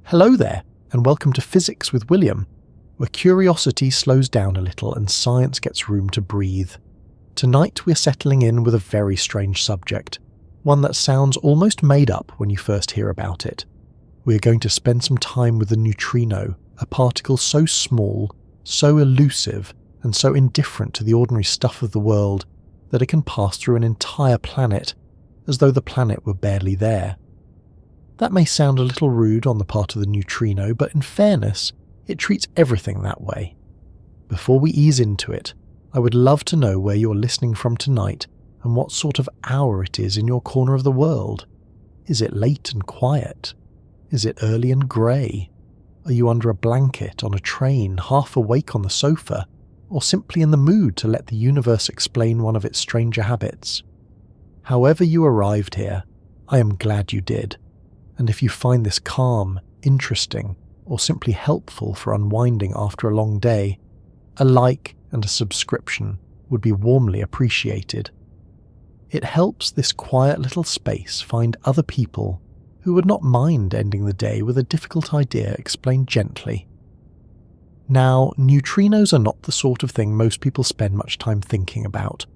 Hello there, and welcome to Physics with William, where curiosity slows down a little and science gets room to breathe. Tonight we're settling in with a very strange subject, one that sounds almost made up when you first hear about it. We're going to spend some time with the neutrino, a particle so small, so elusive, and so indifferent to the ordinary stuff of the world that it can pass through an entire planet, as though the planet were barely there. That may sound a little rude on the part of the neutrino, but in fairness, it treats everything that way. Before we ease into it, I would love to know where you're listening from tonight and what sort of hour it is in your corner of the world. Is it late and quiet? Is it early and grey? Are you under a blanket, on a train, half awake on the sofa, or simply in the mood to let the universe explain one of its stranger habits? However you arrived here, I am glad you did. And if you find this calm, interesting, or simply helpful for unwinding after a long day, a like and a subscription would be warmly appreciated. It helps this quiet little space find other people who would not mind ending the day with a difficult idea explained gently. Now, neutrinos are not the sort of thing most people spend much time thinking about,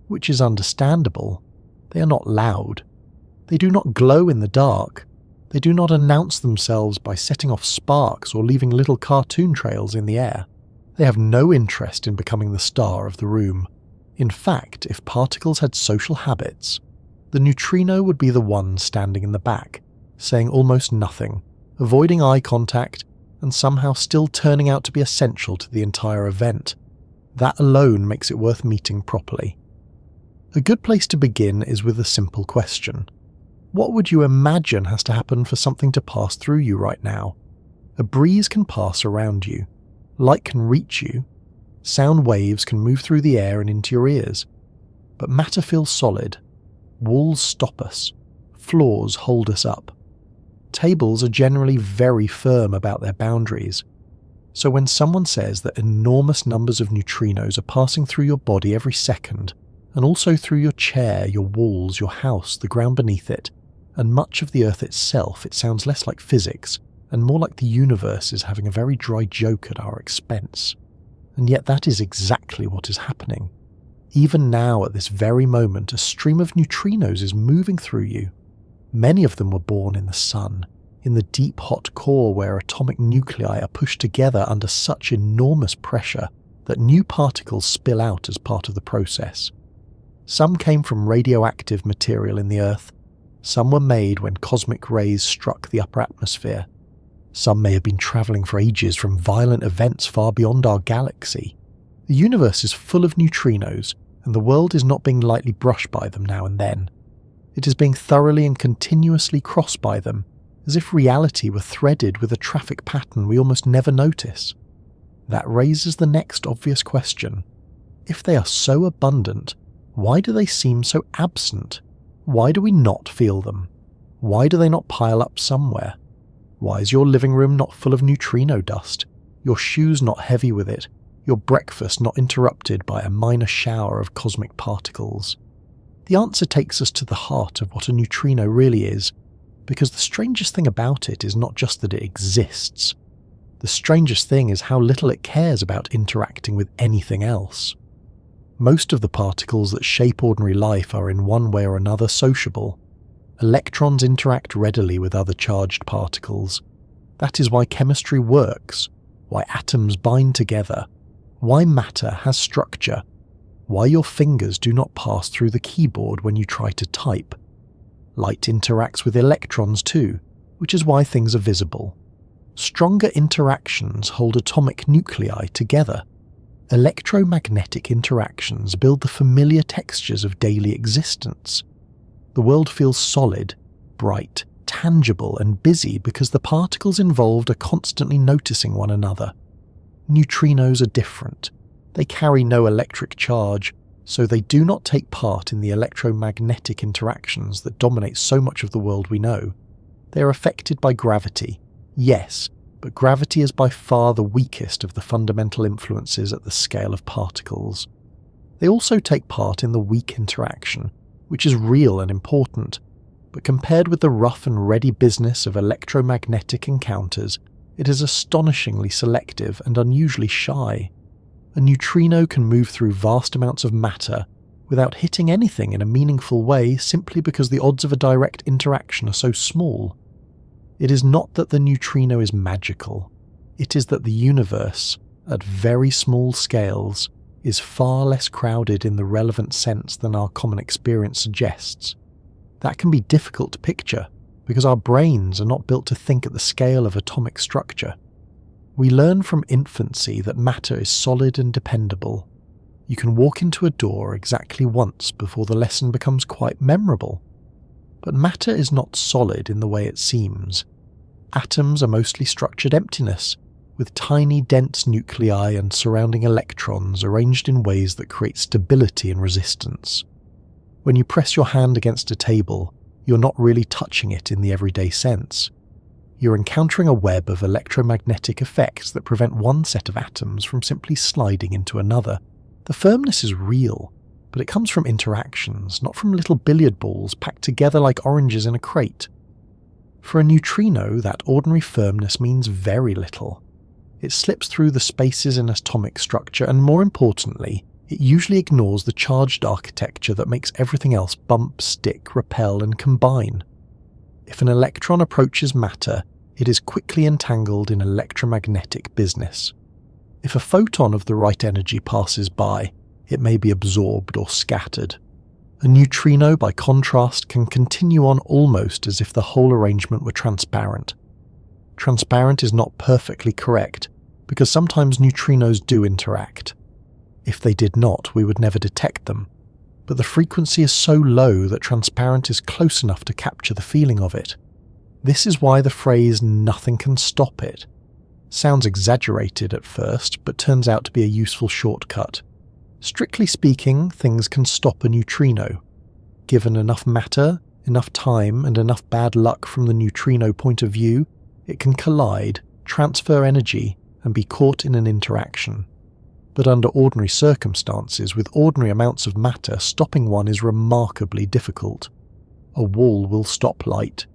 which is understandable. They are not loud. They do not glow in the dark. They do not announce themselves by setting off sparks or leaving little cartoon trails in the air. They have no interest in becoming the star of the room. In fact, if particles had social habits, the neutrino would be the one standing in the back, saying almost nothing, avoiding eye contact, and somehow still turning out to be essential to the entire event. That alone makes it worth meeting properly. A good place to begin is with a simple question. What would you imagine has to happen for something to pass through you right now? A breeze can pass around you. Light can reach you. Sound waves can move through the air and into your ears. But matter feels solid. Walls stop us. Floors hold us up. Tables are generally very firm about their boundaries. So when someone says that enormous numbers of neutrinos are passing through your body every second, and also through your chair, your walls, your house, the ground beneath it, and much of the Earth itself, it sounds less like physics and more like the universe is having a very dry joke at our expense. And yet that is exactly what is happening. Even now, at this very moment, a stream of neutrinos is moving through you. Many of them were born in the sun, in the deep hot core where atomic nuclei are pushed together under such enormous pressure that new particles spill out as part of the process. Some came from radioactive material in the Earth. Some were made when cosmic rays struck the upper atmosphere. Some may have been travelling for ages from violent events far beyond our galaxy. The universe is full of neutrinos, and the world is not being lightly brushed by them now and then. It is being thoroughly and continuously crossed by them, as if reality were threaded with a traffic pattern we almost never notice. That raises the next obvious question. If they are so abundant, why do they seem so absent? Why do we not feel them? Why do they not pile up somewhere? Why is your living room not full of neutrino dust? Your shoes not heavy with it? Your breakfast not interrupted by a minor shower of cosmic particles? The answer takes us to the heart of what a neutrino really is, because the strangest thing about it is not just that it exists. The strangest thing is how little it cares about interacting with anything else. Most of the particles that shape ordinary life are in one way or another sociable. Electrons interact readily with other charged particles. That is why chemistry works, why atoms bind together, why matter has structure, why your fingers do not pass through the keyboard when you try to type. Light interacts with electrons too, which is why things are visible. Stronger interactions hold atomic nuclei together. Electromagnetic interactions build the familiar textures of daily existence. The world feels solid, bright, tangible and busy because the particles involved are constantly noticing one another. Neutrinos are different. They carry no electric charge, so they do not take part in the electromagnetic interactions that dominate so much of the world we know. They are affected by gravity, yes, but gravity is by far the weakest of the fundamental influences at the scale of particles. They also take part in the weak interaction, which is real and important, but compared with the rough and ready business of electromagnetic encounters, it is astonishingly selective and unusually shy. A neutrino can move through vast amounts of matter without hitting anything in a meaningful way simply because the odds of a direct interaction are so small. It is not that the neutrino is magical, it is that the universe, at very small scales, is far less crowded in the relevant sense than our common experience suggests. That can be difficult to picture because our brains are not built to think at the scale of atomic structure. We learn from infancy that matter is solid and dependable. You can walk into a door exactly once before the lesson becomes quite memorable. But matter is not solid in the way it seems. Atoms are mostly structured emptiness, with tiny dense nuclei and surrounding electrons arranged in ways that create stability and resistance. When you press your hand against a table, you're not really touching it in the everyday sense. You're encountering a web of electromagnetic effects that prevent one set of atoms from simply sliding into another. The firmness is real, but it comes from interactions, not from little billiard balls packed together like oranges in a crate. For a neutrino, that ordinary firmness means very little. It slips through the spaces in atomic structure, and more importantly, it usually ignores the charged architecture that makes everything else bump, stick, repel, and combine. If an electron approaches matter, it is quickly entangled in electromagnetic business. If a photon of the right energy passes by, it may be absorbed or scattered. A neutrino, by contrast, can continue on almost as if the whole arrangement were transparent. Transparent is not perfectly correct, because sometimes neutrinos do interact. If they did not, we would never detect them. But the frequency is so low that transparent is close enough to capture the feeling of it. This is why the phrase "nothing can stop it" sounds exaggerated at first, but turns out to be a useful shortcut. Strictly speaking, things can stop a neutrino. Given enough matter, enough time, and enough bad luck from the neutrino point of view, it can collide, transfer energy, and be caught in an interaction. But under ordinary circumstances, with ordinary amounts of matter, stopping one is remarkably difficult. A wall will stop light.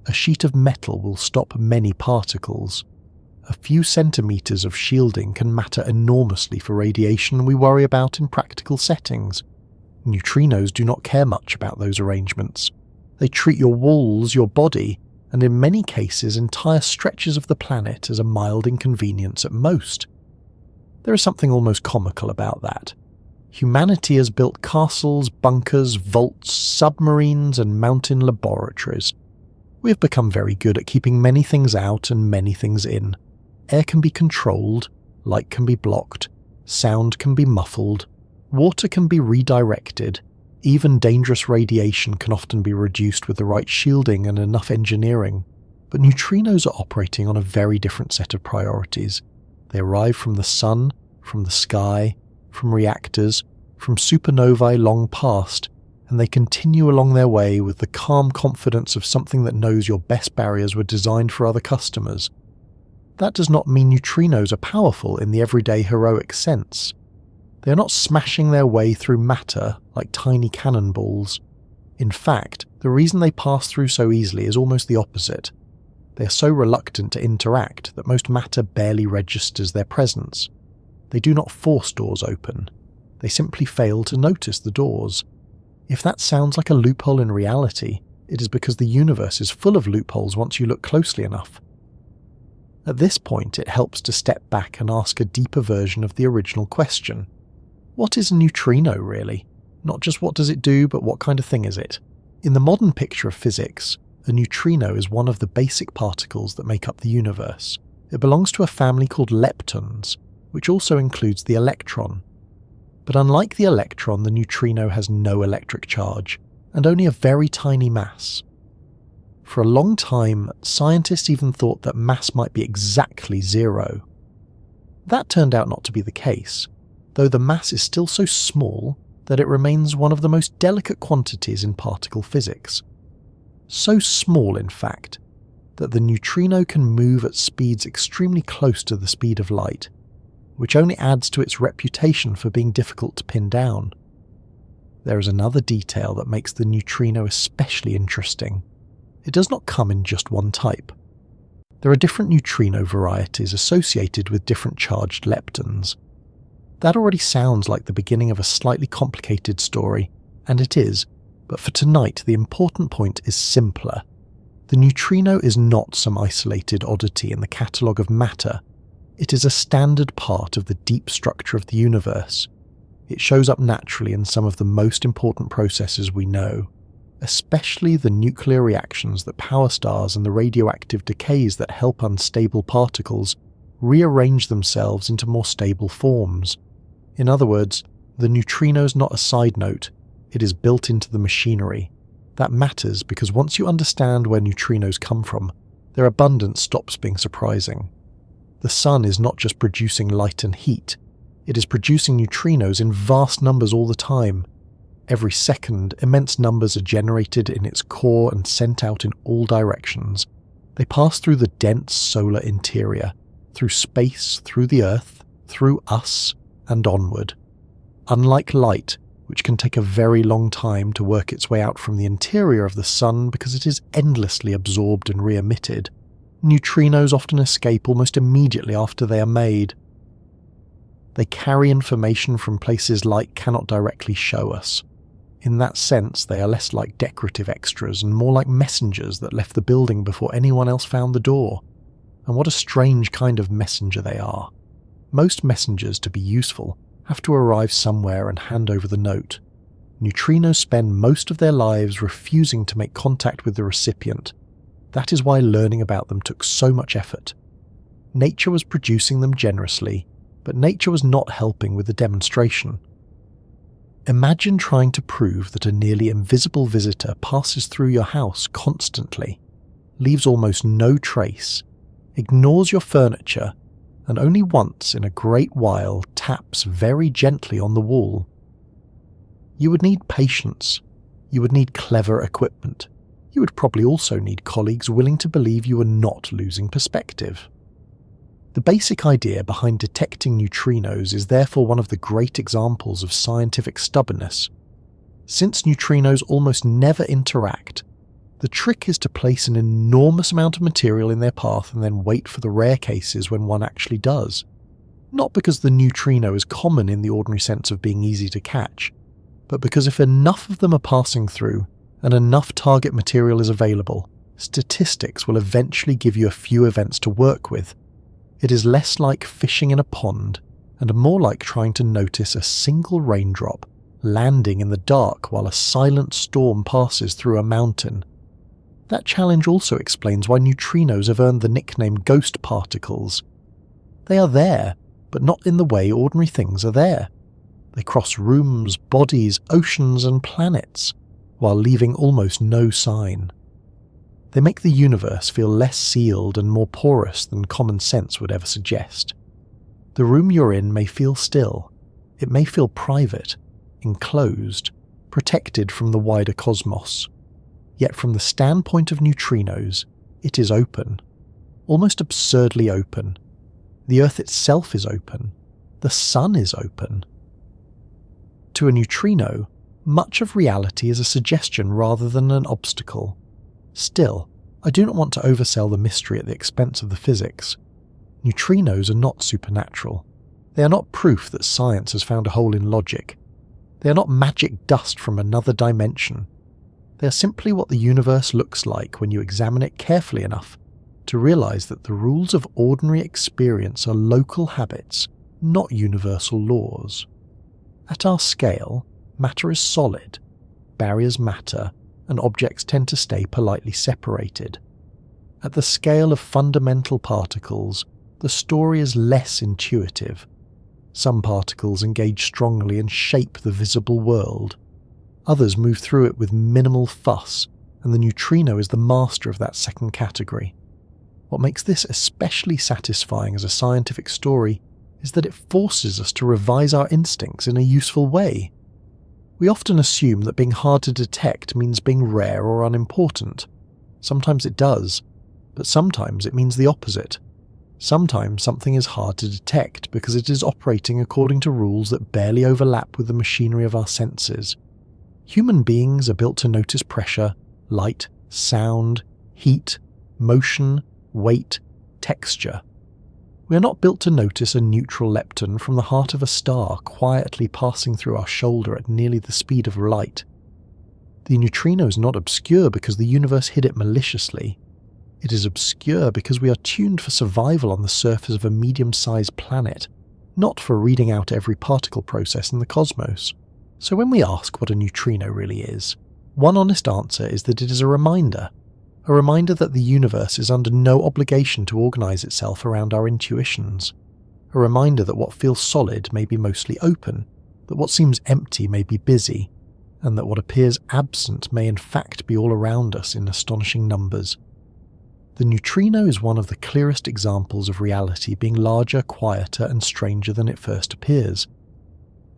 A sheet of metal will stop many particles. A few centimeters of shielding can matter enormously for radiation we worry about in practical settings. Neutrinos do not care much about those arrangements. They treat your walls, your body, and in many cases entire stretches of the planet as a mild inconvenience at most. There is something almost comical about that. Humanity has built castles, bunkers, vaults, submarines, and mountain laboratories. We have become very good at keeping many things out and many things in. Air can be controlled, light can be blocked, sound can be muffled, water can be redirected, even dangerous radiation can often be reduced with the right shielding and enough engineering. But neutrinos are operating on a very different set of priorities. They arrive from the sun, from the sky, from reactors, from supernovae long past, and they continue along their way with the calm confidence of something that knows your best barriers were designed for other customers. That does not mean neutrinos are powerful in the everyday heroic sense. They are not smashing their way through matter like tiny cannonballs. In fact, the reason they pass through so easily is almost the opposite. They are so reluctant to interact that most matter barely registers their presence. They do not force doors open. They simply fail to notice the doors. If that sounds like a loophole in reality, it is because the universe is full of loopholes once you look closely enough. At this point, it helps to step back and ask a deeper version of the original question. What is a neutrino, really? Not just what does it do, but what kind of thing is it? In the modern picture of physics, a neutrino is one of the basic particles that make up the universe. It belongs to a family called leptons, which also includes the electron. But unlike the electron, the neutrino has no electric charge, and only a very tiny mass. For a long time, scientists even thought that mass might be exactly zero. That turned out not to be the case, though the mass is still so small that it remains one of the most delicate quantities in particle physics. So small, in fact, that the neutrino can move at speeds extremely close to the speed of light, which only adds to its reputation for being difficult to pin down. there is another detail that makes the neutrino especially interesting. It does not come in just one type. There are different neutrino varieties associated with different charged leptons. That already sounds like the beginning of a slightly complicated story, and it is, but for tonight the important point is simpler. The neutrino is not some isolated oddity in the catalogue of matter. It is a standard part of the deep structure of the universe. It shows up naturally in some of the most important processes we know, especially the nuclear reactions that power stars and the radioactive decays that help unstable particles rearrange themselves into more stable forms. In other words, the neutrino is not a side note, it is built into the machinery. That matters because once you understand where neutrinos come from, their abundance stops being surprising. The sun is not just producing light and heat, it is producing neutrinos in vast numbers all the time. Every second, immense numbers are generated in its core and sent out in all directions. They pass through the dense solar interior, through space, through the Earth, through us, and onward. Unlike light, which can take a very long time to work its way out from the interior of the sun because it is endlessly absorbed and re-emitted, neutrinos often escape almost immediately after they are made. They carry information from places light cannot directly show us. In that sense, they are less like decorative extras and more like messengers that left the building before anyone else found the door. And what a strange kind of messenger they are. Most messengers, to be useful, have to arrive somewhere and hand over the note. Neutrinos spend most of their lives refusing to make contact with the recipient. That is why learning about them took so much effort. Nature was producing them generously, but nature was not helping with the demonstration. Imagine trying to prove that a nearly invisible visitor passes through your house constantly, leaves almost no trace, ignores your furniture, and only once in a great while taps very gently on the wall. You would need patience. You would need clever equipment. You would probably also need colleagues willing to believe you are not losing perspective. The basic idea behind detecting neutrinos is therefore one of the great examples of scientific stubbornness. Since neutrinos almost never interact, the trick is to place an enormous amount of material in their path and then wait for the rare cases when one actually does. Not because the neutrino is common in the ordinary sense of being easy to catch, but because if enough of them are passing through and enough target material is available, statistics will eventually give you a few events to work with. It is less like fishing in a pond and more like trying to notice a single raindrop landing in the dark while a silent storm passes through a mountain. That challenge also explains why neutrinos have earned the nickname ghost particles. They are there, but not in the way ordinary things are there. They cross rooms, bodies, oceans and planets, while leaving almost no sign. They make the universe feel less sealed and more porous than common sense would ever suggest. The room you're in may feel still. It may feel private, enclosed, protected from the wider cosmos. Yet from the standpoint of neutrinos, it is open. Almost absurdly open. The Earth itself is open. The sun is open. To a neutrino, much of reality is a suggestion rather than an obstacle. Still, I do not want to oversell the mystery at the expense of the physics. Neutrinos are not supernatural. They are not proof that science has found a hole in logic. They are not magic dust from another dimension. They are simply what the universe looks like when you examine it carefully enough to realize that the rules of ordinary experience are local habits, not universal laws. At our scale, matter is solid, barriers matter, and objects tend to stay politely separated. At the scale of fundamental particles, the story is less intuitive. Some particles engage strongly and shape the visible world. Others move through it with minimal fuss, and the neutrino is the master of that second category. What makes this especially satisfying as a scientific story is that it forces us to revise our instincts in a useful way. We often assume that being hard to detect means being rare or unimportant. Sometimes it does, but sometimes it means the opposite. Sometimes something is hard to detect because it is operating according to rules that barely overlap with the machinery of our senses. Human beings are built to notice pressure, light, sound, heat, motion, weight, texture. We are not built to notice a neutral lepton from the heart of a star quietly passing through our shoulder at nearly the speed of light. The neutrino is not obscure because the universe hid it maliciously. It is obscure because we are tuned for survival on the surface of a medium-sized planet, not for reading out every particle process in the cosmos. So when we ask what a neutrino really is, one honest answer is that it is a reminder that the universe is under no obligation to organise itself around our intuitions, a reminder that what feels solid may be mostly open, that what seems empty may be busy, and that what appears absent may in fact be all around us in astonishing numbers. The neutrino is one of the clearest examples of reality being larger, quieter, and stranger than it first appears.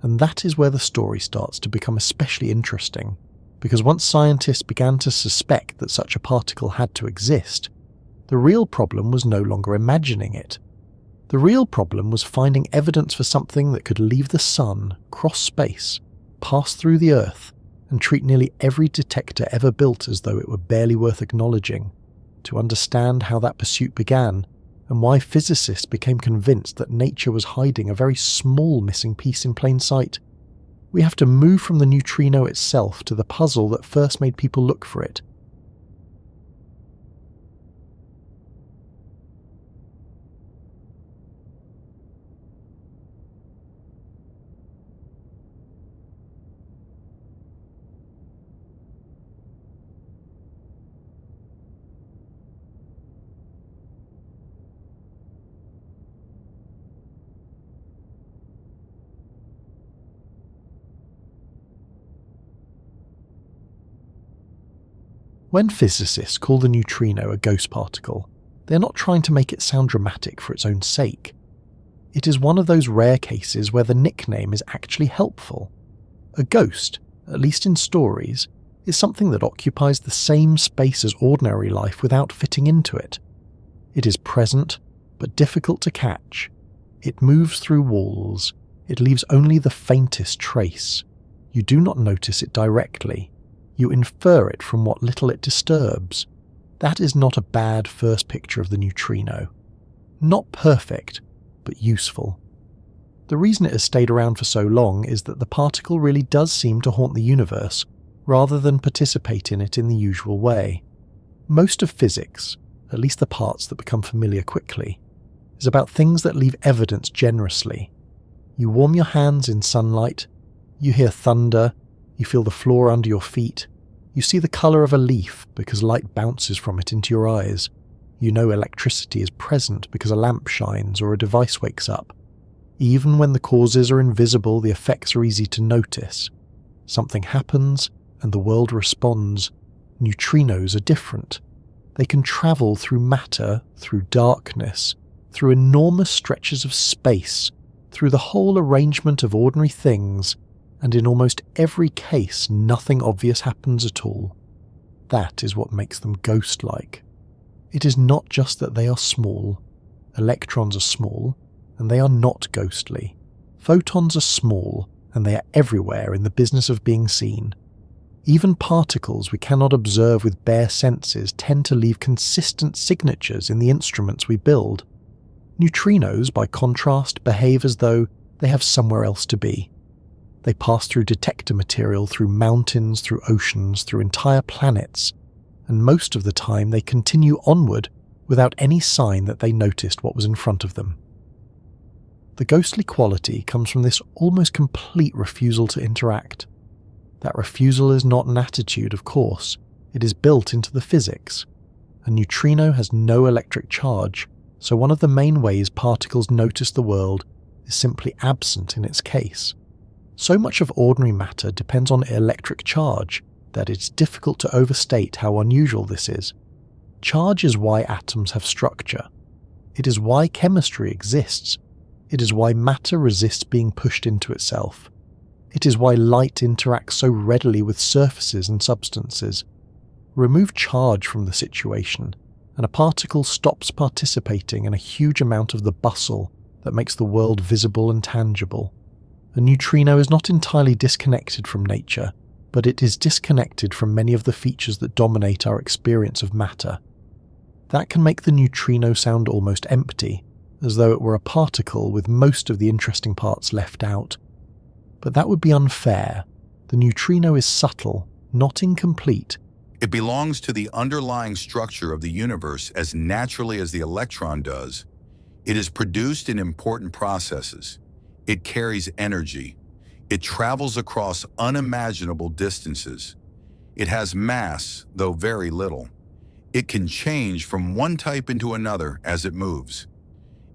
And that is where the story starts to become especially interesting, because once scientists began to suspect that such a particle had to exist, the real problem was no longer imagining it. The real problem was finding evidence for something that could leave the sun, cross space, pass through the Earth, and treat nearly every detector ever built as though it were barely worth acknowledging, to understand how that pursuit began, and why physicists became convinced that nature was hiding a very small missing piece in plain sight. We have to move from the neutrino itself to the puzzle that first made people look for it. When physicists call the neutrino a ghost particle, they are not trying to make it sound dramatic for its own sake. It is one of those rare cases where the nickname is actually helpful. A ghost, at least in stories, is something that occupies the same space as ordinary life without fitting into it. It is present, but difficult to catch. It moves through walls. It leaves only the faintest trace. You do not notice it directly. You infer it from what little it disturbs. That is not a bad first picture of the neutrino. Not perfect, but useful. The reason it has stayed around for so long is that the particle really does seem to haunt the universe, rather than participate in it in the usual way. Most of physics, at least the parts that become familiar quickly, is about things that leave evidence generously. You warm your hands in sunlight, you hear thunder, you feel the floor under your feet, you see the colour of a leaf because light bounces from it into your eyes, you know electricity is present because a lamp shines or a device wakes up. Even when the causes are invisible, the effects are easy to notice. Something happens and the world responds. Neutrinos are different. They can travel through matter, through darkness, through enormous stretches of space, through the whole arrangement of ordinary things, and in almost every case nothing obvious happens at all. That is what makes them ghost-like. It is not just that they are small. Electrons are small, and they are not ghostly. Photons are small, and they are everywhere in the business of being seen. Even particles we cannot observe with bare senses tend to leave consistent signatures in the instruments we build. Neutrinos, by contrast, behave as though they have somewhere else to be. They pass through detector material, through mountains, through oceans, through entire planets, and most of the time they continue onward without any sign that they noticed what was in front of them. The ghostly quality comes from this almost complete refusal to interact. That refusal is not an attitude, of course. It is built into the physics. A neutrino has no electric charge, so one of the main ways particles notice the world is simply absent in its case. So much of ordinary matter depends on electric charge that it's difficult to overstate how unusual this is. Charge is why atoms have structure. It is why chemistry exists. It is why matter resists being pushed into itself. It is why light interacts so readily with surfaces and substances. Remove charge from the situation, and a particle stops participating in a huge amount of the bustle that makes the world visible and tangible. A neutrino is not entirely disconnected from nature, but it is disconnected from many of the features that dominate our experience of matter. That can make the neutrino sound almost empty, as though it were a particle with most of the interesting parts left out. But that would be unfair. The neutrino is subtle, not incomplete. It belongs to the underlying structure of the universe as naturally as the electron does. It is produced in important processes. It carries energy. It travels across unimaginable distances. It has mass, though very little. It can change from one type into another as it moves.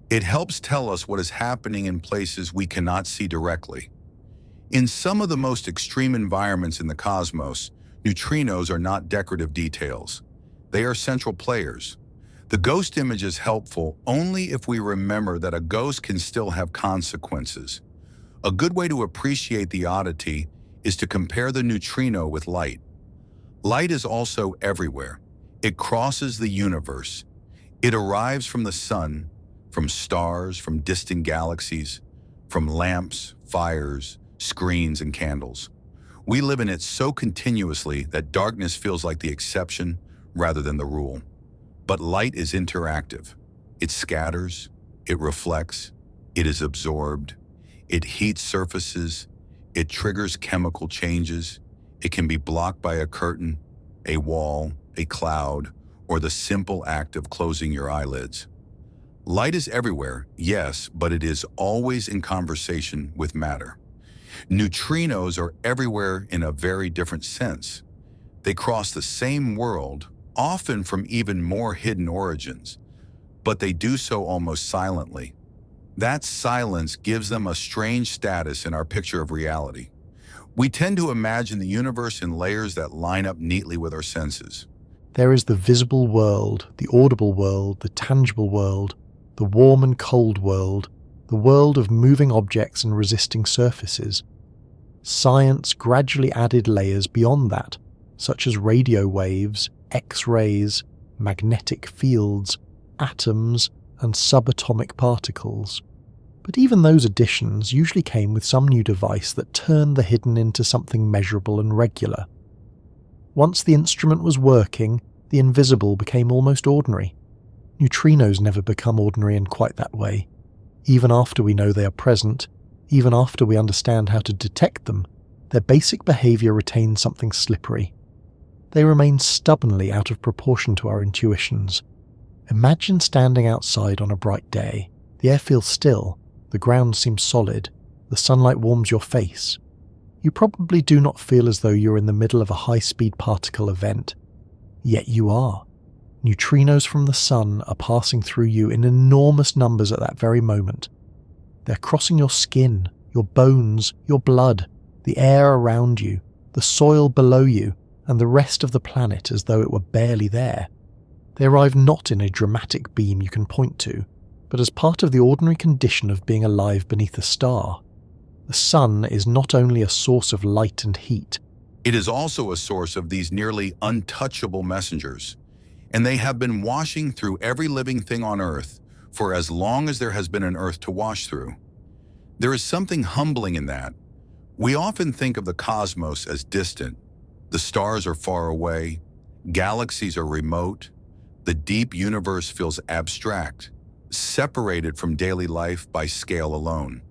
It helps tell us what is happening in places we cannot see directly. In some of the most extreme environments in the cosmos, neutrinos are not decorative details. They are central players. The ghost image is helpful only if we remember that a ghost can still have consequences. A good way to appreciate the oddity is to compare the neutrino with light. Light is also everywhere. It crosses the universe. It arrives from the sun, from stars, from distant galaxies, from lamps, fires, screens, and candles. We live in it so continuously that darkness feels like the exception rather than the rule. But light is interactive. It scatters, it reflects, it is absorbed, it heats surfaces, it triggers chemical changes, it can be blocked by a curtain, a wall, a cloud, or the simple act of closing your eyelids. Light is everywhere, yes, but it is always in conversation with matter. Neutrinos are everywhere in a very different sense. They cross the same world, often from even more hidden origins, but they do so almost silently. That silence gives them a strange status in our picture of reality. We tend to imagine the universe in layers that line up neatly with our senses. There is the visible world, the audible world, the tangible world, the warm and cold world, the world of moving objects and resisting surfaces. Science gradually added layers beyond that, such as radio waves, X-rays, magnetic fields, atoms, and subatomic particles. But even those additions usually came with some new device that turned the hidden into something measurable and regular. Once the instrument was working, the invisible became almost ordinary. Neutrinos never become ordinary in quite that way. Even after we know they are present, even after we understand how to detect them, their basic behaviour retains something slippery. They remain stubbornly out of proportion to our intuitions. Imagine standing outside on a bright day. The air feels still, the ground seems solid, the sunlight warms your face. You probably do not feel as though you're in the middle of a high-speed particle event. Yet you are. Neutrinos from the sun are passing through you in enormous numbers at that very moment. They're crossing your skin, your bones, your blood, the air around you, the soil below you, and the rest of the planet as though it were barely there. They arrive not in a dramatic beam you can point to, but as part of the ordinary condition of being alive beneath a star. The sun is not only a source of light and heat, it is also a source of these nearly untouchable messengers, and they have been washing through every living thing on Earth for as long as there has been an Earth to wash through. There is something humbling in that. We often think of the cosmos as distant. The stars are far away, galaxies are remote, the deep universe feels abstract, separated from daily life by scale alone.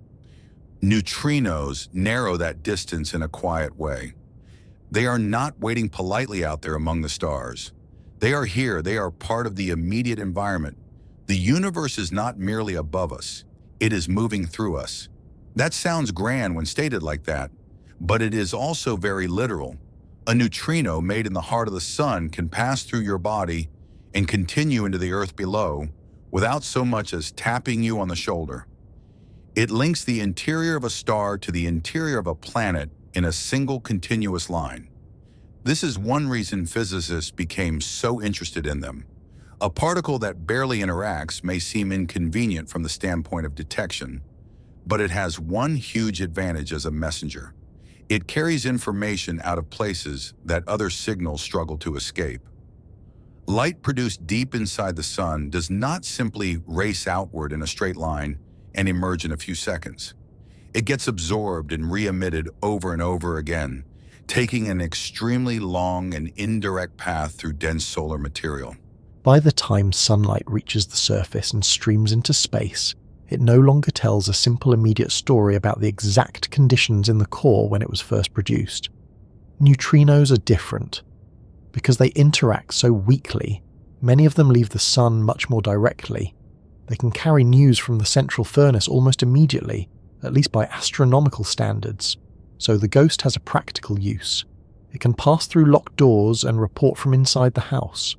Neutrinos narrow that distance in a quiet way. They are not waiting politely out there among the stars. They are here, they are part of the immediate environment. The universe is not merely above us, it is moving through us. That sounds grand when stated like that, but it is also very literal. A neutrino made in the heart of the sun can pass through your body and continue into the earth below without so much as tapping you on the shoulder. It links the interior of a star to the interior of a planet in a single continuous line. This is one reason physicists became so interested in them. A particle that barely interacts may seem inconvenient from the standpoint of detection, but it has one huge advantage as a messenger. It carries information out of places that other signals struggle to escape. Light produced deep inside the sun does not simply race outward in a straight line and emerge in a few seconds. It gets absorbed and re-emitted over and over again, taking an extremely long and indirect path through dense solar material. By the time sunlight reaches the surface and streams into space, it no longer tells a simple immediate story about the exact conditions in the core when it was first produced. Neutrinos are different. Because they interact so weakly, many of them leave the sun much more directly. They can carry news from the central furnace almost immediately, at least by astronomical standards, so the ghost has a practical use. It can pass through locked doors and report from inside the house.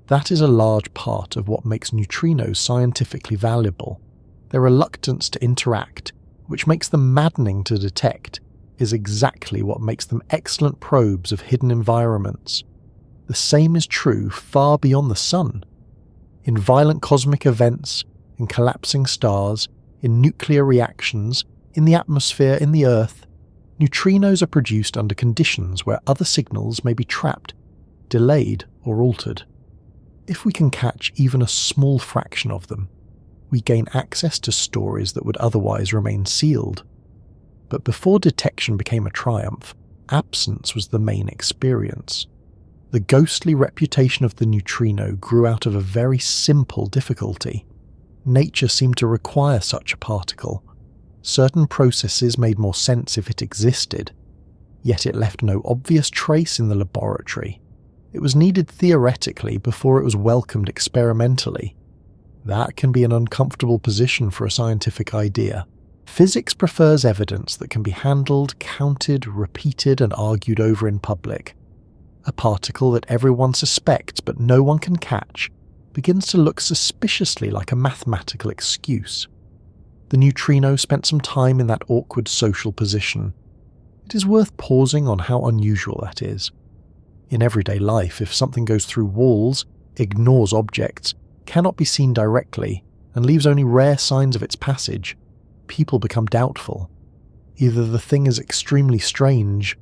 That is a large part of what makes neutrinos scientifically valuable. Their reluctance to interact, which makes them maddening to detect, is exactly what makes them excellent probes of hidden environments. The same is true far beyond the sun. In violent cosmic events, in collapsing stars, in nuclear reactions, in the atmosphere, in the Earth, neutrinos are produced under conditions where other signals may be trapped, delayed, or altered. If we can catch even a small fraction of them, we gain access to stories that would otherwise remain sealed. But before detection became a triumph, absence was the main experience. The ghostly reputation of the neutrino grew out of a very simple difficulty. Nature seemed to require such a particle. Certain processes made more sense if it existed, yet it left no obvious trace in the laboratory. It was needed theoretically before it was welcomed experimentally. That can be an uncomfortable position for a scientific idea. Physics prefers evidence that can be handled, counted, repeated, and argued over in public. A particle that everyone suspects but no one can catch begins to look suspiciously like a mathematical excuse. The neutrino spent some time in that awkward social position. It is worth pausing on how unusual that is. In everyday life, if something goes through walls, ignores objects, cannot be seen directly, and leaves only rare signs of its passage, people become doubtful. Either the thing is extremely strange,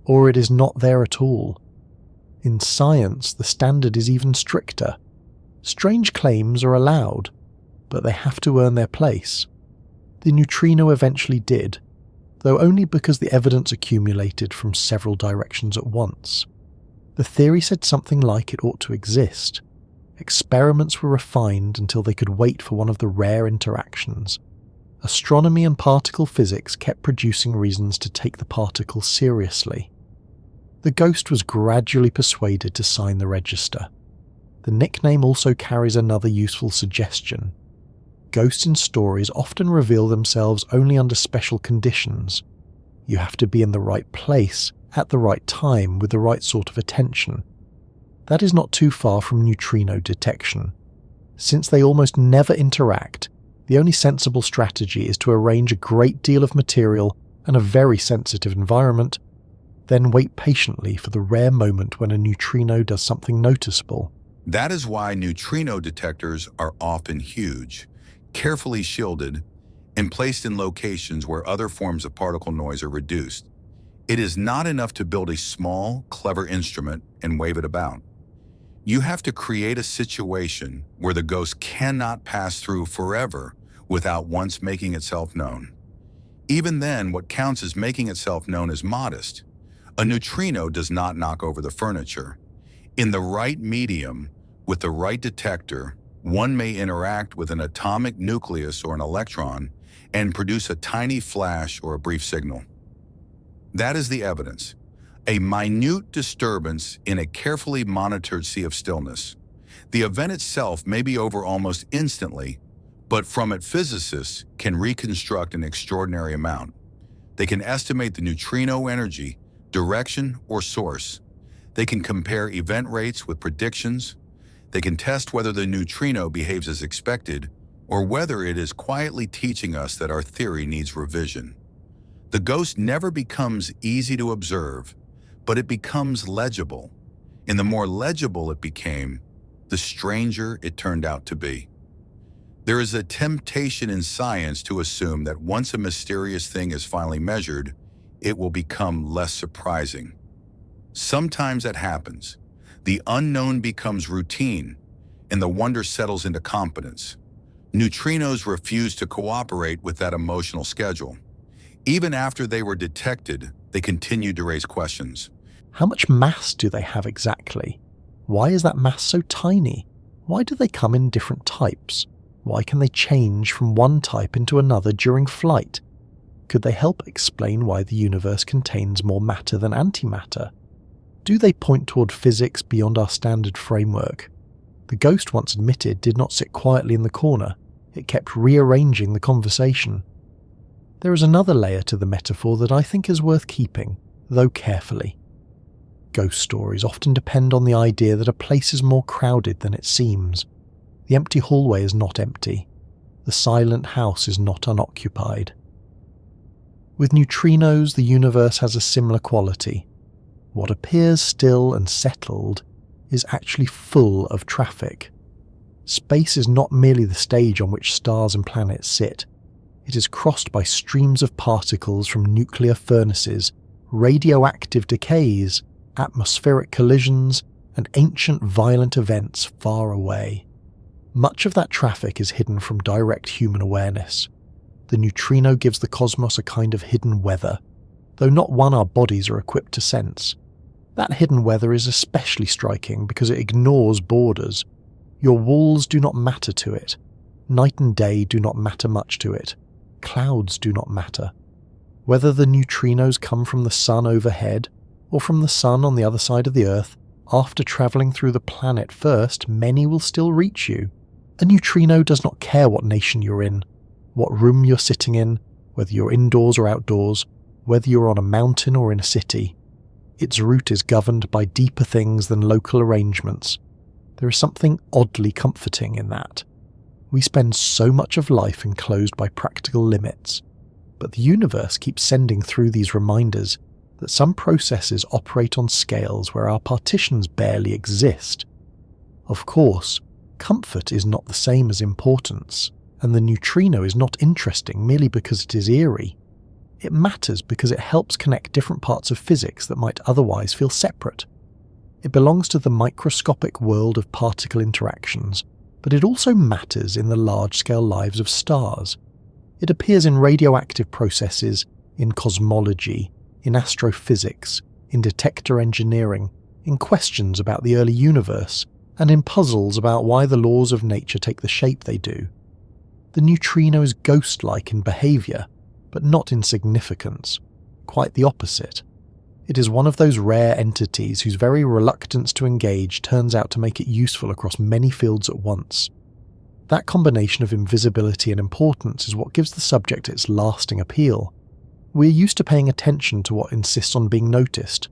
or it is not there at all. In science, the standard is even stricter. Strange claims are allowed, but they have to earn their place. The neutrino eventually did, though only because the evidence accumulated from several directions at once. The theory said something like it ought to exist. Experiments were refined until they could wait for one of the rare interactions. Astronomy and particle physics kept producing reasons to take the particle seriously. The ghost was gradually persuaded to sign the register. The nickname also carries another useful suggestion. Ghosts in stories often reveal themselves only under special conditions. You have to be in the right place, at the right time, with the right sort of attention. That is not too far from neutrino detection. Since they almost never interact, the only sensible strategy is to arrange a great deal of material and a very sensitive environment, then wait patiently for the rare moment when a neutrino does something noticeable. That is why neutrino detectors are often huge, carefully shielded, and placed in locations where other forms of particle noise are reduced. It is not enough to build a small, clever instrument and wave it about. You have to create a situation where the ghost cannot pass through forever without once making itself known. Even then, what counts as making itself known is modest. A neutrino does not knock over the furniture. In the right medium, with the right detector, one may interact with an atomic nucleus or an electron and produce a tiny flash or a brief signal. That is the evidence. A minute disturbance in a carefully monitored sea of stillness. The event itself may be over almost instantly, but from it physicists can reconstruct an extraordinary amount. They can estimate the neutrino energy, direction, or source. They can compare event rates with predictions. They can test whether the neutrino behaves as expected or whether it is quietly teaching us that our theory needs revision. The ghost never becomes easy to observe, but it becomes legible. And the more legible it became, the stranger it turned out to be. There is a temptation in science to assume that once a mysterious thing is finally measured, it will become less surprising. Sometimes that happens. The unknown becomes routine, and the wonder settles into competence. Neutrinos refuse to cooperate with that emotional schedule. Even after they were detected, They continued to raise questions. How much mass do they have exactly? Why is that mass so tiny? Why do they come in different types? Why can they change from one type into another during flight? Could they help explain why the universe contains more matter than antimatter? Do they point toward physics beyond our standard framework? The ghost once admitted did not sit quietly in the corner. It kept rearranging the conversation. There is another layer to the metaphor that I think is worth keeping, though carefully. Ghost stories often depend on the idea that a place is more crowded than it seems. The empty hallway is not empty. The silent house is not unoccupied. With neutrinos, the universe has a similar quality. What appears still and settled is actually full of traffic. Space is not merely the stage on which stars and planets sit. It is crossed by streams of particles from nuclear furnaces, radioactive decays, atmospheric collisions, and ancient violent events far away. Much of that traffic is hidden from direct human awareness. The neutrino gives the cosmos a kind of hidden weather, though not one our bodies are equipped to sense. That hidden weather is especially striking because it ignores borders. Your walls do not matter to it. Night and day do not matter much to it. Clouds do not matter. Whether the neutrinos come from the sun overhead, or from the sun on the other side of the Earth, after travelling through the planet first, many will still reach you. A neutrino does not care what nation you're in, what room you're sitting in, whether you're indoors or outdoors, whether you're on a mountain or in a city. Its route is governed by deeper things than local arrangements. There is something oddly comforting in that. We spend so much of life enclosed by practical limits, but the universe keeps sending through these reminders that some processes operate on scales where our partitions barely exist. Of course, comfort is not the same as importance, and the neutrino is not interesting merely because it is eerie. It matters because it helps connect different parts of physics that might otherwise feel separate. It belongs to the microscopic world of particle interactions, but it also matters in the large-scale lives of stars. It appears in radioactive processes, in cosmology, in astrophysics, in detector engineering, in questions about the early universe, and in puzzles about why the laws of nature take the shape they do. The neutrino is ghost-like in behaviour, but not in significance. Quite the opposite. It is one of those rare entities whose very reluctance to engage turns out to make it useful across many fields at once. That combination of invisibility and importance is what gives the subject its lasting appeal. We're used to paying attention to what insists on being noticed.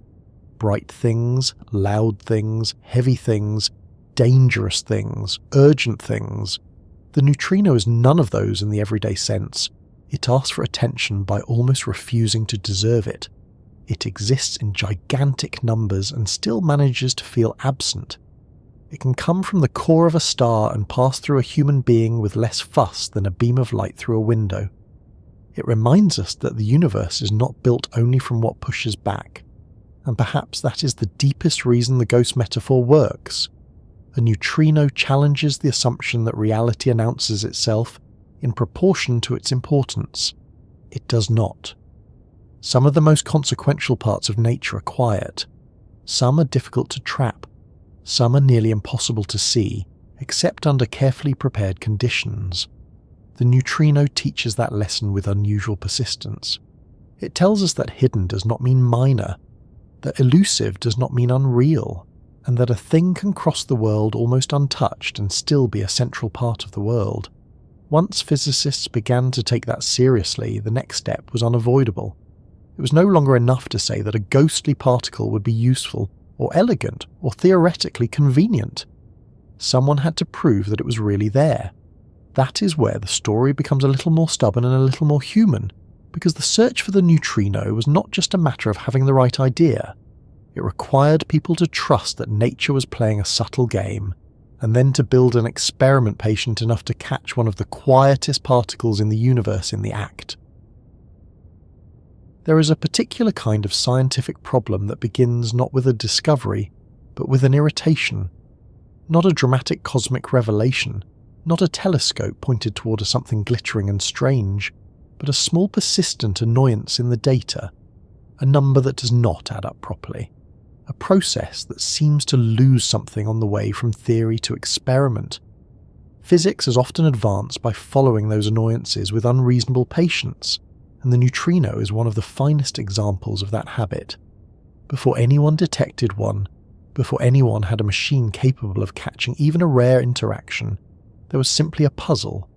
Bright things, loud things, heavy things, dangerous things, urgent things. The neutrino is none of those in the everyday sense. It asks for attention by almost refusing to deserve it. It exists in gigantic numbers and still manages to feel absent. It can come from the core of a star and pass through a human being with less fuss than a beam of light through a window. It reminds us that the universe is not built only from what pushes back, and perhaps that is the deepest reason the ghost metaphor works. A neutrino challenges the assumption that reality announces itself in proportion to its importance. It does not. Some of the most consequential parts of nature are quiet. Some are difficult to trap. Some are nearly impossible to see, except under carefully prepared conditions. The neutrino teaches that lesson with unusual persistence. It tells us that hidden does not mean minor, that elusive does not mean unreal, and that a thing can cross the world almost untouched and still be a central part of the world. Once physicists began to take that seriously, the next step was unavoidable. It was no longer enough to say that a ghostly particle would be useful, or elegant, or theoretically convenient. Someone had to prove that it was really there. That is where the story becomes a little more stubborn and a little more human, because the search for the neutrino was not just a matter of having the right idea. It required people to trust that nature was playing a subtle game, and then to build an experiment patient enough to catch one of the quietest particles in the universe in the act. There is a particular kind of scientific problem that begins not with a discovery, but with an irritation. Not a dramatic cosmic revelation, not a telescope pointed toward something glittering and strange, but a small persistent annoyance in the data. a number that does not add up properly, a process that seems to lose something on the way from theory to experiment. Physics has often advanced by following those annoyances with unreasonable patience, and the neutrino is one of the finest examples of that habit. Before anyone detected one, before anyone had a machine capable of catching even a rare interaction, there was simply a puzzle.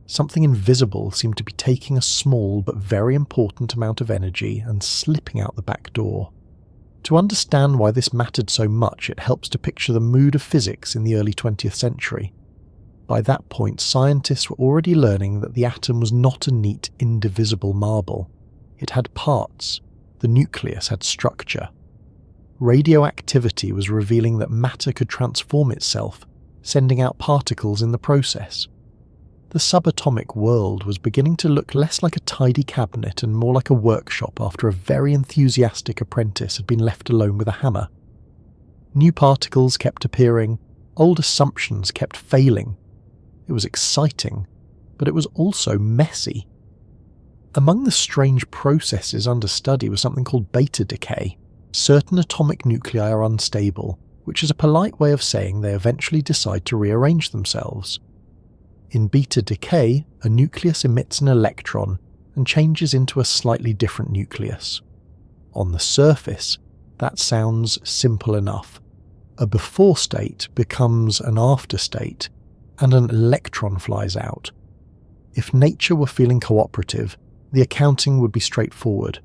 Something invisible seemed to be taking a small but very important amount of energy and slipping out the back door. To understand why this mattered so much, it helps to picture the mood of physics in the early 20th century. By that point, scientists were already learning that the atom was not a neat, indivisible marble. It had parts. The nucleus had structure. Radioactivity was revealing that matter could transform itself, sending out particles in the process. The subatomic world was beginning to look less like a tidy cabinet and more like a workshop after a very enthusiastic apprentice had been left alone with a hammer. New particles kept appearing, old assumptions kept failing. It was exciting, but it was also messy. Among the strange processes under study was something called beta decay. Certain atomic nuclei are unstable, which is a polite way of saying they eventually decide to rearrange themselves. In beta decay, a nucleus emits an electron and changes into a slightly different nucleus. On the surface, that sounds simple enough. A before state becomes an after state, and an electron flies out. If nature were feeling cooperative, the accounting would be straightforward.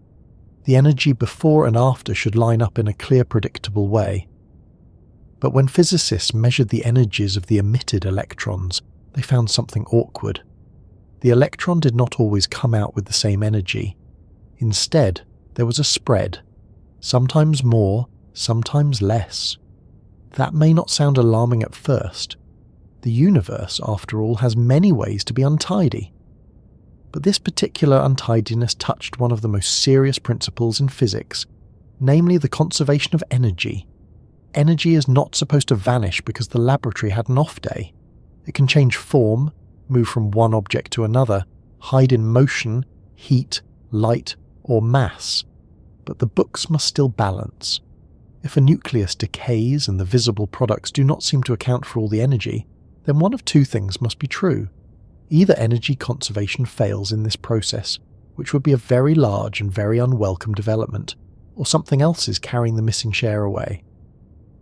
The energy before and after should line up in a clear, predictable way. But when physicists measured the energies of the emitted electrons, they found something awkward. The electron did not always come out with the same energy. Instead, there was a spread, sometimes more, sometimes less. That may not sound alarming at first. The universe, after all, has many ways to be untidy. But this particular untidiness touched one of the most serious principles in physics, namely the conservation of energy. Energy is not supposed to vanish because the laboratory had an off day. It can change form, move from one object to another, hide in motion, heat, light, or mass. But the books must still balance. If a nucleus decays and the visible products do not seem to account for all the energy, then one of two things must be true. Either energy conservation fails in this process, which would be a very large and very unwelcome development, or something else is carrying the missing share away.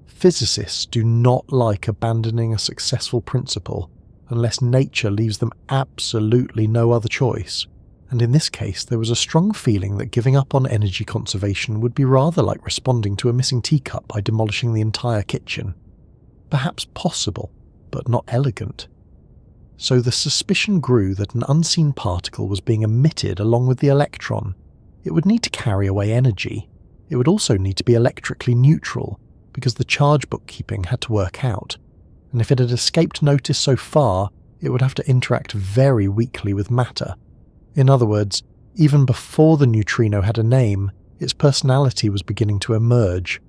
Physicists do not like abandoning a successful principle unless nature leaves them absolutely no other choice, and in this case there was a strong feeling that giving up on energy conservation would be rather like responding to a missing teacup by demolishing the entire kitchen. Perhaps possible, but not elegant. So the suspicion grew that an unseen particle was being emitted along with the electron. It would need to carry away energy. It would also need to be electrically neutral, because the charge bookkeeping had to work out, and if it had escaped notice so far, it would have to interact very weakly with matter. In other words, even before the neutrino had a name, its personality was beginning to emerge.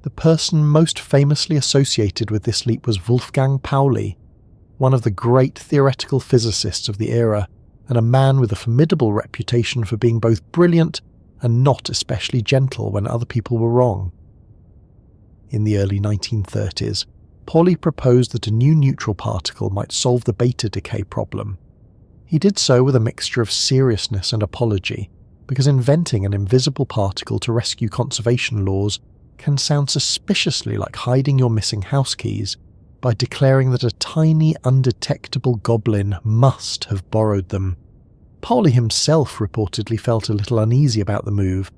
The person most famously associated with this leap was Wolfgang Pauli, one of the great theoretical physicists of the era, and a man with a formidable reputation for being both brilliant and not especially gentle when other people were wrong. In the early 1930s, Pauli proposed that a new neutral particle might solve the beta decay problem. He did so with a mixture of seriousness and apology, because inventing an invisible particle to rescue conservation laws can sound suspiciously like hiding your missing house keys by declaring that a tiny, undetectable goblin must have borrowed them. Pauli himself reportedly felt a little uneasy about the move.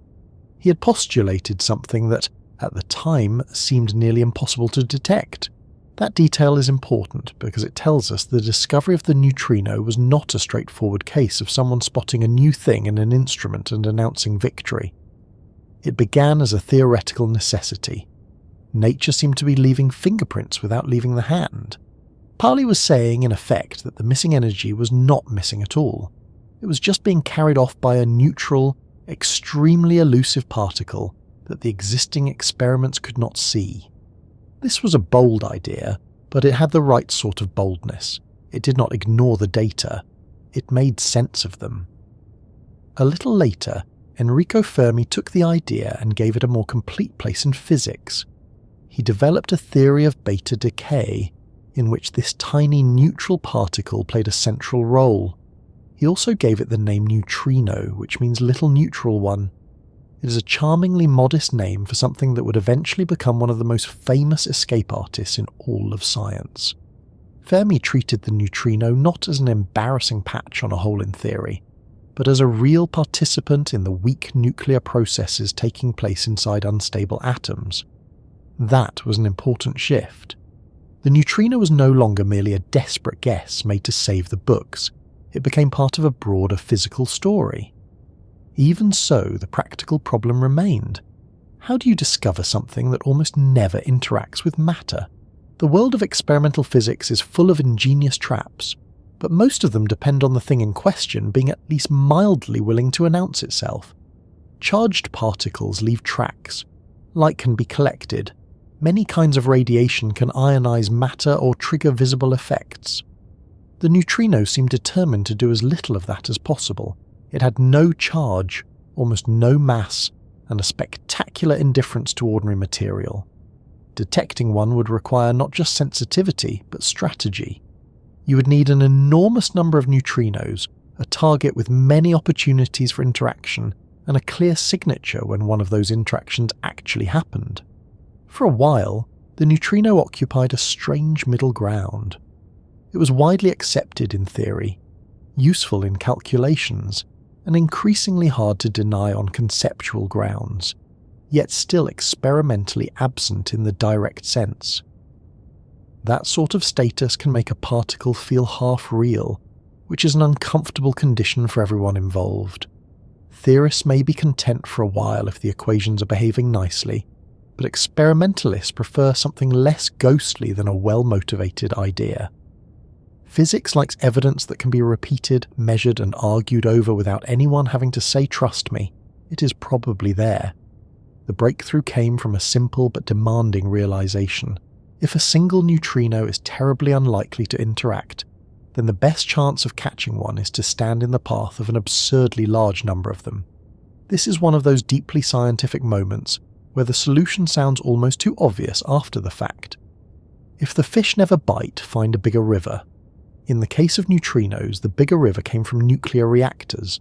He had postulated something that, at the time, seemed nearly impossible to detect. That detail is important because it tells us the discovery of the neutrino was not a straightforward case of someone spotting a new thing in an instrument and announcing victory. It began as a theoretical necessity. Nature seemed to be leaving fingerprints without leaving the hand. Pauli was saying, in effect, that the missing energy was not missing at all. It was just being carried off by a neutral, extremely elusive particle that the existing experiments could not see. This was a bold idea, but it had the right sort of boldness. It did not ignore the data. It made sense of them. A little later, Enrico Fermi took the idea and gave it a more complete place in physics. He developed a theory of beta decay, in which this tiny neutral particle played a central role. He also gave it the name neutrino, which means little neutral one. It is a charmingly modest name for something that would eventually become one of the most famous escape artists in all of science. Fermi treated the neutrino not as an embarrassing patch on a hole in theory, but as a real participant in the weak nuclear processes taking place inside unstable atoms. That was an important shift. The neutrino was no longer merely a desperate guess made to save the books. It became part of a broader physical story. Even so, the practical problem remained. How do you discover something that almost never interacts with matter? The world of experimental physics is full of ingenious traps, but most of them depend on the thing in question being at least mildly willing to announce itself. Charged particles leave tracks. Light can be collected. Many kinds of radiation can ionize matter or trigger visible effects. The neutrino seemed determined to do as little of that as possible. It had no charge, almost no mass, and a spectacular indifference to ordinary material. Detecting one would require not just sensitivity, but strategy. You would need an enormous number of neutrinos, a target with many opportunities for interaction, and a clear signature when one of those interactions actually happened. For a while, the neutrino occupied a strange middle ground. It was widely accepted in theory, useful in calculations, and increasingly hard to deny on conceptual grounds, yet still experimentally absent in the direct sense. That sort of status can make a particle feel half real, which is an uncomfortable condition for everyone involved. Theorists may be content for a while if the equations are behaving nicely, but experimentalists prefer something less ghostly than a well-motivated idea. Physics likes evidence that can be repeated, measured, and argued over without anyone having to say, "Trust me, it is probably there." The breakthrough came from a simple but demanding realization. If a single neutrino is terribly unlikely to interact, then the best chance of catching one is to stand in the path of an absurdly large number of them. This is one of those deeply scientific moments where the solution sounds almost too obvious after the fact. If the fish never bite, find a bigger river. In the case of neutrinos, the bigger river came from nuclear reactors.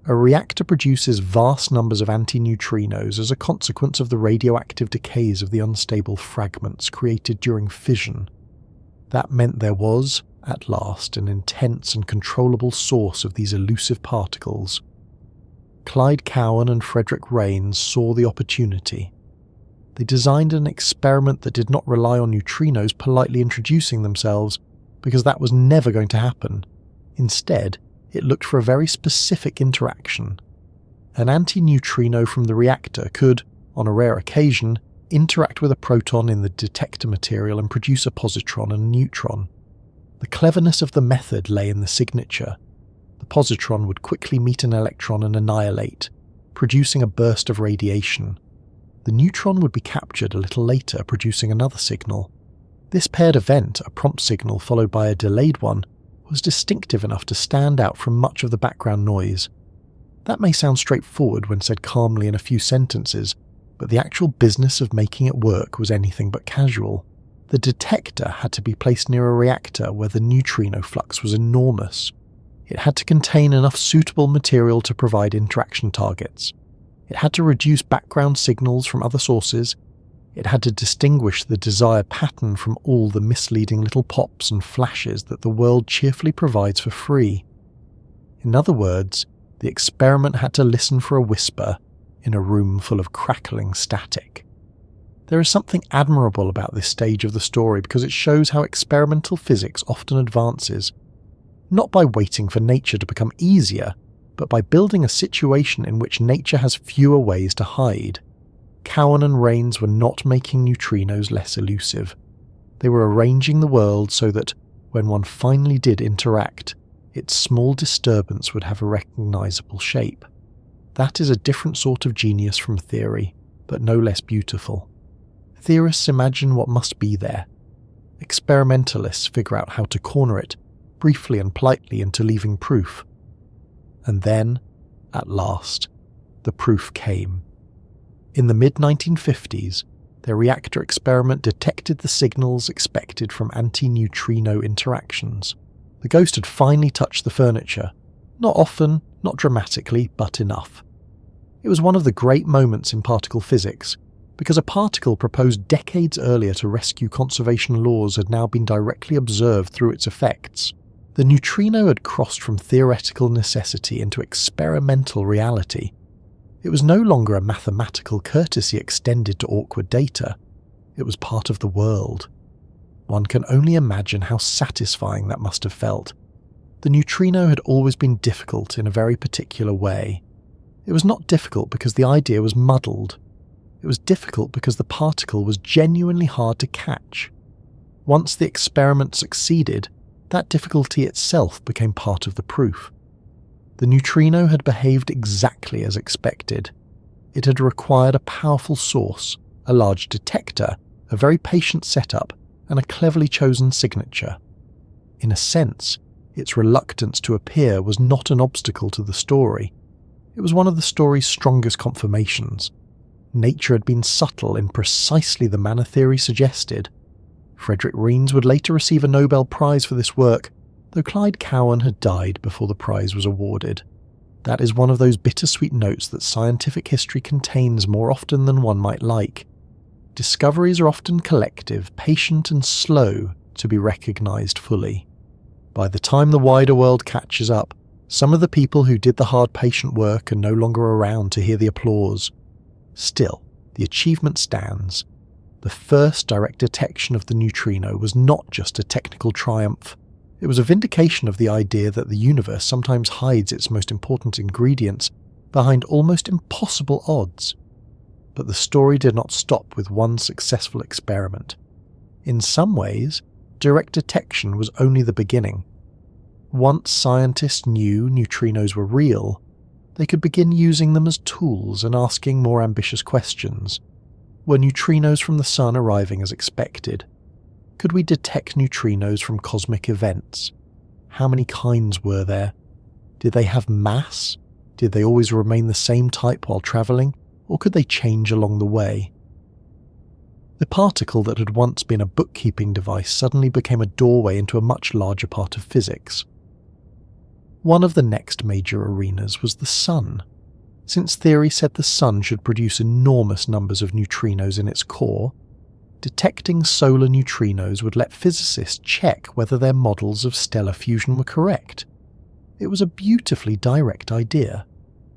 A reactor produces vast numbers of antineutrinos as a consequence of the radioactive decays of the unstable fragments created during fission. That meant there was, at last, an intense and controllable source of these elusive particles. Clyde Cowan and Frederick Rains saw the opportunity. They designed an experiment that did not rely on neutrinos politely introducing themselves, because that was never going to happen. Instead, it looked for a very specific interaction. An antineutrino from the reactor could, on a rare occasion, interact with a proton in the detector material and produce a positron and a neutron. The cleverness of the method lay in the signature. The positron would quickly meet an electron and annihilate, producing a burst of radiation. The neutron would be captured a little later, producing another signal. This paired event, a prompt signal followed by a delayed one, was distinctive enough to stand out from much of the background noise. That may sound straightforward when said calmly in a few sentences, but the actual business of making it work was anything but casual. The detector had to be placed near a reactor where the neutrino flux was enormous. It had to contain enough suitable material to provide interaction targets. It had to reduce background signals from other sources. It had to distinguish the desired pattern from all the misleading little pops and flashes that the world cheerfully provides for free. In other words, the experiment had to listen for a whisper in a room full of crackling static. There is something admirable about this stage of the story because it shows how experimental physics often advances, not by waiting for nature to become easier, but by building a situation in which nature has fewer ways to hide. Cowan and Rains were not making neutrinos less elusive. They were arranging the world so that, when one finally did interact, its small disturbance would have a recognizable shape. That is a different sort of genius from theory, but no less beautiful. Theorists imagine what must be there. Experimentalists figure out how to corner it, briefly and politely, into leaving proof. And then, at last, the the proof came. In the mid-1950s, their reactor experiment detected the signals expected from anti-neutrino interactions. The ghost had finally touched the furniture. Not often, not dramatically, but enough. It was one of the great moments in particle physics, because a particle proposed decades earlier to rescue conservation laws had now been directly observed through its effects. The neutrino had crossed from theoretical necessity into experimental reality. It was no longer a mathematical courtesy extended to awkward data. It was part of the world. One can only imagine how satisfying that must have felt. The neutrino had always been difficult in a very particular way. It was not difficult because the idea was muddled. It was difficult because the particle was genuinely hard to catch. Once the experiment succeeded, that difficulty itself became part of the proof. The neutrino had behaved exactly as expected. It had required a powerful source, a large detector, a very patient setup, and a cleverly chosen signature. In a sense, its reluctance to appear was not an obstacle to the story. It was one of the story's strongest confirmations. Nature had been subtle in precisely the manner theory suggested. Frederick Reines would later receive a Nobel Prize for this work, though Clyde Cowan had died before the prize was awarded. That is one of those bittersweet notes that scientific history contains more often than one might like. Discoveries are often collective, patient and slow to be recognised fully. By the time the wider world catches up, some of the people who did the hard patient work are no longer around to hear the applause. Still, the achievement stands. The first direct detection of the neutrino was not just a technical triumph. It was a vindication of the idea that the universe sometimes hides its most important ingredients behind almost impossible odds. But the story did not stop with one successful experiment. In some ways, direct detection was only the beginning. Once scientists knew neutrinos were real, they could begin using them as tools and asking more ambitious questions. Were neutrinos from the sun arriving as expected? Could we detect neutrinos from cosmic events? How many kinds were there? Did they have mass? Did they always remain the same type while travelling, or could they change along the way? The particle that had once been a bookkeeping device suddenly became a doorway into a much larger part of physics. One of the next major arenas was the sun. Since theory said the sun should produce enormous numbers of neutrinos in its core, detecting solar neutrinos would let physicists check whether their models of stellar fusion were correct. It was a beautifully direct idea.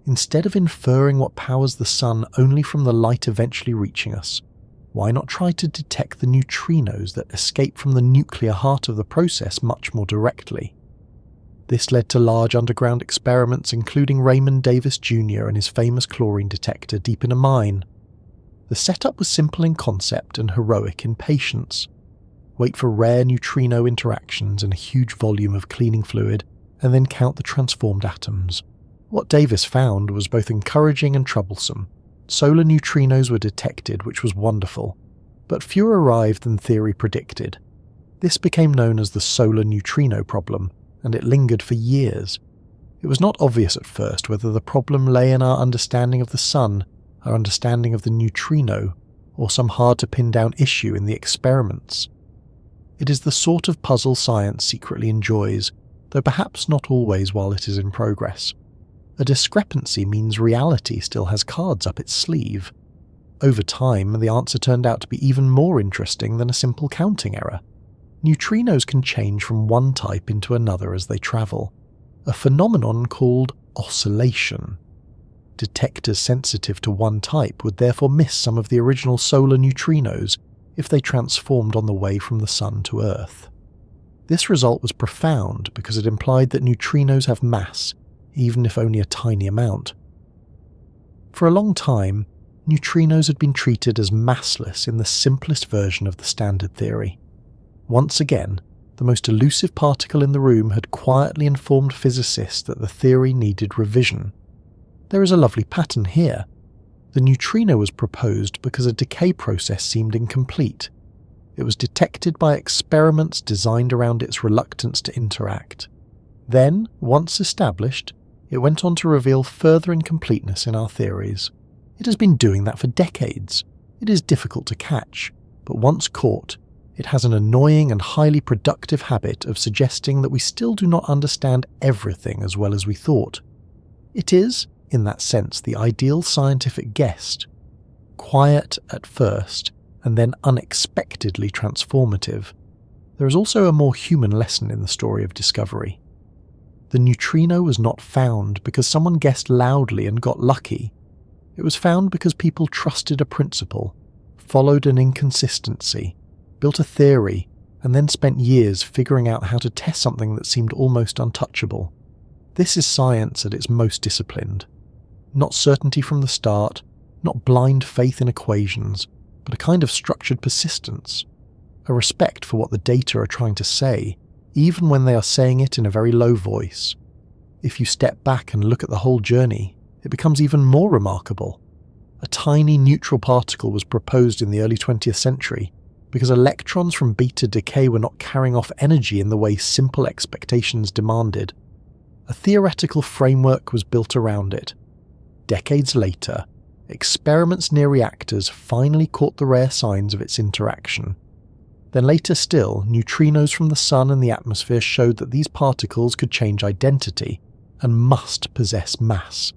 Instead of inferring what powers the sun only from the light eventually reaching us, why not try to detect the neutrinos that escape from the nuclear heart of the process much more directly? This led to large underground experiments, including Raymond Davis Jr. and his famous chlorine detector deep in a mine. The setup was simple in concept and heroic in patience. Wait for rare neutrino interactions in a huge volume of cleaning fluid, and then count the transformed atoms. What Davis found was both encouraging and troublesome. Solar neutrinos were detected, which was wonderful, but fewer arrived than theory predicted. This became known as the solar neutrino problem, and it lingered for years. It was not obvious at first whether the problem lay in our understanding of the sun, our understanding of the neutrino, or some hard-to-pin-down issue in the experiments. It is the sort of puzzle science secretly enjoys, though perhaps not always while it is in progress. A discrepancy means reality still has cards up its sleeve. Over time, the answer turned out to be even more interesting than a simple counting error. Neutrinos can change from one type into another as they travel, a phenomenon called oscillation. Detectors sensitive to one type would therefore miss some of the original solar neutrinos if they transformed on the way from the sun to Earth. This result was profound because it implied that neutrinos have mass, even if only a tiny amount. For a long time, neutrinos had been treated as massless in the simplest version of the standard theory. Once again, the most elusive particle in the room had quietly informed physicists that the theory needed revision. There is a lovely pattern here. The neutrino was proposed because a decay process seemed incomplete. It was detected by experiments designed around its reluctance to interact. Then, once established, it went on to reveal further incompleteness in our theories. It has been doing that for decades. It is difficult to catch, but once caught, it has an annoying and highly productive habit of suggesting that we still do not understand everything as well as we thought. It is, in that sense, the ideal scientific guest. Quiet at first, and then unexpectedly transformative. There is also a more human lesson in the story of discovery. The neutrino was not found because someone guessed loudly and got lucky. It was found because people trusted a principle, followed an inconsistency, built a theory, and then spent years figuring out how to test something that seemed almost untouchable. This is science at its most disciplined. Not certainty from the start, not blind faith in equations, but a kind of structured persistence. A respect for what the data are trying to say, even when they are saying it in a very low voice. If you step back and look at the whole journey, it becomes even more remarkable. A tiny neutral particle was proposed in the early 20th century because electrons from beta decay were not carrying off energy in the way simple expectations demanded. A theoretical framework was built around it. Decades later, experiments near reactors finally caught the rare signs of its interaction. Then later still, neutrinos from the sun and the atmosphere showed that these particles could change identity and must possess mass.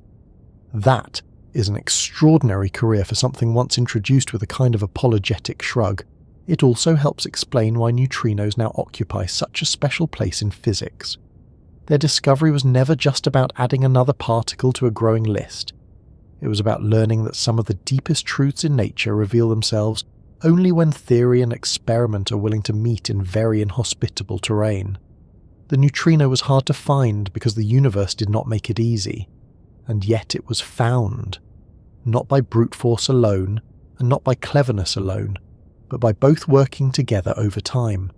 That is an extraordinary career for something once introduced with a kind of apologetic shrug. It also helps explain why neutrinos now occupy such a special place in physics. Their discovery was never just about adding another particle to a growing list. It was about learning that some of the deepest truths in nature reveal themselves only when theory and experiment are willing to meet in very inhospitable terrain. The neutrino was hard to find because the universe did not make it easy, and yet it was found, not by brute force alone, and not by cleverness alone, but by both working together over time.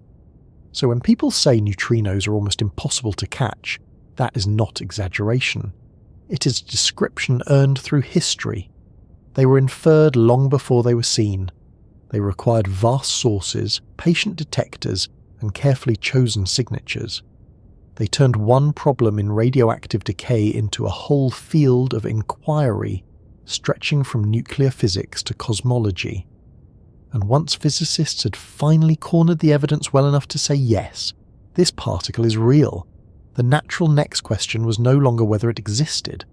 So when people say neutrinos are almost impossible to catch, that is not exaggeration. It is a description earned through history. They were inferred long before they were seen. They required vast sources, patient detectors, and carefully chosen signatures. They turned one problem in radioactive decay into a whole field of inquiry, stretching from nuclear physics to cosmology. And once physicists had finally cornered the evidence well enough to say yes, this particle is real, the natural next question was no longer whether it existed.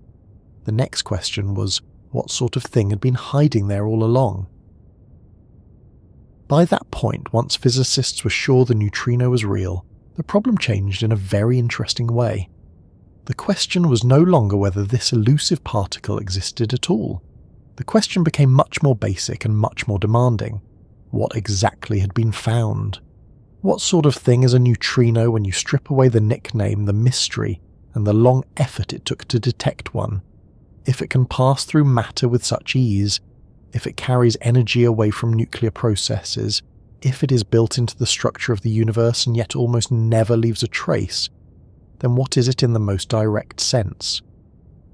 The next question was what sort of thing had been hiding there all along. By that point, once physicists were sure the neutrino was real, the problem changed in a very interesting way. The question was no longer whether this elusive particle existed at all. The question became much more basic and much more demanding. What exactly had been found? What sort of thing is a neutrino when you strip away the nickname, the mystery, and the long effort it took to detect one? If it can pass through matter with such ease, if it carries energy away from nuclear processes, if it is built into the structure of the universe and yet almost never leaves a trace, then what is it in the most direct sense?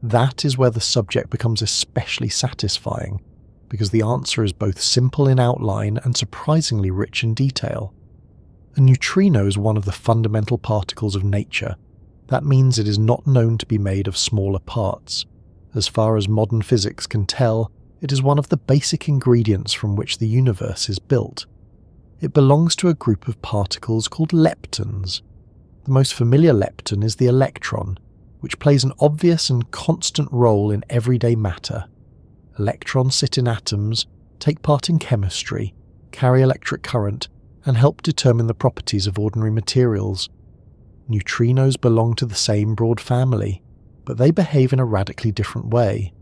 That is where the subject becomes especially satisfying, because the answer is both simple in outline and surprisingly rich in detail. A neutrino is one of the fundamental particles of nature. That means it is not known to be made of smaller parts. As far as modern physics can tell, it is one of the basic ingredients from which the universe is built. It belongs to a group of particles called leptons. The most familiar lepton is the electron, which plays an obvious and constant role in everyday matter. Electrons sit in atoms, take part in chemistry, carry electric current, and help determine the properties of ordinary materials. Neutrinos belong to the same broad family, but they behave in a radically different way.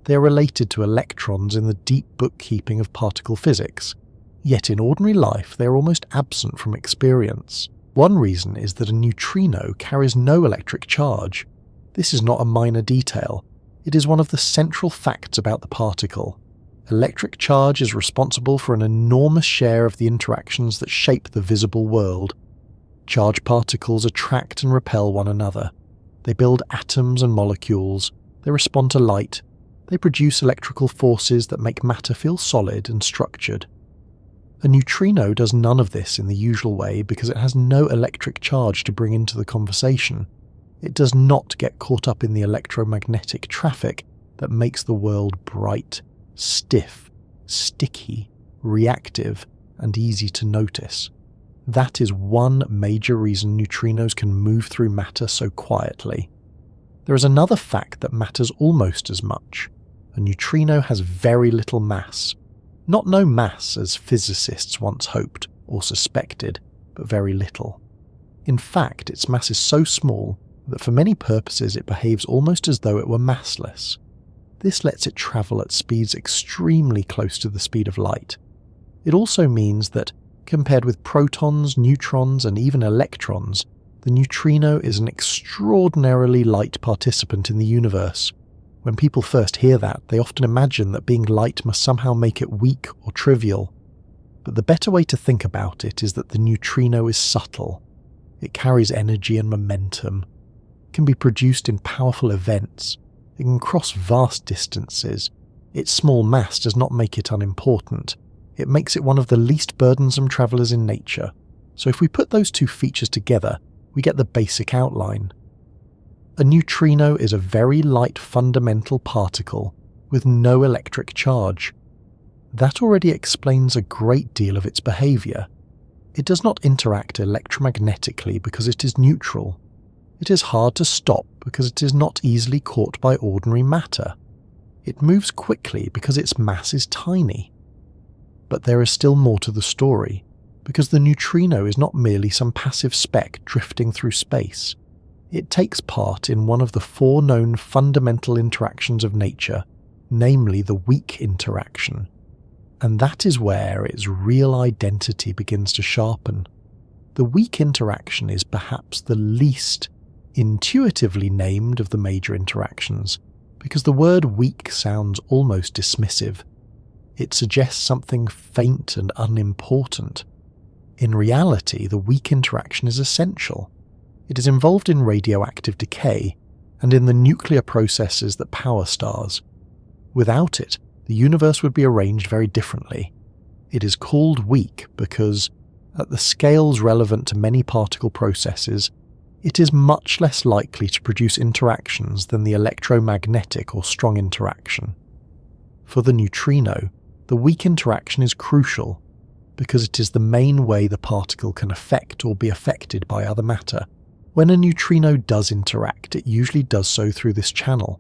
They are related to electrons in the deep bookkeeping of particle physics, yet in ordinary life they are almost absent from experience. One reason is that a neutrino carries no electric charge. This is not a minor detail. It is one of the central facts about the particle. Electric charge is responsible for an enormous share of the interactions that shape the visible world. Charged particles attract and repel one another. They build atoms and molecules. They respond to light. They produce electrical forces that make matter feel solid and structured. A neutrino does none of this in the usual way because it has no electric charge to bring into the conversation. It does not get caught up in the electromagnetic traffic that makes the world bright, stiff, sticky, reactive, and easy to notice. That is one major reason neutrinos can move through matter so quietly. There is another fact that matters almost as much. A neutrino has very little mass. Not no mass as physicists once hoped or suspected, but very little. In fact, its mass is so small that for many purposes it behaves almost as though it were massless. This lets it travel at speeds extremely close to the speed of light. It also means that, compared with protons, neutrons, and even electrons, the neutrino is an extraordinarily light participant in the universe. When people first hear that, they often imagine that being light must somehow make it weak or trivial. But the better way to think about it is that the neutrino is subtle. It carries energy and momentum. It can be produced in powerful events. It can cross vast distances. Its small mass does not make it unimportant. It makes it one of the least burdensome travellers in nature. So if we put those two features together, we get the basic outline. A neutrino is a very light fundamental particle with no electric charge. That already explains a great deal of its behaviour. It does not interact electromagnetically because it is neutral. It is hard to stop because it is not easily caught by ordinary matter. It moves quickly because its mass is tiny. But there is still more to the story, because the neutrino is not merely some passive speck drifting through space. It takes part in one of the 4 known fundamental interactions of nature, namely the weak interaction. And that is where its real identity begins to sharpen. The weak interaction is perhaps the least intuitively named of the major interactions, because the word weak sounds almost dismissive. It suggests something faint and unimportant. In reality, the weak interaction is essential. It is involved in radioactive decay and in the nuclear processes that power stars. Without it, the universe would be arranged very differently. It is called weak because, at the scales relevant to many particle processes, it is much less likely to produce interactions than the electromagnetic or strong interaction. For the neutrino, the weak interaction is crucial because it is the main way the particle can affect or be affected by other matter. When a neutrino does interact, it usually does so through this channel.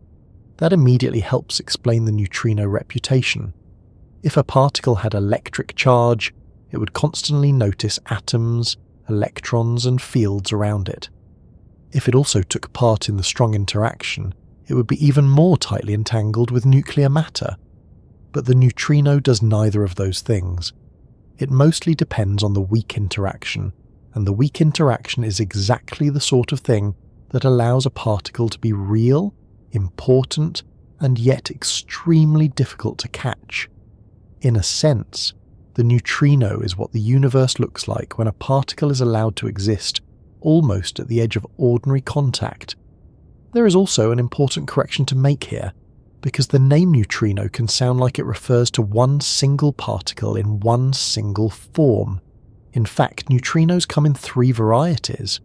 That immediately helps explain the neutrino reputation. If a particle had electric charge, it would constantly notice atoms, electrons, and fields around it. If it also took part in the strong interaction, it would be even more tightly entangled with nuclear matter. But the neutrino does neither of those things. It mostly depends on the weak interaction, and the weak interaction is exactly the sort of thing that allows a particle to be real, important, and yet extremely difficult to catch. In a sense, the neutrino is what the universe looks like when a particle is allowed to exist almost at the edge of ordinary contact. There is also an important correction to make here, because the name neutrino can sound like it refers to one single particle in one single form. In fact, neutrinos come in 3 varieties.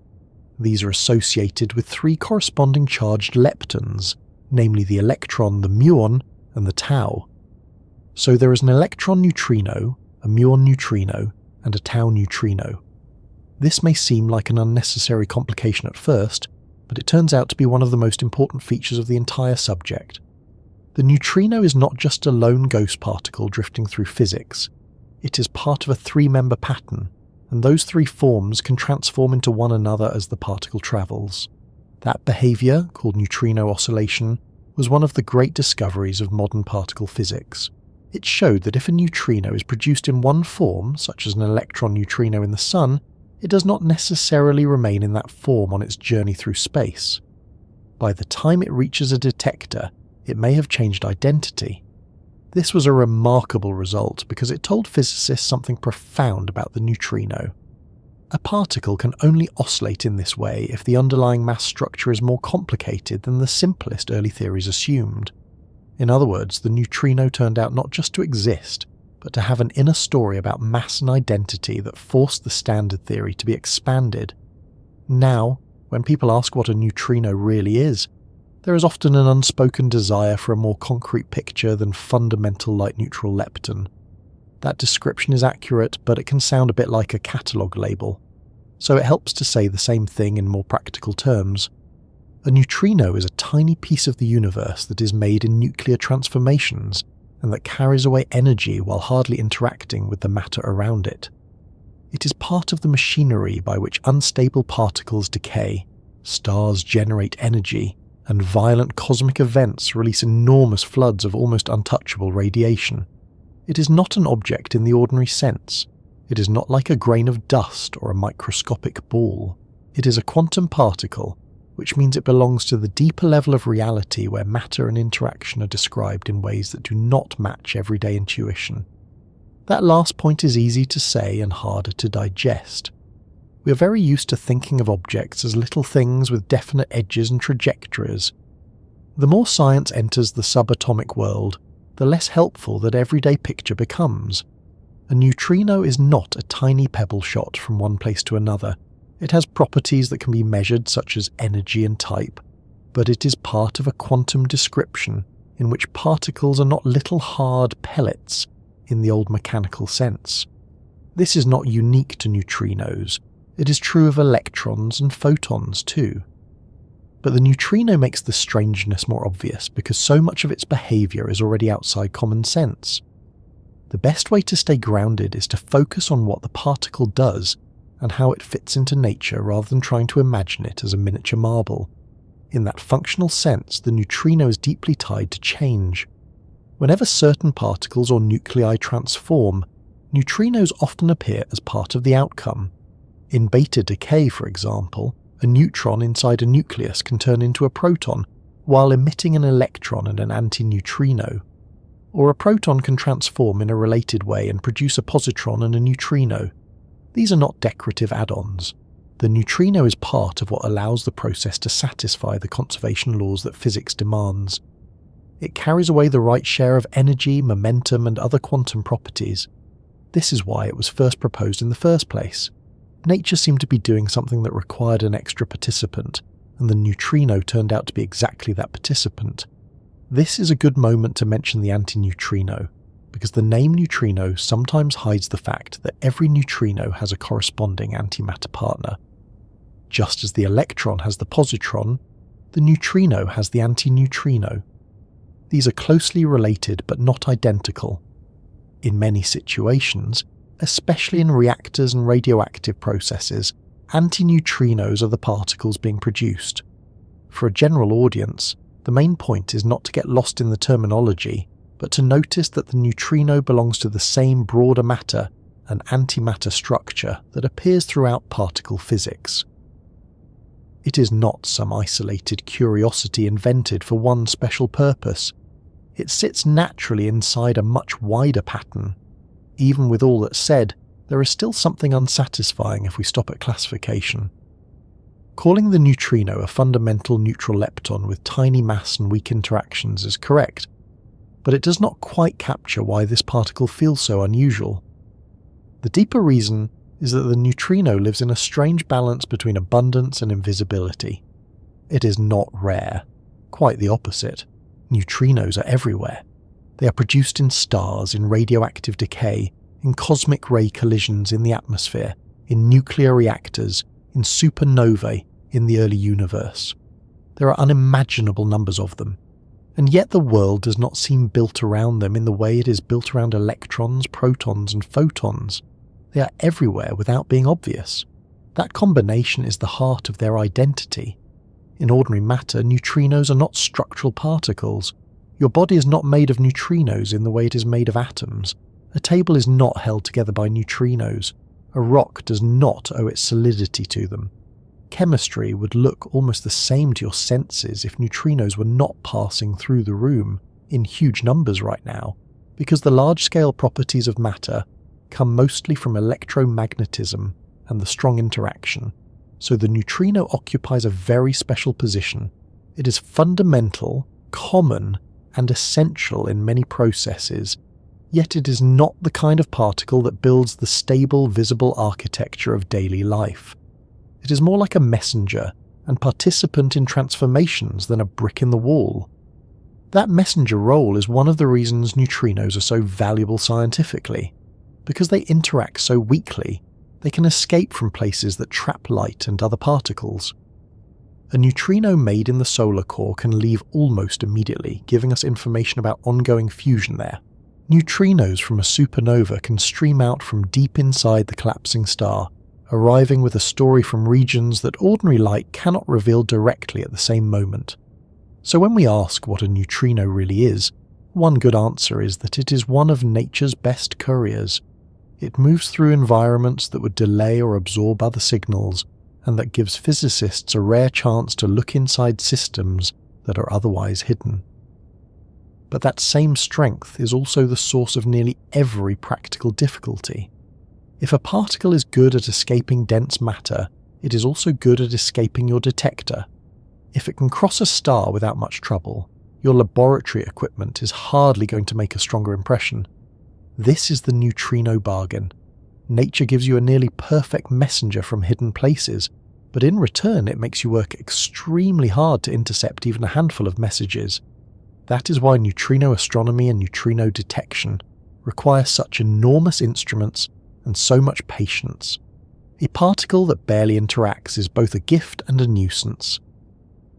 These are associated with 3 corresponding charged leptons, namely the electron, the muon, and the tau. So there is an electron neutrino, a muon neutrino, and a tau neutrino. This may seem like an unnecessary complication at first, but it turns out to be one of the most important features of the entire subject. The neutrino is not just a lone ghost particle drifting through physics. It is part of a 3-member pattern, and those 3 forms can transform into one another as the particle travels. That behaviour, called neutrino oscillation, was one of the great discoveries of modern particle physics. It showed that if a neutrino is produced in one form, such as an electron neutrino in the Sun, it does not necessarily remain in that form on its journey through space. By the time it reaches a detector, it may have changed identity. This was a remarkable result because it told physicists something profound about the neutrino. A particle can only oscillate in this way if the underlying mass structure is more complicated than the simplest early theories assumed. In other words, the neutrino turned out not just to exist, but to have an inner story about mass and identity that forced the standard theory to be expanded. Now, when people ask what a neutrino really is, there is often an unspoken desire for a more concrete picture than fundamental light-neutral lepton. That description is accurate, but it can sound a bit like a catalogue label, so it helps to say the same thing in more practical terms. A neutrino is a tiny piece of the universe that is made in nuclear transformations and that carries away energy while hardly interacting with the matter around it. It is part of the machinery by which unstable particles decay, stars generate energy, and violent cosmic events release enormous floods of almost untouchable radiation. It is not an object in the ordinary sense. It is not like a grain of dust or a microscopic ball. It is a quantum particle, which means it belongs to the deeper level of reality where matter and interaction are described in ways that do not match everyday intuition. That last point is easy to say and harder to digest. We are very used to thinking of objects as little things with definite edges and trajectories. The more science enters the subatomic world, the less helpful that everyday picture becomes. A neutrino is not a tiny pebble shot from one place to another. It has properties that can be measured, such as energy and type, but it is part of a quantum description in which particles are not little hard pellets in the old mechanical sense. This is not unique to neutrinos. It is true of electrons and photons too. But the neutrino makes the strangeness more obvious because so much of its behaviour is already outside common sense. The best way to stay grounded is to focus on what the particle does and how it fits into nature rather than trying to imagine it as a miniature marble. In that functional sense, the neutrino is deeply tied to change. Whenever certain particles or nuclei transform, neutrinos often appear as part of the outcome. In beta decay, for example, a neutron inside a nucleus can turn into a proton while emitting an electron and an antineutrino. Or a proton can transform in a related way and produce a positron and a neutrino. These are not decorative add-ons. The neutrino is part of what allows the process to satisfy the conservation laws that physics demands. It carries away the right share of energy, momentum, and other quantum properties. This is why it was first proposed in the first place. Nature seemed to be doing something that required an extra participant, and the neutrino turned out to be exactly that participant. This is a good moment to mention the antineutrino, because the name neutrino sometimes hides the fact that every neutrino has a corresponding antimatter partner. Just as the electron has the positron, the neutrino has the antineutrino. These are closely related but not identical. In many situations, especially in reactors and radioactive processes, antineutrinos are the particles being produced. For a general audience, the main point is not to get lost in the terminology, but to notice that the neutrino belongs to the same broader matter and antimatter structure that appears throughout particle physics. It is not some isolated curiosity invented for one special purpose. It sits naturally inside a much wider pattern. Even with all that said, there is still something unsatisfying if we stop at classification. Calling the neutrino a fundamental neutral lepton with tiny mass and weak interactions is correct, but it does not quite capture why this particle feels so unusual. The deeper reason is that the neutrino lives in a strange balance between abundance and invisibility. It is not rare. Quite the opposite. Neutrinos are everywhere. They are produced in stars, in radioactive decay, in cosmic ray collisions in the atmosphere, in nuclear reactors, in supernovae in the early universe. There are unimaginable numbers of them. And yet the world does not seem built around them in the way it is built around electrons, protons, and photons. They are everywhere without being obvious. That combination is the heart of their identity. In ordinary matter, neutrinos are not structural particles. Your body is not made of neutrinos in the way it is made of atoms. A table is not held together by neutrinos. A rock does not owe its solidity to them. Chemistry would look almost the same to your senses if neutrinos were not passing through the room in huge numbers right now, because the large-scale properties of matter come mostly from electromagnetism and the strong interaction, so the neutrino occupies a very special position. It is fundamental, common, and essential in many processes, yet it is not the kind of particle that builds the stable, visible architecture of daily life. It is more like a messenger, and participant in transformations than a brick in the wall. That messenger role is one of the reasons neutrinos are so valuable scientifically. Because they interact so weakly, they can escape from places that trap light and other particles. A neutrino made in the solar core can leave almost immediately, giving us information about ongoing fusion there. Neutrinos from a supernova can stream out from deep inside the collapsing star, arriving with a story from regions that ordinary light cannot reveal directly at the same moment. So when we ask what a neutrino really is, one good answer is that it is one of nature's best couriers. It moves through environments that would delay or absorb other signals, and that gives physicists a rare chance to look inside systems that are otherwise hidden. But that same strength is also the source of nearly every practical difficulty. If a particle is good at escaping dense matter, it is also good at escaping your detector. If it can cross a star without much trouble, your laboratory equipment is hardly going to make a stronger impression. This is the neutrino bargain. Nature gives you a nearly perfect messenger from hidden places, but in return it makes you work extremely hard to intercept even a handful of messages. That is why neutrino astronomy and neutrino detection require such enormous instruments and so much patience. A particle that barely interacts is both a gift and a nuisance.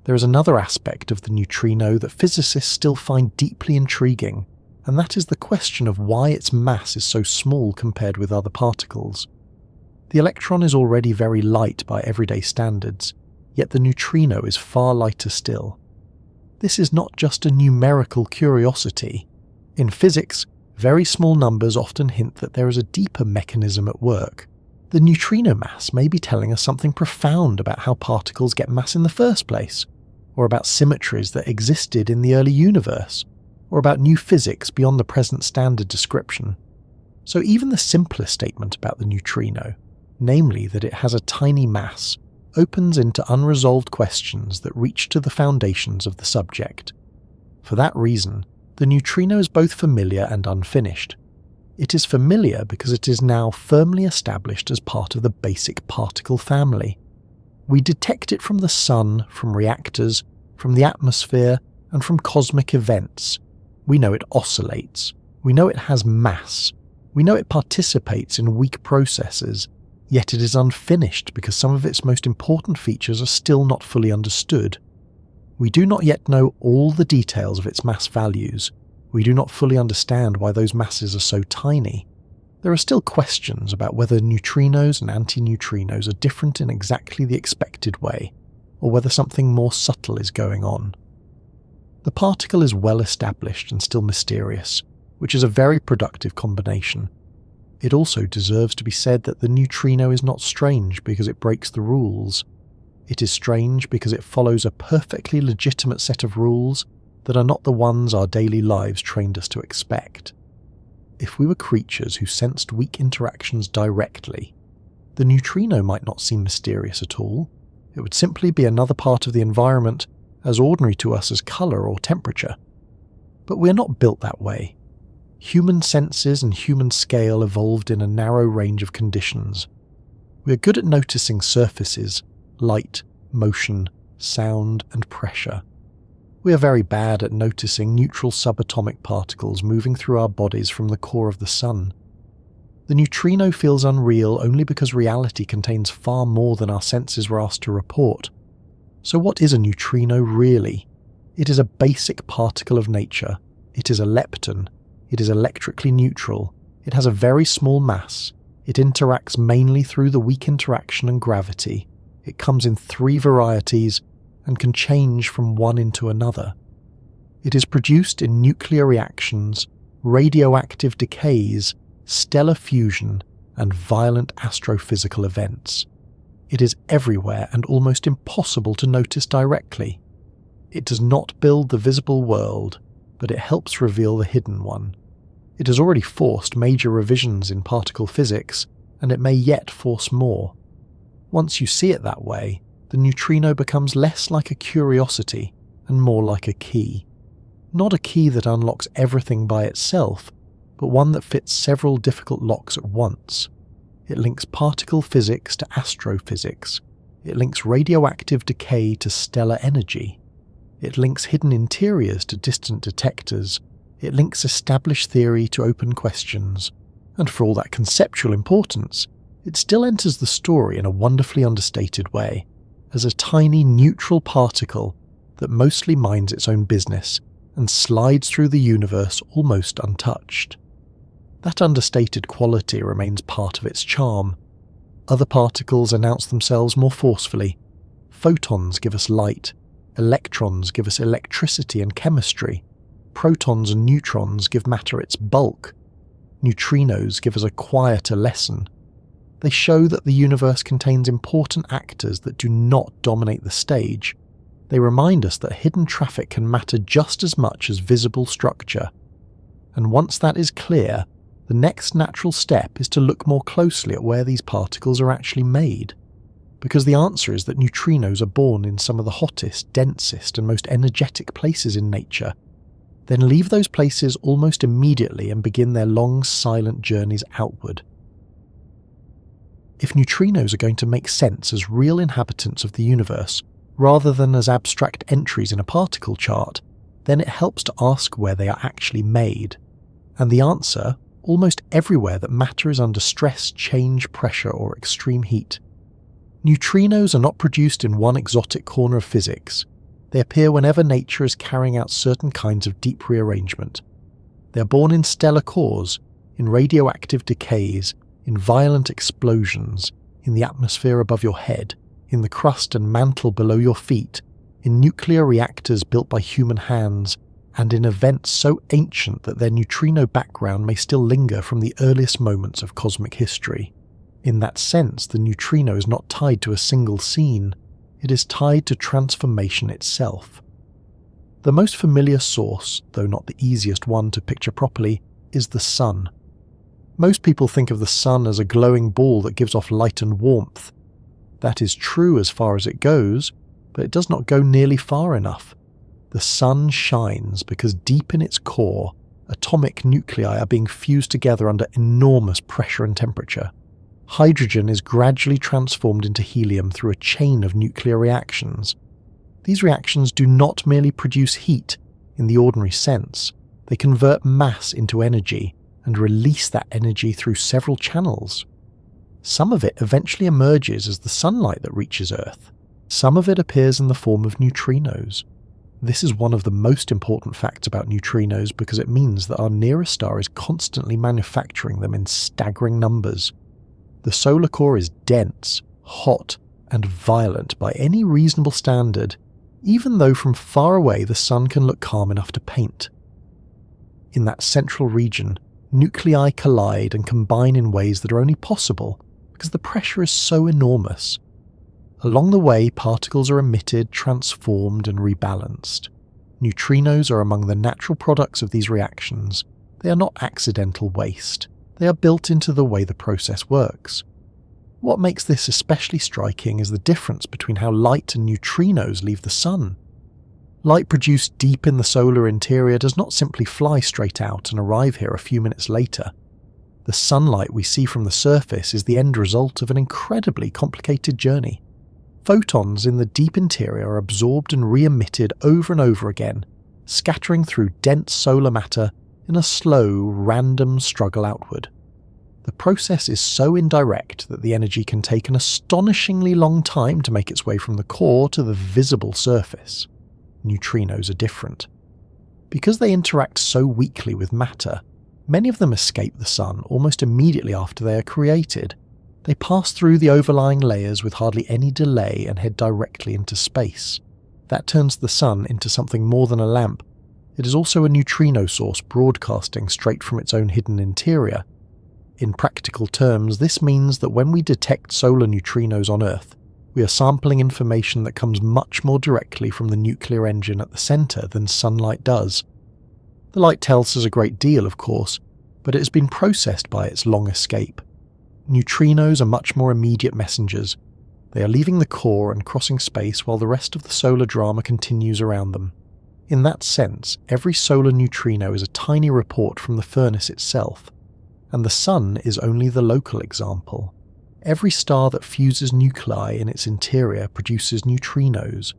There is another aspect of the neutrino that physicists still find deeply intriguing, and that is the question of why its mass is so small compared with other particles. The electron is already very light by everyday standards, yet the neutrino is far lighter still. This is not just a numerical curiosity. In physics, very small numbers often hint that there is a deeper mechanism at work. The neutrino mass may be telling us something profound about how particles get mass in the first place, or about symmetries that existed in the early universe, or about new physics beyond the present standard description. So even the simplest statement about the neutrino, namely that it has a tiny mass, opens into unresolved questions that reach to the foundations of the subject. For that reason, the neutrino is both familiar and unfinished. It is familiar because it is now firmly established as part of the basic particle family. We detect it from the sun, from reactors, from the atmosphere, and from cosmic events. We know it oscillates. We know it has mass. We know it participates in weak processes, yet it is unfinished because some of its most important features are still not fully understood. We do not yet know all the details of its mass values. We do not fully understand why those masses are so tiny. There are still questions about whether neutrinos and antineutrinos are different in exactly the expected way, or whether something more subtle is going on. The particle is well established and still mysterious, which is a very productive combination. It also deserves to be said that the neutrino is not strange because it breaks the rules. It is strange because it follows a perfectly legitimate set of rules that are not the ones our daily lives trained us to expect. If we were creatures who sensed weak interactions directly, the neutrino might not seem mysterious at all. It would simply be another part of the environment as ordinary to us as colour or temperature. But we are not built that way. Human senses and human scale evolved in a narrow range of conditions. We are good at noticing surfaces, light, motion, sound, and pressure. We are very bad at noticing neutral subatomic particles moving through our bodies from the core of the sun. The neutrino feels unreal only because reality contains far more than our senses were asked to report. So what is a neutrino really? It is a basic particle of nature. It is a lepton. It is electrically neutral. It has a very small mass. It interacts mainly through the weak interaction and gravity. It comes in 3 varieties and can change from one into another. It is produced in nuclear reactions, radioactive decays, stellar fusion, and violent astrophysical events. It is everywhere and almost impossible to notice directly. It does not build the visible world, but it helps reveal the hidden one. It has already forced major revisions in particle physics, and it may yet force more. Once you see it that way, the neutrino becomes less like a curiosity and more like a key. Not a key that unlocks everything by itself, but one that fits several difficult locks at once. It links particle physics to astrophysics. It links radioactive decay to stellar energy. It links hidden interiors to distant detectors. It links established theory to open questions. And for all that conceptual importance, it still enters the story in a wonderfully understated way, as a tiny neutral particle that mostly minds its own business and slides through the universe almost untouched. That understated quality remains part of its charm. Other particles announce themselves more forcefully. Photons give us light. Electrons give us electricity and chemistry. Protons and neutrons give matter its bulk. Neutrinos give us a quieter lesson. They show that the universe contains important actors that do not dominate the stage. They remind us that hidden traffic can matter just as much as visible structure. And once that is clear, the next natural step is to look more closely at where these particles are actually made. Because the answer is that neutrinos are born in some of the hottest, densest, and most energetic places in nature, then leave those places almost immediately and begin their long, silent journeys outward. If neutrinos are going to make sense as real inhabitants of the universe, rather than as abstract entries in a particle chart, then it helps to ask where they are actually made. And the answer, almost everywhere that matter is under stress, change, pressure, or extreme heat. Neutrinos are not produced in one exotic corner of physics. They appear whenever nature is carrying out certain kinds of deep rearrangement. They are born in stellar cores, in radioactive decays, in violent explosions, in the atmosphere above your head, in the crust and mantle below your feet, in nuclear reactors built by human hands, and in events so ancient that their neutrino background may still linger from the earliest moments of cosmic history. In that sense, the neutrino is not tied to a single scene. It is tied to transformation itself. The most familiar source, though not the easiest one to picture properly, is the sun. Most people think of the sun as a glowing ball that gives off light and warmth. That is true as far as it goes, but it does not go nearly far enough. The sun shines because deep in its core, atomic nuclei are being fused together under enormous pressure and temperature. Hydrogen is gradually transformed into helium through a chain of nuclear reactions. These reactions do not merely produce heat in the ordinary sense, they convert mass into energy and release that energy through several channels. Some of it eventually emerges as the sunlight that reaches Earth. Some of it appears in the form of neutrinos. This is one of the most important facts about neutrinos because it means that our nearest star is constantly manufacturing them in staggering numbers. The solar core is dense, hot, and violent by any reasonable standard, even though from far away the sun can look calm enough to paint. In that central region, nuclei collide and combine in ways that are only possible because the pressure is so enormous. Along the way, particles are emitted, transformed, and rebalanced. Neutrinos are among the natural products of these reactions. They are not accidental waste. They are built into the way the process works. What makes this especially striking is the difference between how light and neutrinos leave the sun. Light produced deep in the solar interior does not simply fly straight out and arrive here a few minutes later. The sunlight we see from the surface is the end result of an incredibly complicated journey. Photons in the deep interior are absorbed and re-emitted over and over again, scattering through dense solar matter in a slow, random struggle outward. The process is so indirect that the energy can take an astonishingly long time to make its way from the core to the visible surface. Neutrinos are different. Because they interact so weakly with matter, many of them escape the sun almost immediately after they are created. They pass through the overlying layers with hardly any delay and head directly into space. That turns the sun into something more than a lamp. It is also a neutrino source broadcasting straight from its own hidden interior. In practical terms, this means that when we detect solar neutrinos on Earth, we are sampling information that comes much more directly from the nuclear engine at the centre than sunlight does. The light tells us a great deal, of course, but it has been processed by its long escape. Neutrinos are much more immediate messengers. They are leaving the core and crossing space while the rest of the solar drama continues around them. In that sense, every solar neutrino is a tiny report from the furnace itself, and the sun is only the local example. Every star that fuses nuclei in its interior produces neutrinos.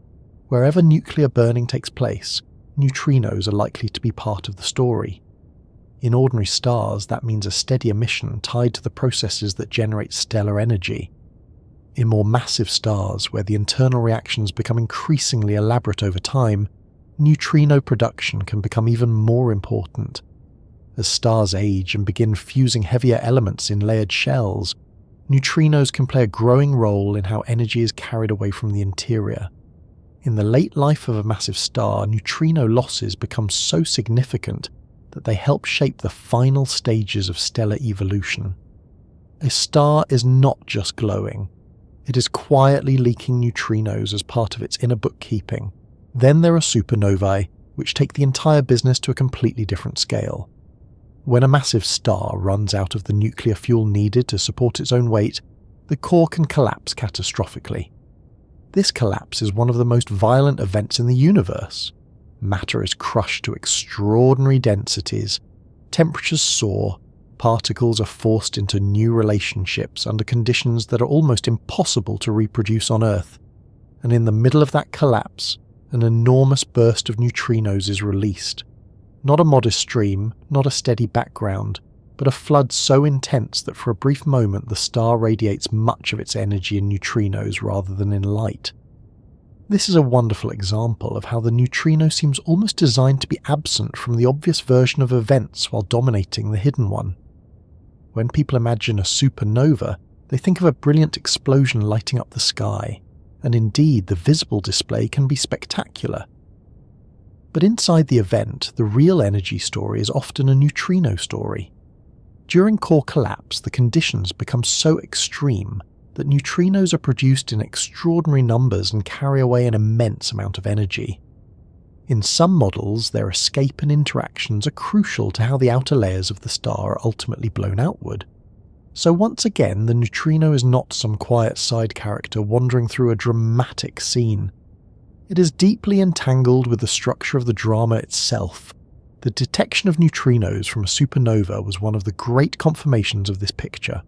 Wherever nuclear burning takes place, neutrinos are likely to be part of the story. In ordinary stars, that means a steady emission tied to the processes that generate stellar energy. In more massive stars, where the internal reactions become increasingly elaborate over time, neutrino production can become even more important. As stars age and begin fusing heavier elements in layered shells, neutrinos can play a growing role in how energy is carried away from the interior. In the late life of a massive star, neutrino losses become so significant that they help shape the final stages of stellar evolution. A star is not just glowing. It is quietly leaking neutrinos as part of its inner bookkeeping. Then there are supernovae, which take the entire business to a completely different scale. When a massive star runs out of the nuclear fuel needed to support its own weight, the core can collapse catastrophically. This collapse is one of the most violent events in the universe. Matter is crushed to extraordinary densities, temperatures soar, particles are forced into new relationships under conditions that are almost impossible to reproduce on Earth, and in the middle of that collapse, an enormous burst of neutrinos is released. Not a modest stream, not a steady background, but a flood so intense that for a brief moment the star radiates much of its energy in neutrinos rather than in light. This is a wonderful example of how the neutrino seems almost designed to be absent from the obvious version of events while dominating the hidden one. When people imagine a supernova, they think of a brilliant explosion lighting up the sky, and indeed the visible display can be spectacular. But inside the event, the real energy story is often a neutrino story. During core collapse, the conditions become so extreme that neutrinos are produced in extraordinary numbers and carry away an immense amount of energy. In some models, their escape and interactions are crucial to how the outer layers of the star are ultimately blown outward. So once again, the neutrino is not some quiet side character wandering through a dramatic scene. It is deeply entangled with the structure of the drama itself. The detection of neutrinos from a supernova was one of the great confirmations of this picture.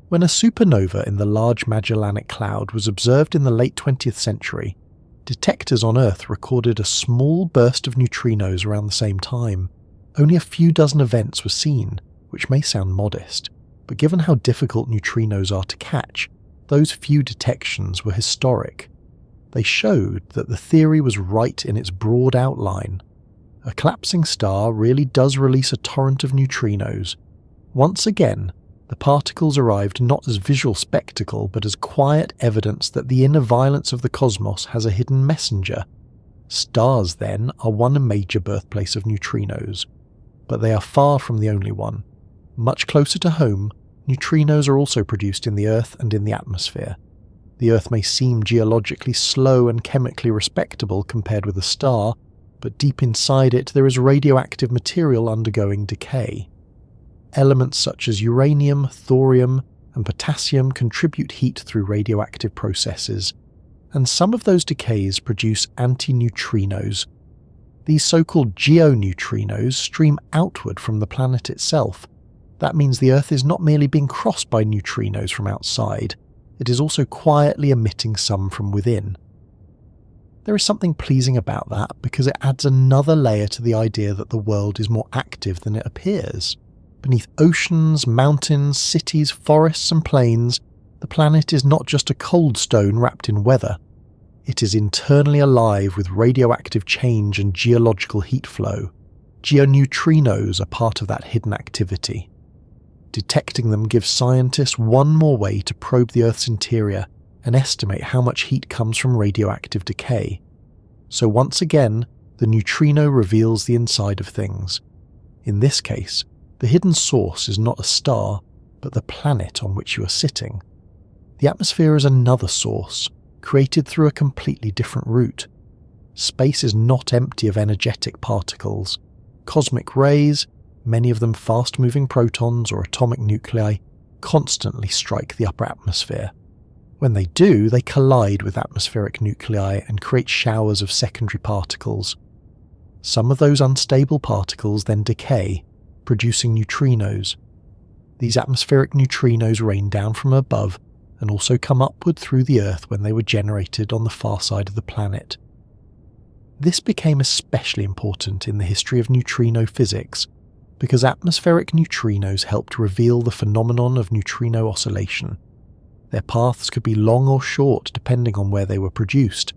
When a supernova in the Large Magellanic Cloud was observed in the late 20th century, detectors on Earth recorded a small burst of neutrinos around the same time. Only a few dozen events were seen, which may sound modest, but given how difficult neutrinos are to catch, those few detections were historic. They showed that the theory was right in its broad outline. A collapsing star really does release a torrent of neutrinos. Once again, the particles arrived not as visual spectacle but as quiet evidence that the inner violence of the cosmos has a hidden messenger. Stars, then, are one major birthplace of neutrinos, but they are far from the only one. Much closer to home, neutrinos are also produced in the Earth and in the atmosphere. The Earth may seem geologically slow and chemically respectable compared with a star, but deep inside it there is radioactive material undergoing decay. Elements such as uranium, thorium, and potassium contribute heat through radioactive processes, and some of those decays produce antineutrinos. These so-called geoneutrinos stream outward from the planet itself. That means the Earth is not merely being crossed by neutrinos from outside, it is also quietly emitting some from within. There is something pleasing about that because it adds another layer to the idea that the world is more active than it appears. Beneath oceans, mountains, cities, forests and plains, the planet is not just a cold stone wrapped in weather. It is internally alive with radioactive change and geological heat flow. Geoneutrinos are part of that hidden activity. Detecting them gives scientists one more way to probe the Earth's interior and estimate how much heat comes from radioactive decay. So once again, the neutrino reveals the inside of things. In this case, the hidden source is not a star, but the planet on which you are sitting. The atmosphere is another source, created through a completely different route. Space is not empty of energetic particles. Cosmic rays, many of them fast-moving protons or atomic nuclei, constantly strike the upper atmosphere. When they do, they collide with atmospheric nuclei and create showers of secondary particles. Some of those unstable particles then decay, producing neutrinos. These atmospheric neutrinos rain down from above and also come upward through the Earth when they were generated on the far side of the planet. This became especially important in the history of neutrino physics because atmospheric neutrinos helped reveal the phenomenon of neutrino oscillation. Their paths could be long or short depending on where they were produced,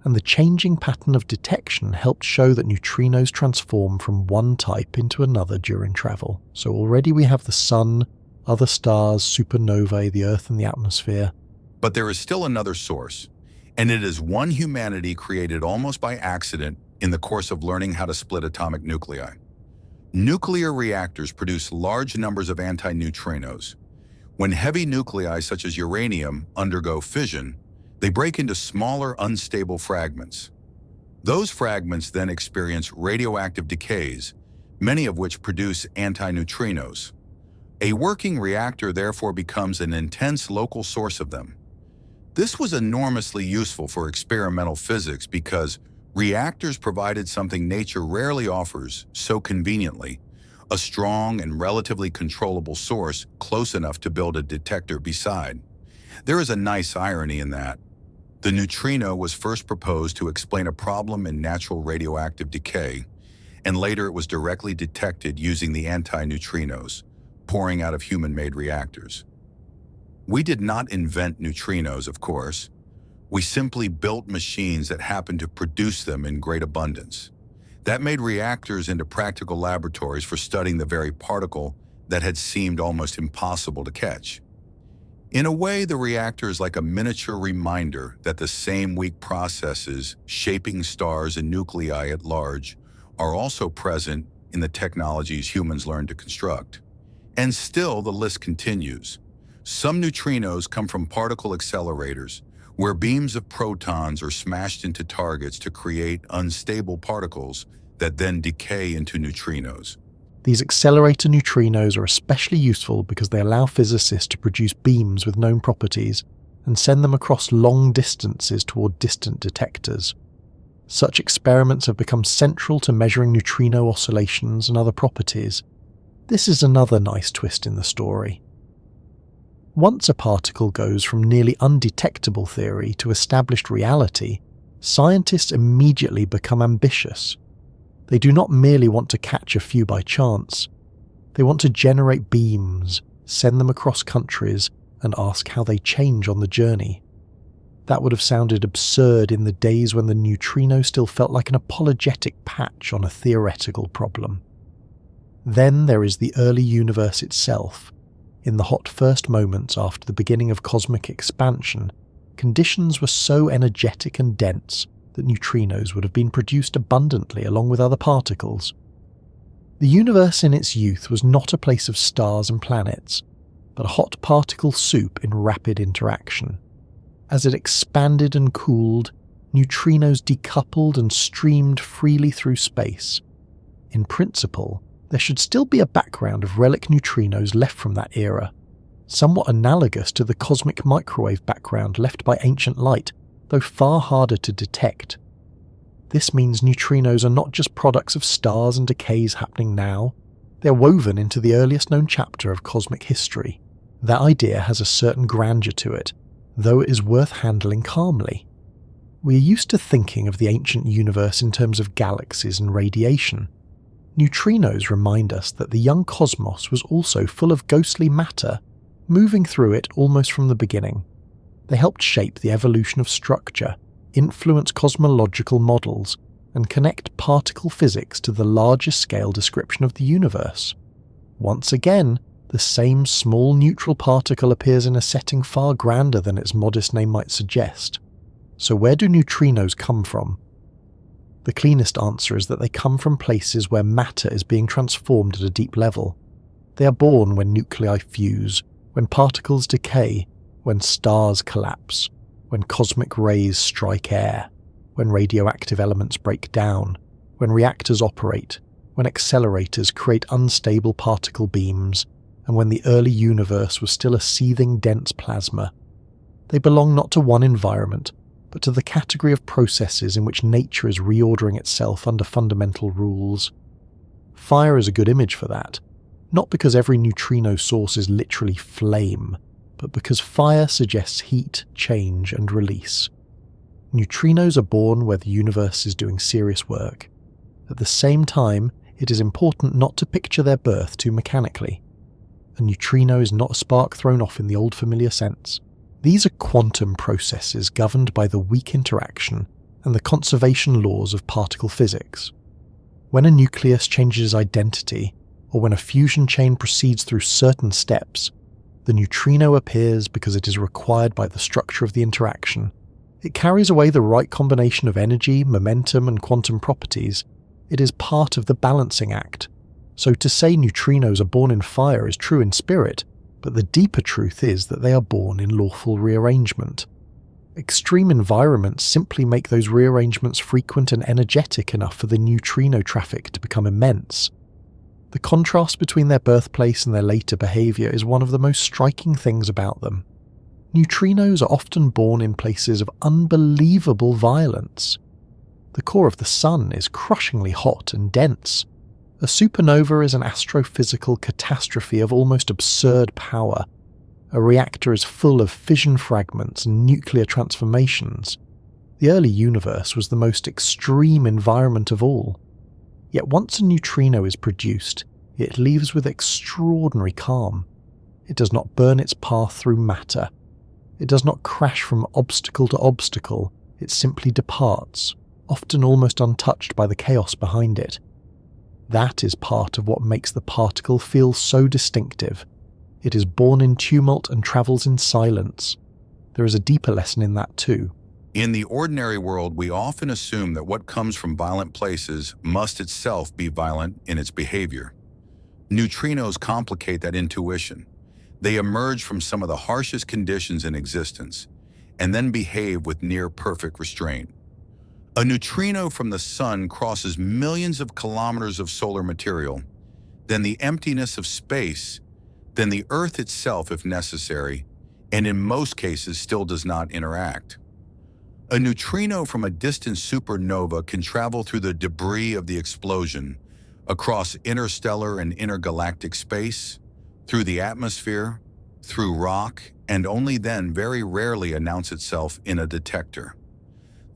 and the changing pattern of detection helped show that neutrinos transform from one type into another during travel. So already we have the Sun, other stars, supernovae, the Earth and the atmosphere. But there is still another source, and it is one humanity created almost by accident in the course of learning how to split atomic nuclei. Nuclear reactors produce large numbers of antineutrinos. When heavy nuclei such as uranium undergo fission, they break into smaller, unstable fragments. Those fragments then experience radioactive decays, many of which produce antineutrinos. A working reactor therefore becomes an intense local source of them. This was enormously useful for experimental physics because reactors provided something nature rarely offers so conveniently, a strong and relatively controllable source close enough to build a detector beside. There is a nice irony in that. The neutrino was first proposed to explain a problem in natural radioactive decay, and later it was directly detected using the antineutrinos, pouring out of human-made reactors. We did not invent neutrinos, of course. We simply built machines that happened to produce them in great abundance. That made reactors into practical laboratories for studying the very particle that had seemed almost impossible to catch. In a way, the reactor is like a miniature reminder that the same weak processes shaping stars and nuclei at large are also present in the technologies humans learn to construct. And still, the list continues. Some neutrinos come from particle accelerators, where beams of protons are smashed into targets to create unstable particles that then decay into neutrinos. These accelerator neutrinos are especially useful because they allow physicists to produce beams with known properties and send them across long distances toward distant detectors. Such experiments have become central to measuring neutrino oscillations and other properties. This is another nice twist in the story. Once a particle goes from nearly undetectable theory to established reality, scientists immediately become ambitious. They do not merely want to catch a few by chance. They want to generate beams, send them across countries, and ask how they change on the journey. That would have sounded absurd in the days when the neutrino still felt like an apologetic patch on a theoretical problem. Then there is the early universe itself. In the hot first moments after the beginning of cosmic expansion, conditions were so energetic and dense that neutrinos would have been produced abundantly along with other particles. The universe in its youth was not a place of stars and planets, but a hot particle soup in rapid interaction. As it expanded and cooled, neutrinos decoupled and streamed freely through space. In principle, there should still be a background of relic neutrinos left from that era, somewhat analogous to the cosmic microwave background left by ancient light, though far harder to detect. This means neutrinos are not just products of stars and decays happening now, they are woven into the earliest known chapter of cosmic history. That idea has a certain grandeur to it, though it is worth handling calmly. We are used to thinking of the ancient universe in terms of galaxies and radiation. Neutrinos remind us that the young cosmos was also full of ghostly matter, moving through it almost from the beginning. They helped shape the evolution of structure, influence cosmological models, and connect particle physics to the larger scale description of the universe. Once again, the same small neutral particle appears in a setting far grander than its modest name might suggest. So where do neutrinos come from? The cleanest answer is that they come from places where matter is being transformed at a deep level. They are born when nuclei fuse, when particles decay, when stars collapse, when cosmic rays strike air, when radioactive elements break down, when reactors operate, when accelerators create unstable particle beams, and when the early universe was still a seething dense plasma. They belong not to one environment, but to the category of processes in which nature is reordering itself under fundamental rules. Fire is a good image for that. not because every neutrino source is literally flame, but because fire suggests heat, change, and release. Neutrinos are born where the universe is doing serious work. At the same time, it is important not to picture their birth too mechanically. A neutrino is not a spark thrown off in the old familiar sense. These are quantum processes governed by the weak interaction and the conservation laws of particle physics. When a nucleus changes identity, or when a fusion chain proceeds through certain steps, the neutrino appears because it is required by the structure of the interaction. It carries away the right combination of energy, momentum, and quantum properties. It is part of the balancing act. So to say neutrinos are born in fire is true in spirit, but the deeper truth is that they are born in lawful rearrangement. Extreme environments simply make those rearrangements frequent and energetic enough for the neutrino traffic to become immense. The contrast between their birthplace and their later behaviour is one of the most striking things about them. Neutrinos are often born in places of unbelievable violence. The core of the Sun is crushingly hot and dense. A supernova is an astrophysical catastrophe of almost absurd power. A reactor is full of fission fragments and nuclear transformations. The early universe was the most extreme environment of all. Yet once a neutrino is produced, it leaves with extraordinary calm. It does not burn its path through matter. It does not crash from obstacle to obstacle. It simply departs, often almost untouched by the chaos behind it. That is part of what makes the particle feel so distinctive. It is born in tumult and travels in silence. There is a deeper lesson in that too. In the ordinary world, we often assume that what comes from violent places must itself be violent in its behavior. Neutrinos complicate that intuition. They emerge from some of the harshest conditions in existence, and then behave with near-perfect restraint. A neutrino from the Sun crosses millions of kilometers of solar material, then the emptiness of space, then the Earth itself if necessary, and in most cases still does not interact. A neutrino from a distant supernova can travel through the debris of the explosion, across interstellar and intergalactic space, through the atmosphere, through rock, and only then very rarely announce itself in a detector.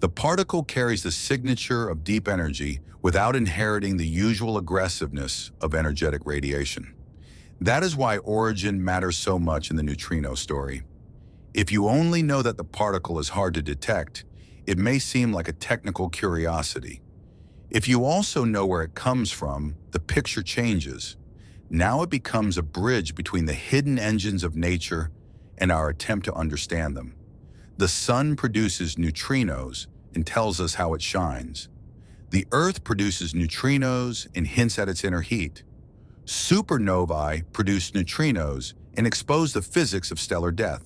The particle carries the signature of deep energy without inheriting the usual aggressiveness of energetic radiation. That is why origin matters so much in the neutrino story. If you only know that the particle is hard to detect, it may seem like a technical curiosity. If you also know where it comes from, the picture changes. Now it becomes a bridge between the hidden engines of nature and our attempt to understand them. The Sun produces neutrinos and tells us how it shines. The Earth produces neutrinos and hints at its inner heat. Supernovae produce neutrinos and expose the physics of stellar death.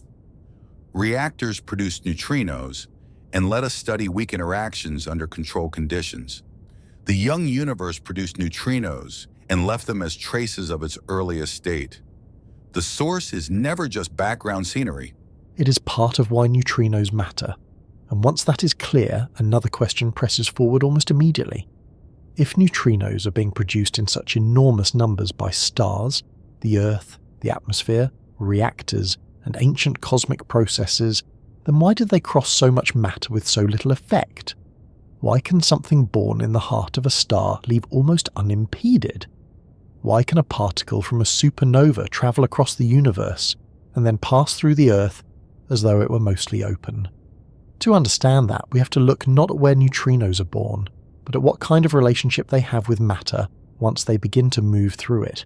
Reactors produce neutrinos and let us study weak interactions under controlled conditions. The young universe produced neutrinos and left them as traces of its earliest state. The source is never just background scenery. It is part of why neutrinos matter. And once that is clear, another question presses forward almost immediately. If neutrinos are being produced in such enormous numbers by stars, the Earth, the atmosphere, reactors, and ancient cosmic processes, then why did they cross so much matter with so little effect? Why can something born in the heart of a star leave almost unimpeded? Why can a particle from a supernova travel across the universe and then pass through the Earth as though it were mostly open? To understand that, we have to look not at where neutrinos are born, but at what kind of relationship they have with matter once they begin to move through it.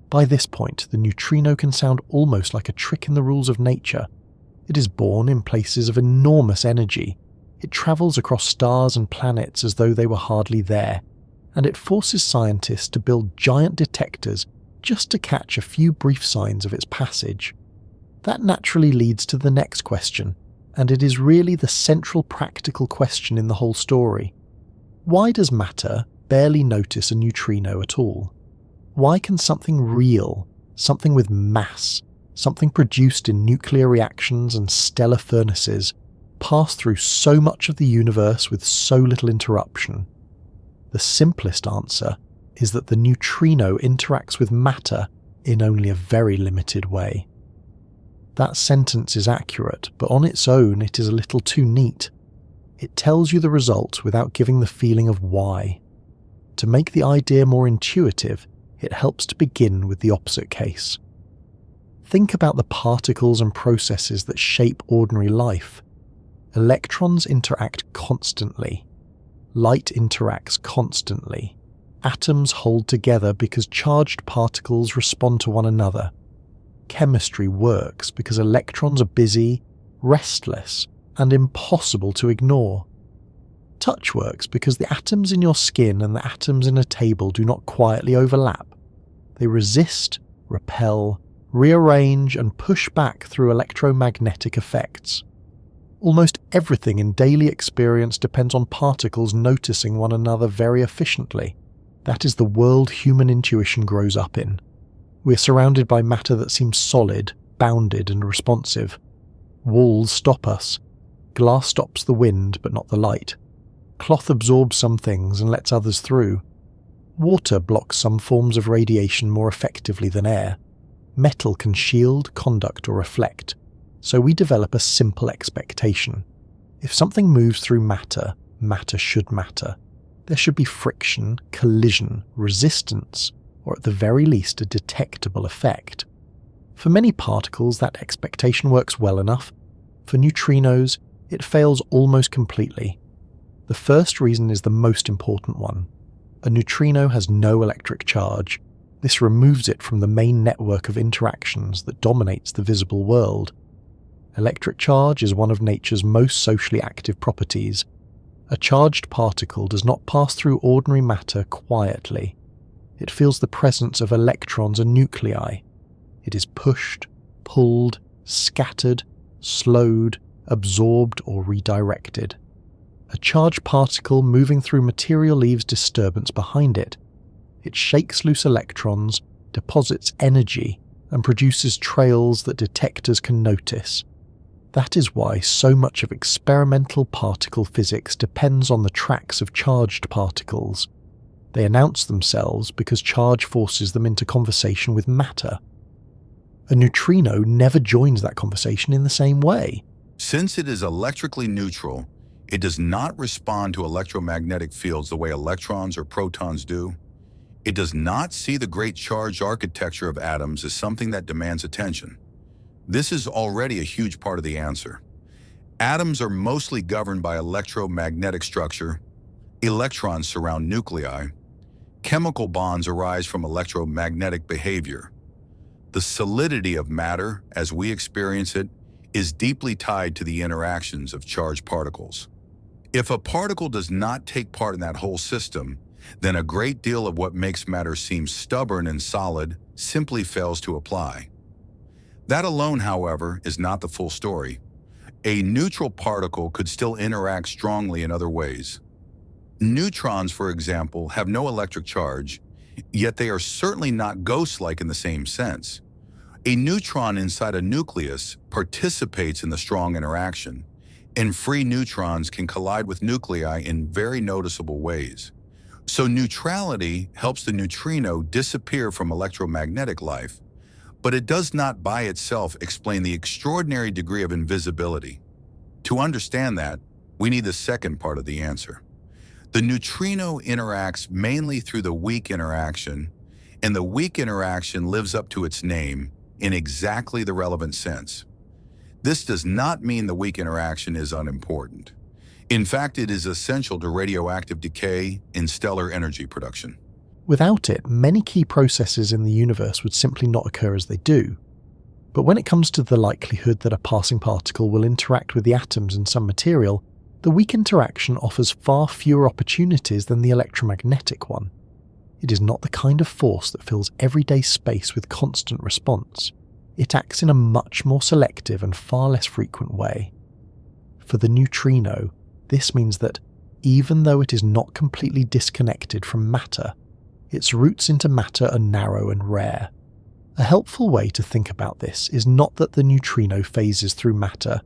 By this point, the neutrino can sound almost like a trick in the rules of nature. It is born in places of enormous energy. It travels across stars and planets as though they were hardly there, and it forces scientists to build giant detectors just to catch a few brief signs of its passage. That naturally leads to the next question, and it is really the central practical question in the whole story. Why does matter barely notice a neutrino at all? Why can something real, something with mass, something produced in nuclear reactions and stellar furnaces, pass through so much of the universe with so little interruption? The simplest answer is that the neutrino interacts with matter in only a very limited way. That sentence is accurate, but on its own it is a little too neat. It tells you the result without giving the feeling of why. To make the idea more intuitive, it helps to begin with the opposite case. Think about the particles and processes that shape ordinary life. Electrons interact constantly. Light interacts constantly. Atoms hold together because charged particles respond to one another. Chemistry works because electrons are busy, restless, and impossible to ignore. Touch works because the atoms in your skin and the atoms in a table do not quietly overlap. They resist, repel, rearrange, and push back through electromagnetic effects. Almost everything in daily experience depends on particles noticing one another very efficiently. That is the world human intuition grows up in. We are surrounded by matter that seems solid, bounded, and responsive. Walls stop us. Glass stops the wind, but not the light. Cloth absorbs some things and lets others through. Water blocks some forms of radiation more effectively than air. Metal can shield, conduct, or reflect. So we develop a simple expectation. If something moves through matter, matter should matter. There should be friction, collision, resistance, or at the very least a detectable effect. For many particles, that expectation works well enough. For neutrinos, it fails almost completely. The first reason is the most important one. A neutrino has no electric charge. This removes it from the main network of interactions that dominates the visible world. Electric charge is one of nature's most socially active properties. A charged particle does not pass through ordinary matter quietly. It feels the presence of electrons and nuclei. It is pushed, pulled, scattered, slowed, absorbed, or redirected. A charged particle moving through material leaves disturbance behind it. It shakes loose electrons, deposits energy, and produces trails that detectors can notice. That is why so much of experimental particle physics depends on the tracks of charged particles. They announce themselves because charge forces them into conversation with matter. A neutrino never joins that conversation in the same way. Since it is electrically neutral, it does not respond to electromagnetic fields the way electrons or protons do. It does not see the great charge architecture of atoms as something that demands attention. This is already a huge part of the answer. Atoms are mostly governed by electromagnetic structure. Electrons surround nuclei. Chemical bonds arise from electromagnetic behavior. The solidity of matter, as we experience it, is deeply tied to the interactions of charged particles. If a particle does not take part in that whole system, then a great deal of what makes matter seem stubborn and solid simply fails to apply. That alone, however, is not the full story. A neutral particle could still interact strongly in other ways. Neutrons, for example, have no electric charge, yet they are certainly not ghost-like in the same sense. A neutron inside a nucleus participates in the strong interaction, and free neutrons can collide with nuclei in very noticeable ways. So neutrality helps the neutrino disappear from electromagnetic life, but it does not by itself explain the extraordinary degree of invisibility. To understand that, we need the second part of the answer. The neutrino interacts mainly through the weak interaction, and the weak interaction lives up to its name in exactly the relevant sense. This does not mean the weak interaction is unimportant. In fact, it is essential to radioactive decay and stellar energy production. Without it, many key processes in the universe would simply not occur as they do. But when it comes to the likelihood that a passing particle will interact with the atoms in some material, the weak interaction offers far fewer opportunities than the electromagnetic one. It is not the kind of force that fills everyday space with constant response. It acts in a much more selective and far less frequent way. For the neutrino, this means that, even though it is not completely disconnected from matter, its routes into matter are narrow and rare. A helpful way to think about this is not that the neutrino phases through matter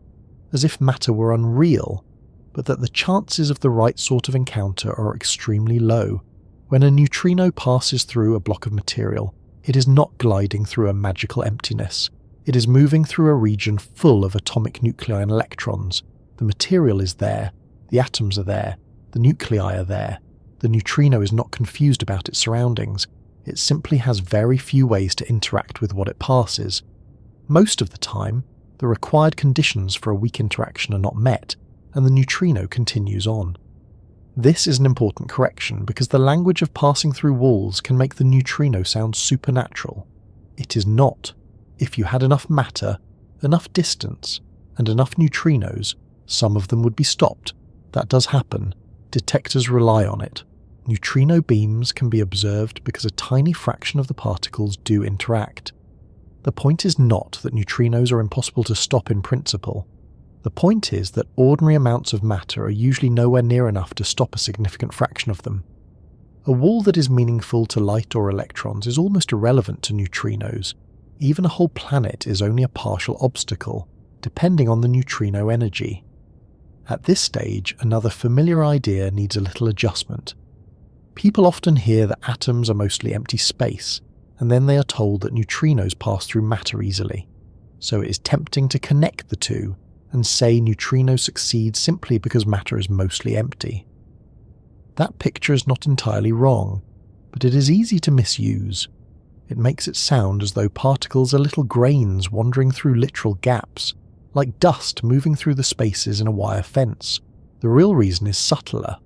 as if matter were unreal, but that the chances of the right sort of encounter are extremely low. When a neutrino passes through a block of material, it is not gliding through a magical emptiness. It is moving through a region full of atomic nuclei and electrons. The material is there, the atoms are there, the nuclei are there. The neutrino is not confused about its surroundings. It simply has very few ways to interact with what it passes. Most of the time, the required conditions for a weak interaction are not met, and the neutrino continues on. This is an important correction because the language of passing through walls can make the neutrino sound supernatural. It is not. If you had enough matter, enough distance, and enough neutrinos, some of them would be stopped. That does happen. Detectors rely on it. Neutrino beams can be observed because a tiny fraction of the particles do interact. The point is not that neutrinos are impossible to stop in principle. The point is that ordinary amounts of matter are usually nowhere near enough to stop a significant fraction of them. A wall that is meaningful to light or electrons is almost irrelevant to neutrinos. Even a whole planet is only a partial obstacle, depending on the neutrino energy. At this stage, another familiar idea needs a little adjustment. People often hear that atoms are mostly empty space, and then they are told that neutrinos pass through matter easily. So it is tempting to connect the two and say neutrinos succeed simply because matter is mostly empty. That picture is not entirely wrong, but it is easy to misuse. It makes it sound as though particles are little grains wandering through literal gaps, like dust moving through the spaces in a wire fence. The real reason is subtler.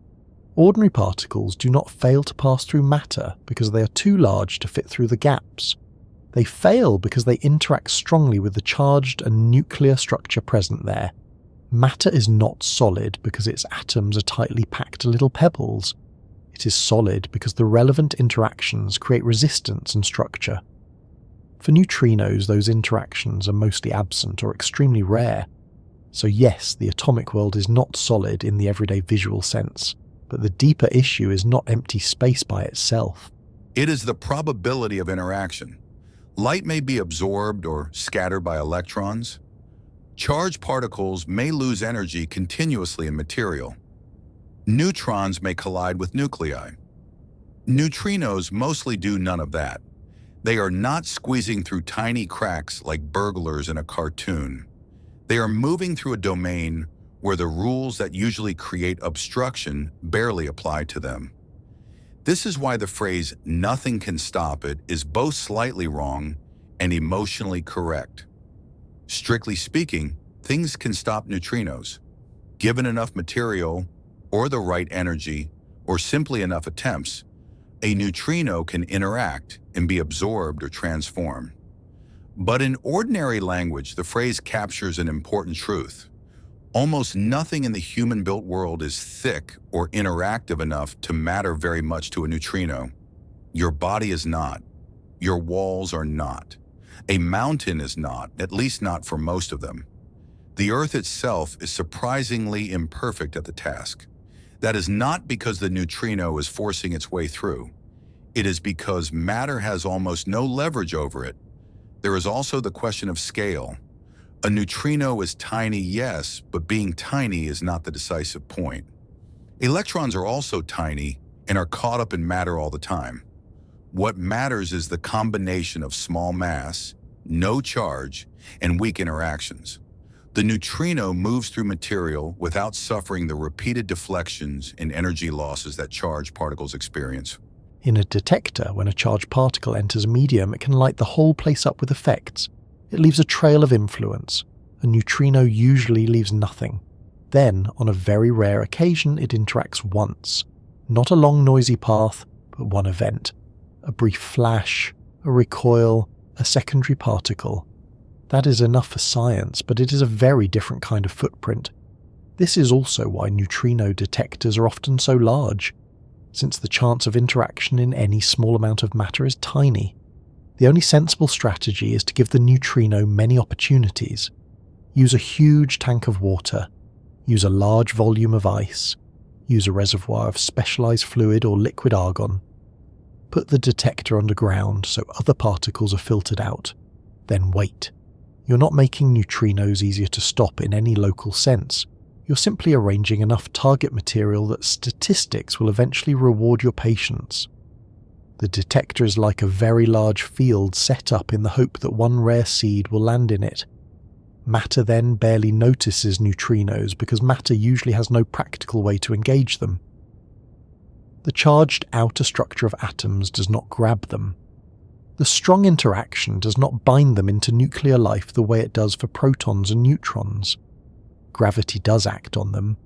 Ordinary particles do not fail to pass through matter because they are too large to fit through the gaps. They fail because they interact strongly with the charged and nuclear structure present there. Matter is not solid because its atoms are tightly packed little pebbles. It is solid because the relevant interactions create resistance and structure. For neutrinos, those interactions are mostly absent or extremely rare. So yes, the atomic world is not solid in the everyday visual sense, but the deeper issue is not empty space by itself. It is the probability of interaction. Light may be absorbed or scattered by electrons. Charged particles may lose energy continuously in material. Neutrons may collide with nuclei. Neutrinos mostly do none of that. They are not squeezing through tiny cracks like burglars in a cartoon. They are moving through a domain where the rules that usually create obstruction barely apply to them. This is why the phrase "nothing can stop it" is both slightly wrong and emotionally correct. Strictly speaking, things can stop neutrinos. Given enough material, or the right energy, or simply enough attempts, a neutrino can interact and be absorbed or transformed. But in ordinary language, the phrase captures an important truth. Almost nothing in the human-built world is thick or interactive enough to matter very much to a neutrino. Your body is not. Your walls are not. A mountain is not, at least not for most of them. The Earth itself is surprisingly imperfect at the task. That is not because the neutrino is forcing its way through. It is because matter has almost no leverage over it. There is also the question of scale. A neutrino is tiny, yes, but being tiny is not the decisive point. Electrons are also tiny and are caught up in matter all the time. What matters is the combination of small mass, no charge, and weak interactions. The neutrino moves through material without suffering the repeated deflections and energy losses that charged particles experience. In a detector, when a charged particle enters a medium, it can light the whole place up with effects. It leaves a trail of influence. A neutrino usually leaves nothing. Then, on a very rare occasion, it interacts once. Not a long noisy path, but one event. A brief flash, a recoil, a secondary particle. That is enough for science, but it is a very different kind of footprint. This is also why neutrino detectors are often so large, since the chance of interaction in any small amount of matter is tiny. The only sensible strategy is to give the neutrino many opportunities. Use a huge tank of water. Use a large volume of ice. Use a reservoir of specialized fluid or liquid argon. Put the detector underground so other particles are filtered out. Then wait. You're not making neutrinos easier to stop in any local sense. You're simply arranging enough target material that statistics will eventually reward your patience. The detector is like a very large field set up in the hope that one rare seed will land in it. Matter then barely notices neutrinos because matter usually has no practical way to engage them. The charged outer structure of atoms does not grab them. The strong interaction does not bind them into nuclear life the way it does for protons and neutrons. Gravity does act on them,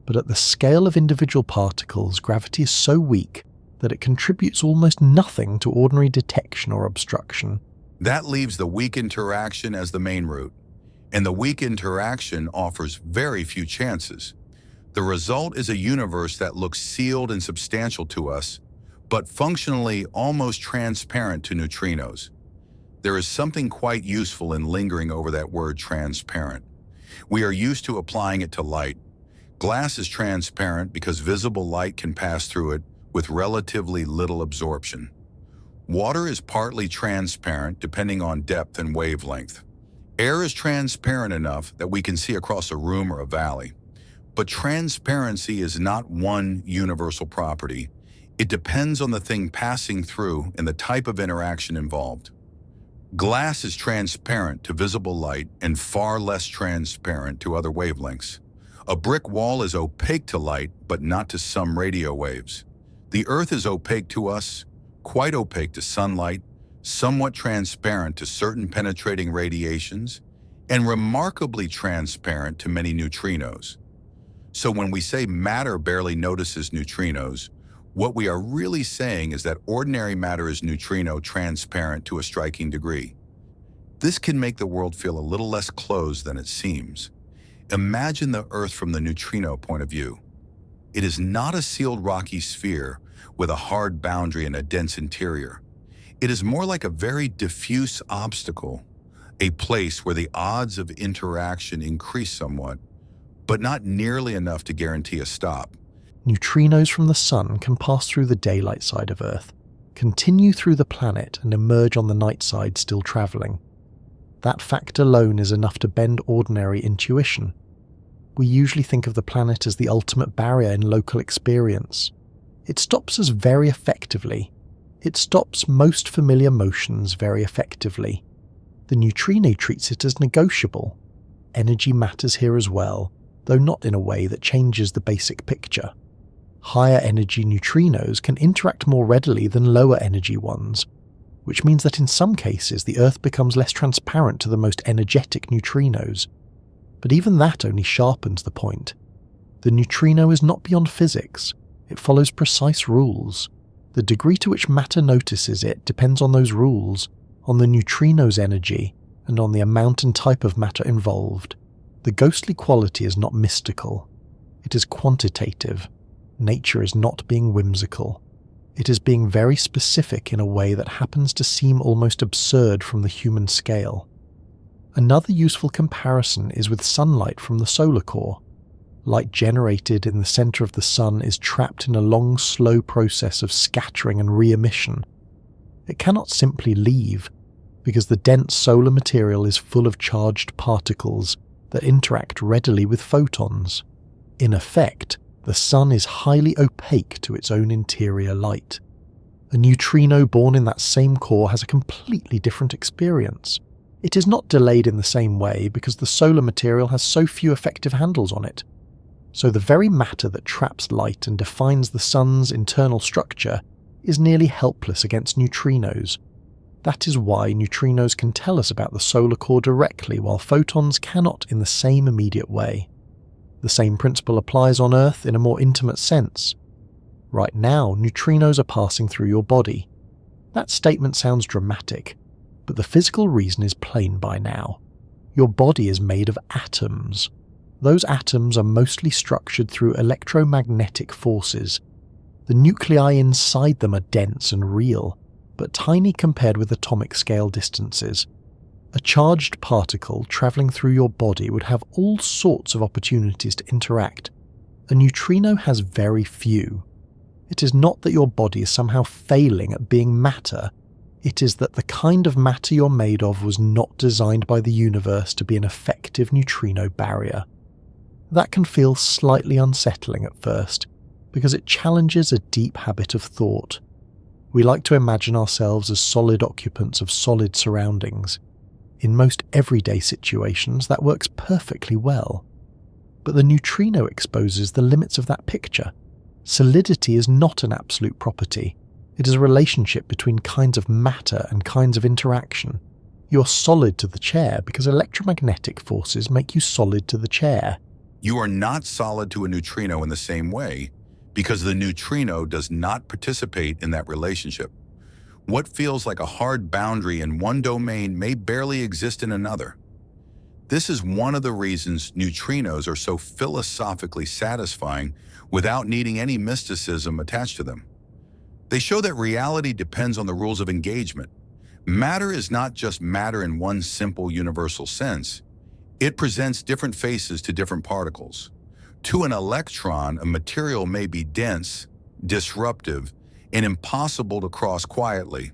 but at the scale of individual particles, gravity is so weak that it contributes almost nothing to ordinary detection or obstruction. That leaves the weak interaction as the main route, and the weak interaction offers very few chances. The result is a universe that looks sealed and substantial to us, but functionally almost transparent to neutrinos. There is something quite useful in lingering over that word transparent. We are used to applying it to light. Glass is transparent because visible light can pass through it with relatively little absorption. Water is partly transparent depending on depth and wavelength. Air is transparent enough that we can see across a room or a valley. But transparency is not one universal property. It depends on the thing passing through and the type of interaction involved. Glass is transparent to visible light and far less transparent to other wavelengths. A brick wall is opaque to light, but not to some radio waves. The Earth is opaque to us, quite opaque to sunlight, somewhat transparent to certain penetrating radiations, and remarkably transparent to many neutrinos. So when we say matter barely notices neutrinos, what we are really saying is that ordinary matter is neutrino transparent to a striking degree. This can make the world feel a little less closed than it seems. Imagine the Earth from the neutrino point of view. It is not a sealed rocky sphere with a hard boundary and a dense interior. It is more like a very diffuse obstacle, a place where the odds of interaction increase somewhat, but not nearly enough to guarantee a stop. Neutrinos from the Sun can pass through the daylight side of Earth, continue through the planet and emerge on the night side still travelling. That fact alone is enough to bend ordinary intuition. We usually think of the planet as the ultimate barrier in local experience. It stops us very effectively. It stops most familiar motions very effectively. The neutrino treats it as negotiable. Energy matters here as well, though not in a way that changes the basic picture. Higher energy neutrinos can interact more readily than lower energy ones, which means that in some cases the Earth becomes less transparent to the most energetic neutrinos. But even that only sharpens the point. The neutrino is not beyond physics. It follows precise rules. The degree to which matter notices it depends on those rules, on the neutrino's energy, and on the amount and type of matter involved. The ghostly quality is not mystical. It is quantitative. Nature is not being whimsical. It is being very specific in a way that happens to seem almost absurd from the human scale. Another useful comparison is with sunlight from the solar core. Light generated in the centre of the sun is trapped in a long, slow process of scattering and re-emission. It cannot simply leave, because the dense solar material is full of charged particles that interact readily with photons. In effect, the sun is highly opaque to its own interior light. A neutrino born in that same core has a completely different experience. It is not delayed in the same way because the solar material has so few effective handles on it. So the very matter that traps light and defines the sun's internal structure is nearly helpless against neutrinos. That is why neutrinos can tell us about the solar core directly while photons cannot in the same immediate way. The same principle applies on Earth in a more intimate sense. Right now, neutrinos are passing through your body. That statement sounds dramatic, but the physical reason is plain by now. Your body is made of atoms. Those atoms are mostly structured through electromagnetic forces. The nuclei inside them are dense and real, but tiny compared with atomic scale distances. A charged particle travelling through your body would have all sorts of opportunities to interact. A neutrino has very few. It is not that your body is somehow failing at being matter. It is that the kind of matter you're made of was not designed by the universe to be an effective neutrino barrier. That can feel slightly unsettling at first, because it challenges a deep habit of thought. We like to imagine ourselves as solid occupants of solid surroundings. In most everyday situations, that works perfectly well. But the neutrino exposes the limits of that picture. Solidity is not an absolute property. It is a relationship between kinds of matter and kinds of interaction. You're solid to the chair because electromagnetic forces make you solid to the chair. You are not solid to a neutrino in the same way because the neutrino does not participate in that relationship. What feels like a hard boundary in one domain may barely exist in another. This is one of the reasons neutrinos are so philosophically satisfying without needing any mysticism attached to them. They show that reality depends on the rules of engagement. Matter is not just matter in one simple universal sense. It presents different faces to different particles. To an electron, a material may be dense, disruptive, and impossible to cross quietly.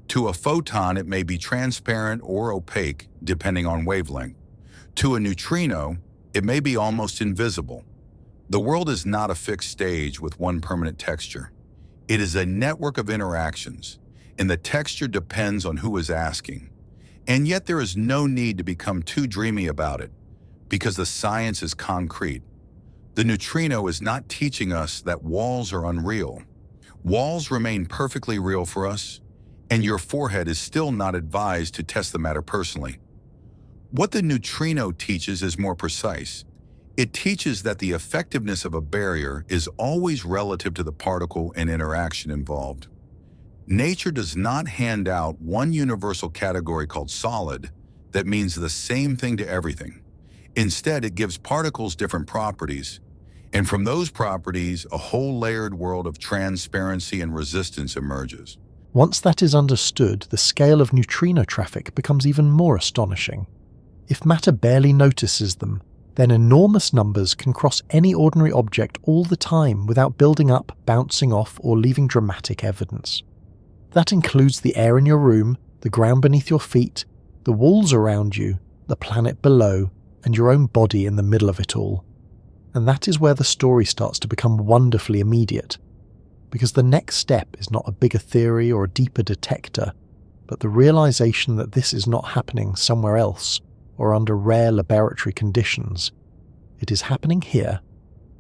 To a photon, it may be transparent or opaque, depending on wavelength. To a neutrino, it may be almost invisible. The world is not a fixed stage with one permanent texture. It is a network of interactions, and the texture depends on who is asking. And yet there is no need to become too dreamy about it, because the science is concrete. The neutrino is not teaching us that walls are unreal. Walls remain perfectly real for us, and your forehead is still not advised to test the matter personally. What the neutrino teaches is more precise. It teaches that the effectiveness of a barrier is always relative to the particle and interaction involved. Nature does not hand out one universal category called solid that means the same thing to everything. Instead, it gives particles different properties, and from those properties, a whole layered world of transparency and resistance emerges. Once that is understood, the scale of neutrino traffic becomes even more astonishing. If matter barely notices them, then enormous numbers can cross any ordinary object all the time without building up, bouncing off, or leaving dramatic evidence. That includes the air in your room, the ground beneath your feet, the walls around you, the planet below, and your own body in the middle of it all. And that is where the story starts to become wonderfully immediate, because the next step is not a bigger theory or a deeper detector, but the realization that this is not happening somewhere else or under rare laboratory conditions. It is happening here,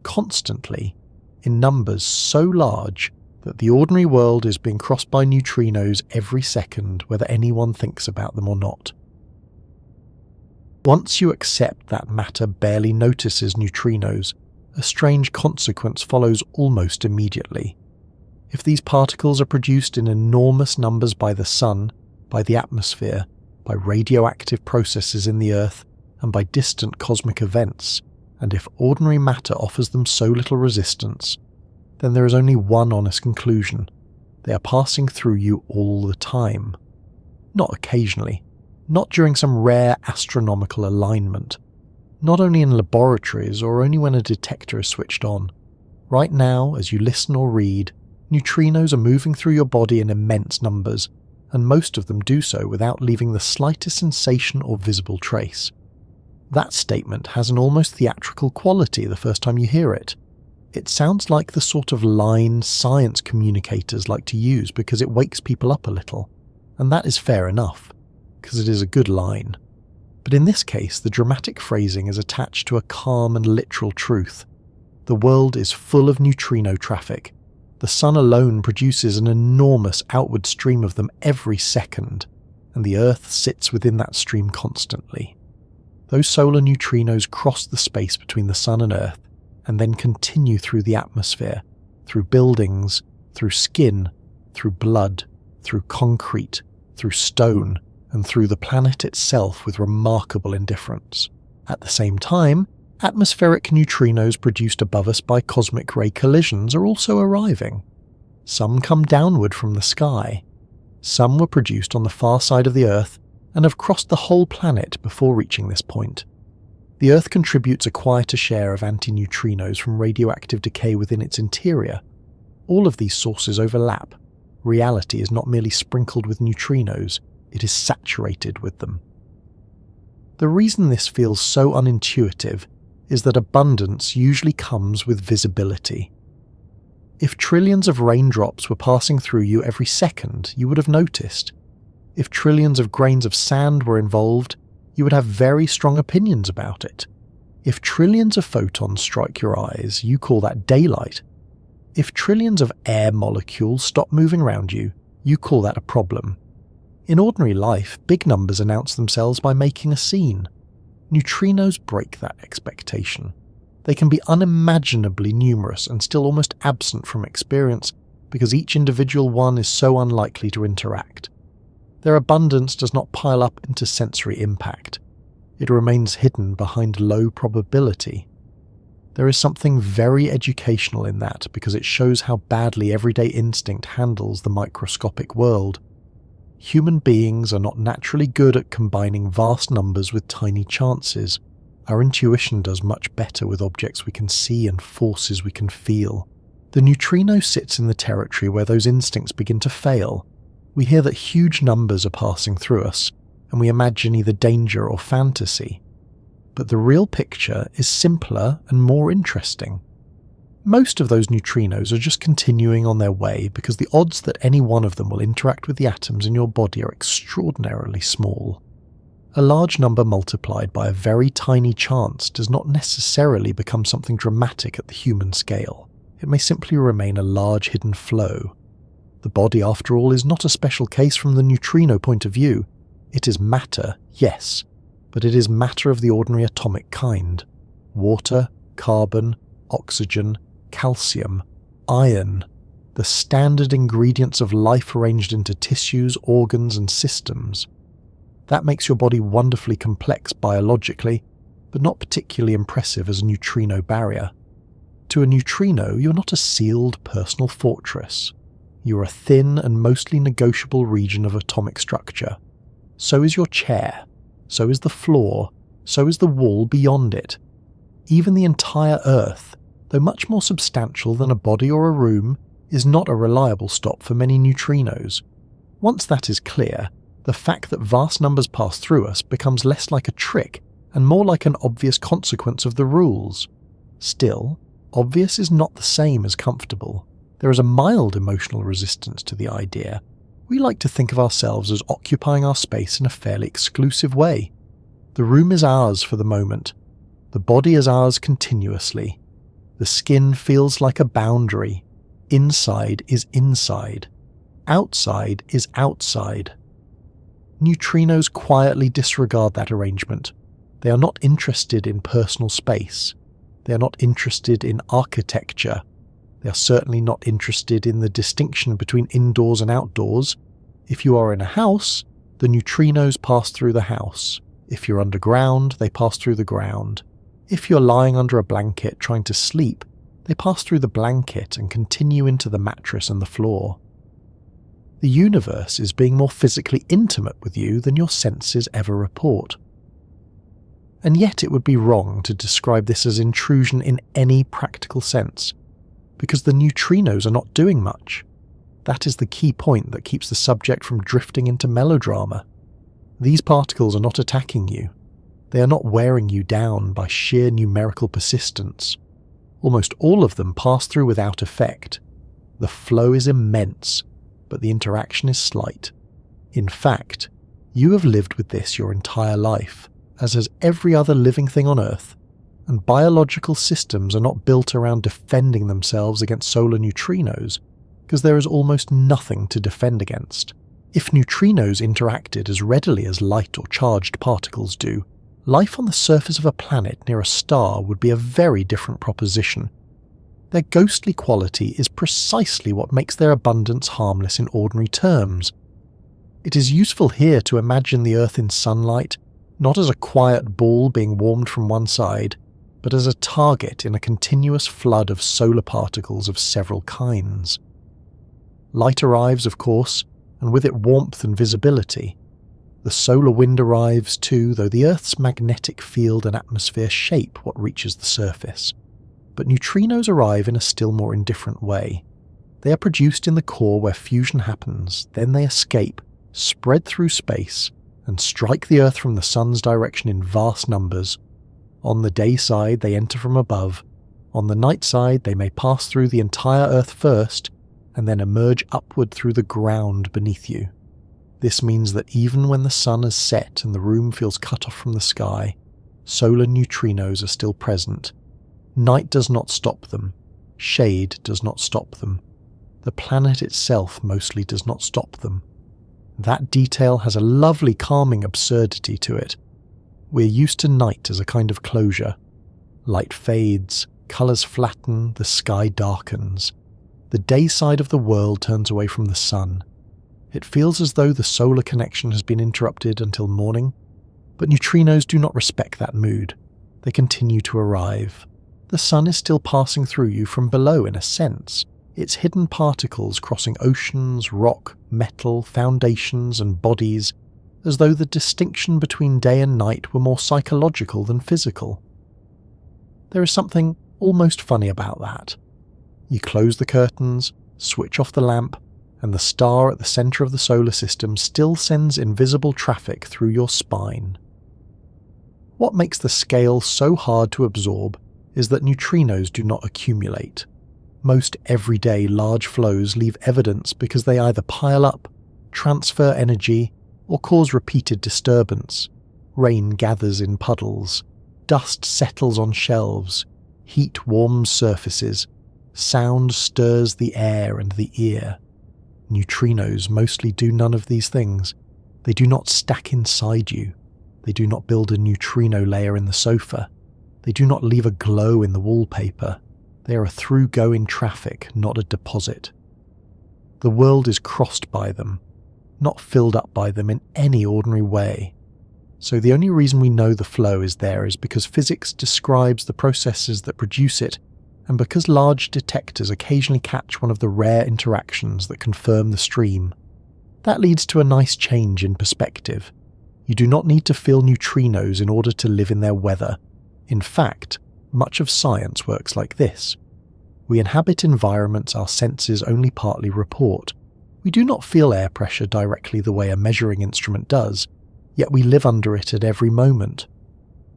constantly, in numbers so large that the ordinary world is being crossed by neutrinos every second, whether anyone thinks about them or not. Once you accept that matter barely notices neutrinos, a strange consequence follows almost immediately. If these particles are produced in enormous numbers by the sun, by the atmosphere, by radioactive processes in the Earth, and by distant cosmic events, and if ordinary matter offers them so little resistance, then there is only one honest conclusion. They are passing through you all the time. Not occasionally, not during some rare astronomical alignment, not only in laboratories or only when a detector is switched on. Right now, as you listen or read, neutrinos are moving through your body in immense numbers, and most of them do so without leaving the slightest sensation or visible trace. That statement has an almost theatrical quality the first time you hear it. It sounds like the sort of line science communicators like to use because it wakes people up a little, and that is fair enough, because it is a good line. But in this case, the dramatic phrasing is attached to a calm and literal truth. The world is full of neutrino traffic. The sun alone produces an enormous outward stream of them every second, and the Earth sits within that stream constantly. Those solar neutrinos cross the space between the sun and Earth, and then continue through the atmosphere, through buildings, through skin, through blood, through concrete, through stone, and through the planet itself with remarkable indifference. At the same time, atmospheric neutrinos produced above us by cosmic ray collisions are also arriving. Some come downward from the sky. Some were produced on the far side of the Earth and have crossed the whole planet before reaching this point. The Earth contributes a quieter share of antineutrinos from radioactive decay within its interior. All of these sources overlap. Reality is not merely sprinkled with neutrinos, it is saturated with them. The reason this feels so unintuitive is that abundance usually comes with visibility. If trillions of raindrops were passing through you every second, you would have noticed. If trillions of grains of sand were involved, you would have very strong opinions about it. If trillions of photons strike your eyes, you call that daylight. If trillions of air molecules stop moving around you, you call that a problem. In ordinary life, big numbers announce themselves by making a scene. Neutrinos break that expectation. They can be unimaginably numerous and still almost absent from experience because each individual one is so unlikely to interact. Their abundance does not pile up into sensory impact. It remains hidden behind low probability. There is something very educational in that because it shows how badly everyday instinct handles the microscopic world. Human beings are not naturally good at combining vast numbers with tiny chances. Our intuition does much better with objects we can see and forces we can feel. The neutrino sits in the territory where those instincts begin to fail. We hear that huge numbers are passing through us, and we imagine either danger or fantasy. But the real picture is simpler and more interesting. Most of those neutrinos are just continuing on their way because the odds that any one of them will interact with the atoms in your body are extraordinarily small. A large number multiplied by a very tiny chance does not necessarily become something dramatic at the human scale. It may simply remain a large hidden flow. The body, after all, is not a special case from the neutrino point of view. It is matter, yes, but it is matter of the ordinary atomic kind. Water, carbon, oxygen, calcium, iron, the standard ingredients of life arranged into tissues, organs, and systems. That makes your body wonderfully complex biologically, but not particularly impressive as a neutrino barrier. To a neutrino, you're not a sealed personal fortress. You're a thin and mostly negotiable region of atomic structure. So is your chair, so is the floor, so is the wall beyond it. Even the entire Earth, though much more substantial than a body or a room, is not a reliable stop for many neutrinos. Once that is clear, the fact that vast numbers pass through us becomes less like a trick and more like an obvious consequence of the rules. Still, obvious is not the same as comfortable. There is a mild emotional resistance to the idea. We like to think of ourselves as occupying our space in a fairly exclusive way. The room is ours for the moment. The body is ours continuously. The skin feels like a boundary. Inside is inside. Outside is outside. Neutrinos quietly disregard that arrangement. They are not interested in personal space. They are not interested in architecture. They are certainly not interested in the distinction between indoors and outdoors. If you are in a house, the neutrinos pass through the house. If you're underground, they pass through the ground. If you're lying under a blanket trying to sleep, they pass through the blanket and continue into the mattress and the floor. The universe is being more physically intimate with you than your senses ever report. And yet it would be wrong to describe this as intrusion in any practical sense, because the neutrinos are not doing much. That is the key point that keeps the subject from drifting into melodrama. These particles are not attacking you. They are not wearing you down by sheer numerical persistence. Almost all of them pass through without effect. The flow is immense, but the interaction is slight. In fact, you have lived with this your entire life, as has every other living thing on Earth, and biological systems are not built around defending themselves against solar neutrinos, because there is almost nothing to defend against. If neutrinos interacted as readily as light or charged particles do, life on the surface of a planet near a star would be a very different proposition. Their ghostly quality is precisely what makes their abundance harmless in ordinary terms. It is useful here to imagine the Earth in sunlight, not as a quiet ball being warmed from one side, but as a target in a continuous flood of solar particles of several kinds. Light arrives, of course, and with it warmth and visibility. The solar wind arrives too, though the Earth's magnetic field and atmosphere shape what reaches the surface. But neutrinos arrive in a still more indifferent way. They are produced in the core where fusion happens, then they escape, spread through space, and strike the Earth from the sun's direction in vast numbers. On the day side they enter from above, On the night side, they may pass through the entire Earth first, and then emerge upward through the ground beneath you. This means that even when the sun has set and the room feels cut off from the sky, solar neutrinos are still present. Night does not stop them. Shade does not stop them. The planet itself mostly does not stop them. That detail has a lovely calming absurdity to it. We're used to night as a kind of closure. Light fades, colours flatten, the sky darkens. The day side of the world turns away from the sun. It feels as though the solar connection has been interrupted until morning, but neutrinos do not respect that mood. They continue to arrive. The sun is still passing through you from below in a sense, its hidden particles crossing oceans, rock, metal, foundations and bodies, as though the distinction between day and night were more psychological than physical. There is something almost funny about that. You close the curtains, switch off the lamp, and the star at the centre of the solar system still sends invisible traffic through your spine. What makes the scale so hard to absorb is that neutrinos do not accumulate. Most everyday large flows leave evidence because they either pile up, transfer energy, or cause repeated disturbance. Rain gathers in puddles, dust settles on shelves, heat warms surfaces, sound stirs the air and the ear. Neutrinos mostly do none of these things. They do not stack inside you. They do not build a neutrino layer in the sofa. They do not leave a glow in the wallpaper. They are a through-going traffic, not a deposit. The world is crossed by them, not filled up by them in any ordinary way. So the only reason we know the flow is there is because physics describes the processes that produce it, and because large detectors occasionally catch one of the rare interactions that confirm the stream. That leads to a nice change in perspective. You do not need to feel neutrinos in order to live in their weather. In fact, much of science works like this. We inhabit environments our senses only partly report. We do not feel air pressure directly the way a measuring instrument does, yet we live under it at every moment.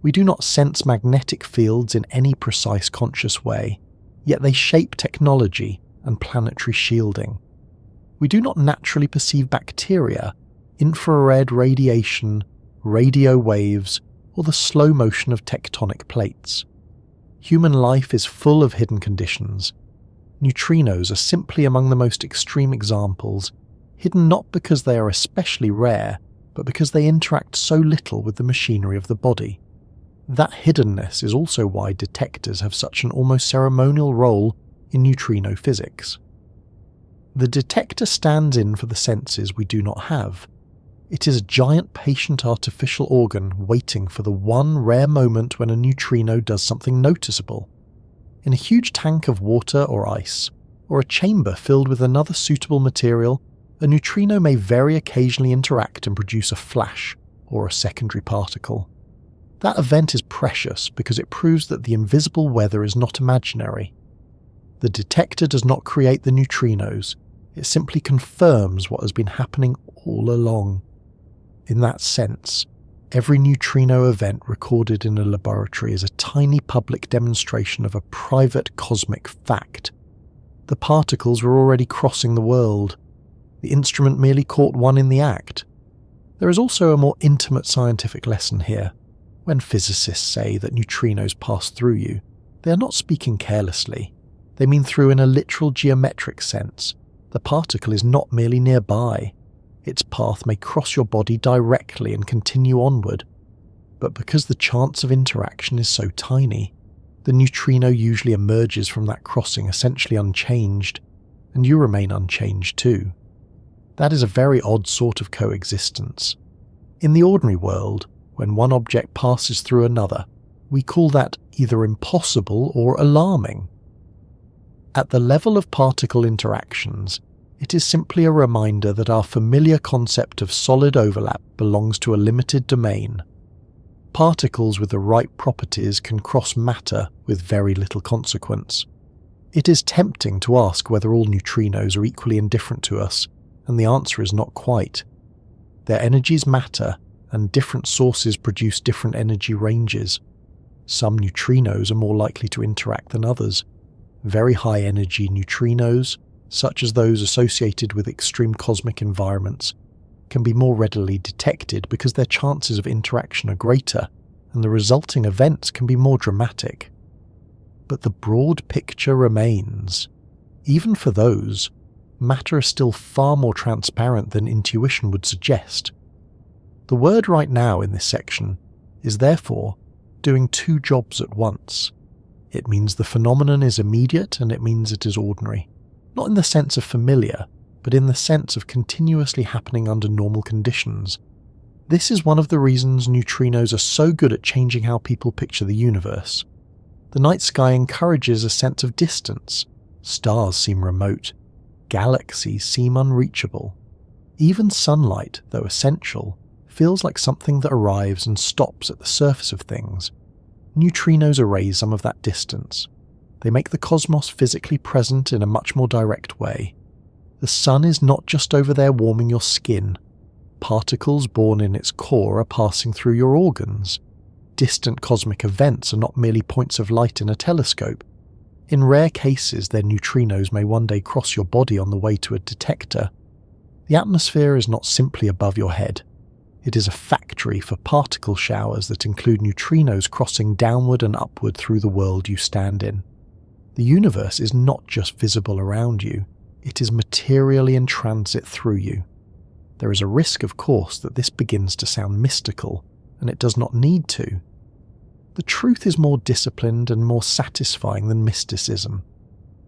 We do not sense magnetic fields in any precise conscious way, yet they shape technology and planetary shielding. We do not naturally perceive bacteria, infrared radiation, radio waves, or the slow motion of tectonic plates. Human life is full of hidden conditions. Neutrinos are simply among the most extreme examples, hidden not because they are especially rare, but because they interact so little with the machinery of the body. That hiddenness is also why detectors have such an almost ceremonial role in neutrino physics. The detector stands in for the senses we do not have. It is a giant patient artificial organ waiting for the one rare moment when a neutrino does something noticeable. In a huge tank of water or ice, or a chamber filled with another suitable material, a neutrino may very occasionally interact and produce a flash or a secondary particle. That event is precious because it proves that the invisible weather is not imaginary. The detector does not create the neutrinos, it simply confirms what has been happening all along. In that sense, every neutrino event recorded in a laboratory is a tiny public demonstration of a private cosmic fact. The particles were already crossing the world. The instrument merely caught one in the act. There is also a more intimate scientific lesson here. When physicists say that neutrinos pass through you, they are not speaking carelessly. They mean through in a literal geometric sense. The particle is not merely nearby. Its path may cross your body directly and continue onward. But because the chance of interaction is so tiny, the neutrino usually emerges from that crossing essentially unchanged, and you remain unchanged too. That is a very odd sort of coexistence. In the ordinary world, when one object passes through another, we call that either impossible or alarming. At the level of particle interactions, it is simply a reminder that our familiar concept of solid overlap belongs to a limited domain. Particles with the right properties can cross matter with very little consequence. It is tempting to ask whether all neutrinos are equally indifferent to us, and the answer is not quite. Their energies matter, and different sources produce different energy ranges. Some neutrinos are more likely to interact than others. Very high energy neutrinos, such as those associated with extreme cosmic environments, can be more readily detected because their chances of interaction are greater, and the resulting events can be more dramatic. But the broad picture remains. Even for those, matter is still far more transparent than intuition would suggest. The word right now in this section is therefore doing two jobs at once. It means the phenomenon is immediate and it means it is ordinary. Not in the sense of familiar, but in the sense of continuously happening under normal conditions. This is one of the reasons neutrinos are so good at changing how people picture the universe. The night sky encourages a sense of distance. Stars seem remote. Galaxies seem unreachable. Even sunlight, though essential, feels like something that arrives and stops at the surface of things. Neutrinos erase some of that distance. They make the cosmos physically present in a much more direct way. The sun is not just over there warming your skin. Particles born in its core are passing through your organs. Distant cosmic events are not merely points of light in a telescope. In rare cases, their neutrinos may one day cross your body on the way to a detector. The atmosphere is not simply above your head. It is a factory for particle showers that include neutrinos crossing downward and upward through the world you stand in. The universe is not just visible around you, it is materially in transit through you. There is a risk, of course, that this begins to sound mystical, and it does not need to. The truth is more disciplined and more satisfying than mysticism.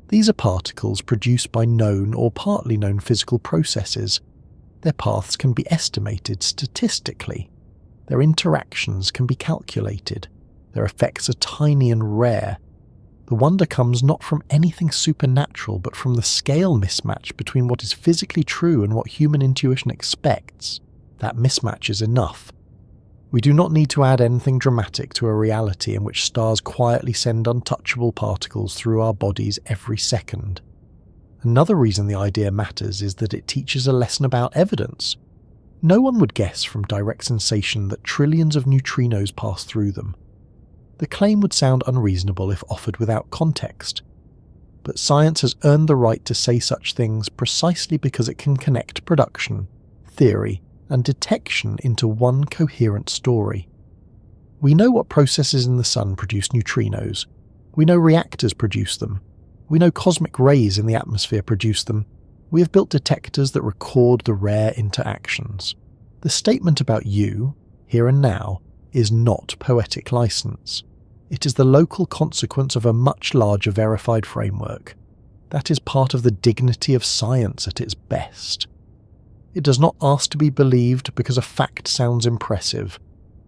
These are particles produced by known or partly known physical processes. Their paths can be estimated statistically. Their interactions can be calculated. Their effects are tiny and rare. The wonder comes not from anything supernatural, but from the scale mismatch between what is physically true and what human intuition expects. That mismatch is enough. We do not need to add anything dramatic to a reality in which stars quietly send untouchable particles through our bodies every second. Another reason the idea matters is that it teaches a lesson about evidence. No one would guess from direct sensation that trillions of neutrinos pass through them. The claim would sound unreasonable if offered without context. But science has earned the right to say such things precisely because it can connect production, theory, and detection into one coherent story. We know what processes in the sun produce neutrinos. We know reactors produce them. We know cosmic rays in the atmosphere produce them. We have built detectors that record the rare interactions. The statement about you, here and now, is not poetic license. It is the local consequence of a much larger verified framework. That is part of the dignity of science at its best. It does not ask to be believed because a fact sounds impressive.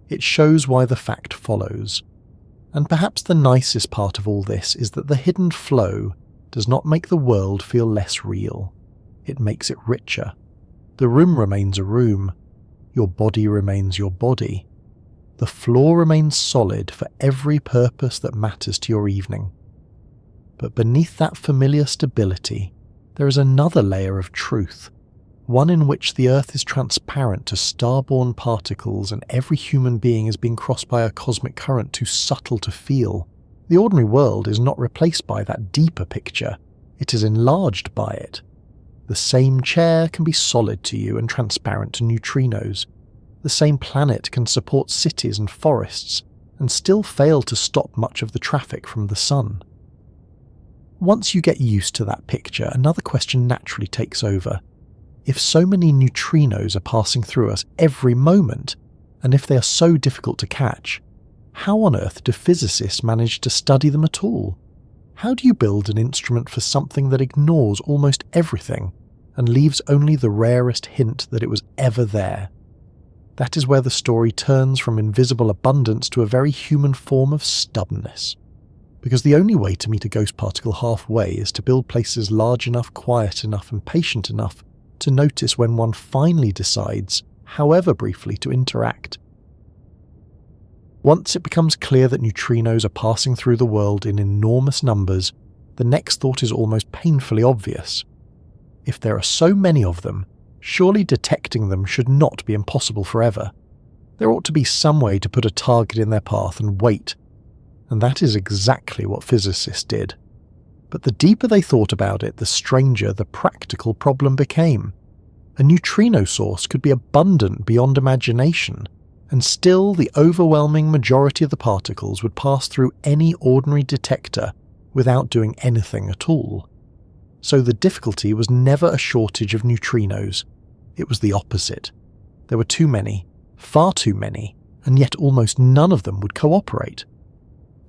It shows why the fact follows. And perhaps the nicest part of all this is that the hidden flow does not make the world feel less real. It makes it richer. The room remains a room. Your body remains your body. The floor remains solid for every purpose that matters to your evening. But beneath that familiar stability, there is another layer of truth, one in which the Earth is transparent to star-born particles and every human being is being crossed by a cosmic current too subtle to feel. The ordinary world is not replaced by that deeper picture, it is enlarged by it. The same chair can be solid to you and transparent to neutrinos. The same planet can support cities and forests, and still fail to stop much of the traffic from the sun. Once you get used to that picture, another question naturally takes over. If so many neutrinos are passing through us every moment, and if they are so difficult to catch, how on earth do physicists manage to study them at all? How do you build an instrument for something that ignores almost everything and leaves only the rarest hint that it was ever there? That is where the story turns from invisible abundance to a very human form of stubbornness. Because the only way to meet a ghost particle halfway is to build places large enough, quiet enough, and patient enough to notice when one finally decides, however briefly, to interact. Once it becomes clear that neutrinos are passing through the world in enormous numbers, the next thought is almost painfully obvious. If there are so many of them, surely detecting them should not be impossible forever. There ought to be some way to put a target in their path and wait. and that is exactly what physicists did. But the deeper they thought about it, the stranger the practical problem became. A neutrino source could be abundant beyond imagination, and still the overwhelming majority of the particles would pass through any ordinary detector without doing anything at all. So the difficulty was never a shortage of neutrinos, it was the opposite. There were too many, far too many, and yet almost none of them would cooperate.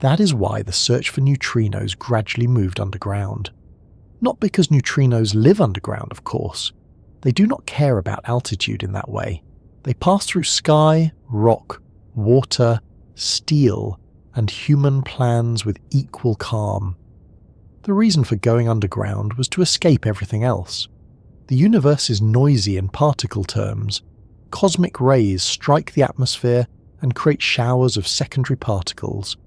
That is why the search for neutrinos gradually moved underground. Not because neutrinos live underground, of course. They do not care about altitude in that way. They pass through sky, rock, water, steel, and human plans with equal calm. The reason for going underground was to escape everything else. The universe is noisy in particle terms. Cosmic rays strike the atmosphere and create showers of secondary particles.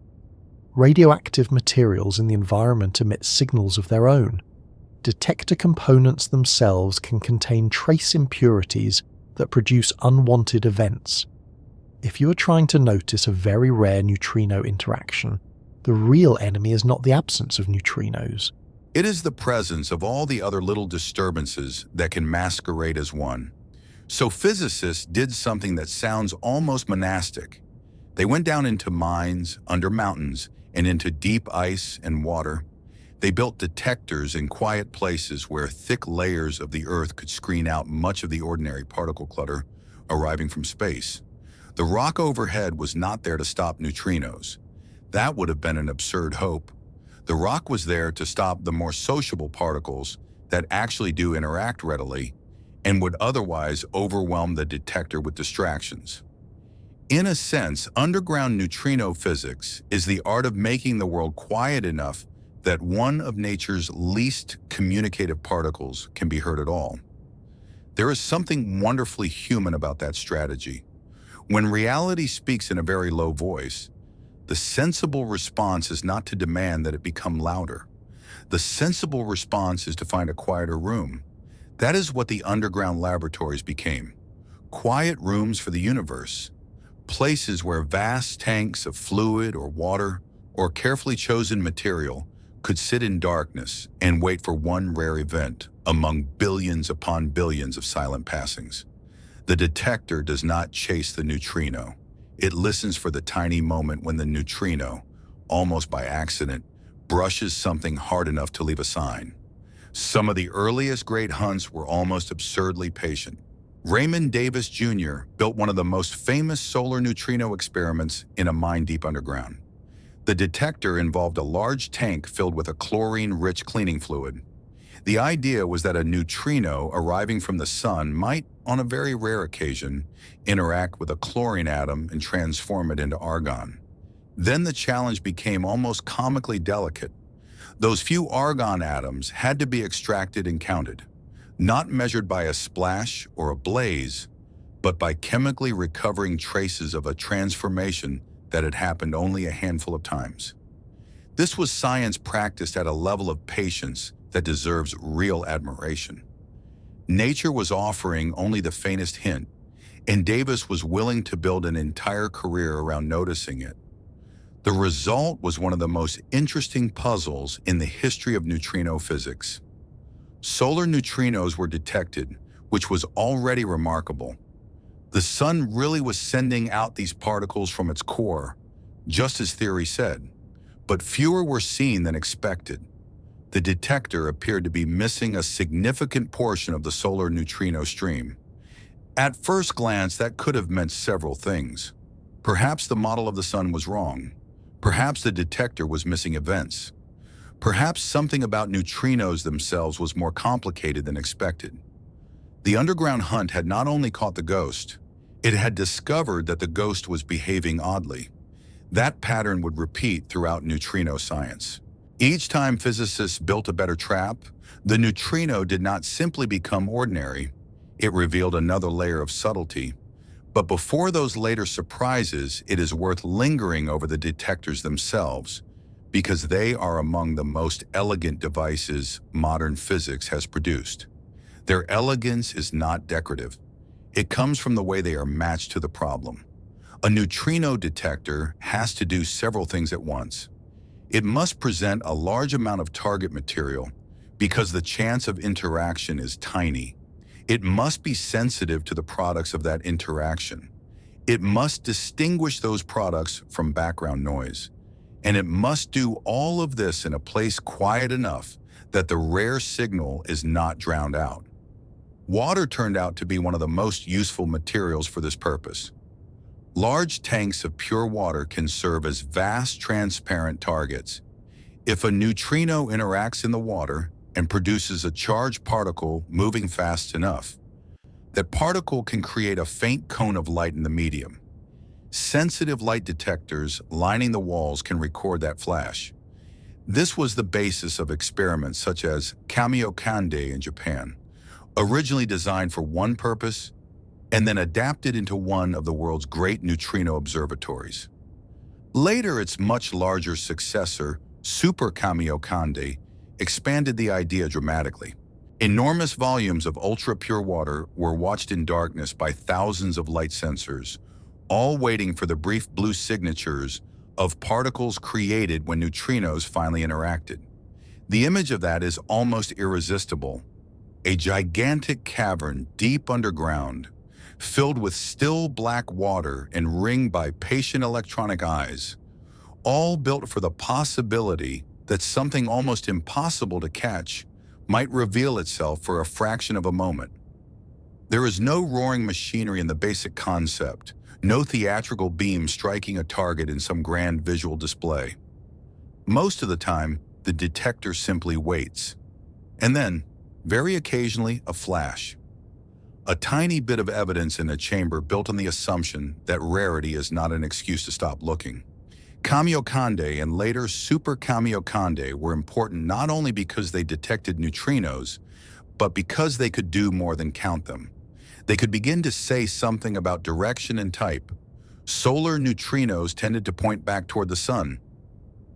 Radioactive materials in the environment emit signals of their own. Detector components themselves can contain trace impurities that produce unwanted events. If you are trying to notice a very rare neutrino interaction, the real enemy is not the absence of neutrinos. It is the presence of all the other little disturbances that can masquerade as one. So physicists did something that sounds almost monastic. They went down into mines, under mountains, and into deep ice and water. They built detectors in quiet places where thick layers of the Earth could screen out much of the ordinary particle clutter arriving from space. The rock overhead was not there to stop neutrinos. That would have been an absurd hope. The rock was there to stop the more sociable particles that actually do interact readily and would otherwise overwhelm the detector with distractions. In a sense, underground neutrino physics is the art of making the world quiet enough that one of nature's least communicative particles can be heard at all. There is something wonderfully human about that strategy. When reality speaks in a very low voice, the sensible response is not to demand that it become louder. The sensible response is to find a quieter room. That is what the underground laboratories became. Quiet rooms for the universe. Places where vast tanks of fluid or water or carefully chosen material could sit in darkness and wait for one rare event among billions upon billions of silent passings. The detector does not chase the neutrino. It listens for the tiny moment when the neutrino, almost by accident, brushes something hard enough to leave a sign. Some of the earliest great hunts were almost absurdly patient. Raymond Davis Jr. built one of the most famous solar neutrino experiments in a mine deep underground. The detector involved a large tank filled with a chlorine-rich cleaning fluid. The idea was that a neutrino arriving from the sun might, on a very rare occasion, interact with a chlorine atom and transform it into argon. Then the challenge became almost comically delicate. Those few argon atoms had to be extracted and counted, not measured by a splash or a blaze, but by chemically recovering traces of a transformation that had happened only a handful of times. This was science practiced at a level of patience that deserves real admiration. Nature was offering only the faintest hint, and Davis was willing to build an entire career around noticing it. The result was one of the most interesting puzzles in the history of neutrino physics. Solar neutrinos were detected, which was already remarkable. The sun really was sending out these particles from its core, just as theory said, but fewer were seen than expected. The detector appeared to be missing a significant portion of the solar neutrino stream. At first glance, that could have meant several things. Perhaps the model of the sun was wrong. Perhaps the detector was missing events. Perhaps something about neutrinos themselves was more complicated than expected. The underground hunt had not only caught the ghost, it had discovered that the ghost was behaving oddly. That pattern would repeat throughout neutrino science. Each time physicists built a better trap, the neutrino did not simply become ordinary. It revealed another layer of subtlety. But before those later surprises, it is worth lingering over the detectors themselves, because they are among the most elegant devices modern physics has produced. Their elegance is not decorative. It comes from the way they are matched to the problem. A neutrino detector has to do several things at once. It must present a large amount of target material because the chance of interaction is tiny. It must be sensitive to the products of that interaction. It must distinguish those products from background noise. And it must do all of this in a place quiet enough that the rare signal is not drowned out. Water turned out to be one of the most useful materials for this purpose. Large tanks of pure water can serve as vast transparent targets. If a neutrino interacts in the water and produces a charged particle moving fast enough, that particle can create a faint cone of light in the medium. Sensitive light detectors lining the walls can record that flash. This was the basis of experiments such as Kamiokande in Japan, originally designed for one purpose and then adapted into one of the world's great neutrino observatories. Later, its much larger successor, Super Kamiokande, expanded the idea dramatically. Enormous volumes of ultra-pure water were watched in darkness by thousands of light sensors, all waiting for the brief blue signatures of particles created when neutrinos finally interacted. The image of that is almost irresistible. A gigantic cavern deep underground, filled with still black water and ringed by patient electronic eyes, all built for the possibility that something almost impossible to catch might reveal itself for a fraction of a moment. There is no roaring machinery in the basic concept, no theatrical beam striking a target in some grand visual display. Most of the time, the detector simply waits. And then, very occasionally, a flash. A tiny bit of evidence in a chamber built on the assumption that rarity is not an excuse to stop looking. Kamiokande and later Super Kamiokande were important not only because they detected neutrinos, but because they could do more than count them. They could begin to say something about direction and type. Solar neutrinos tended to point back toward the sun.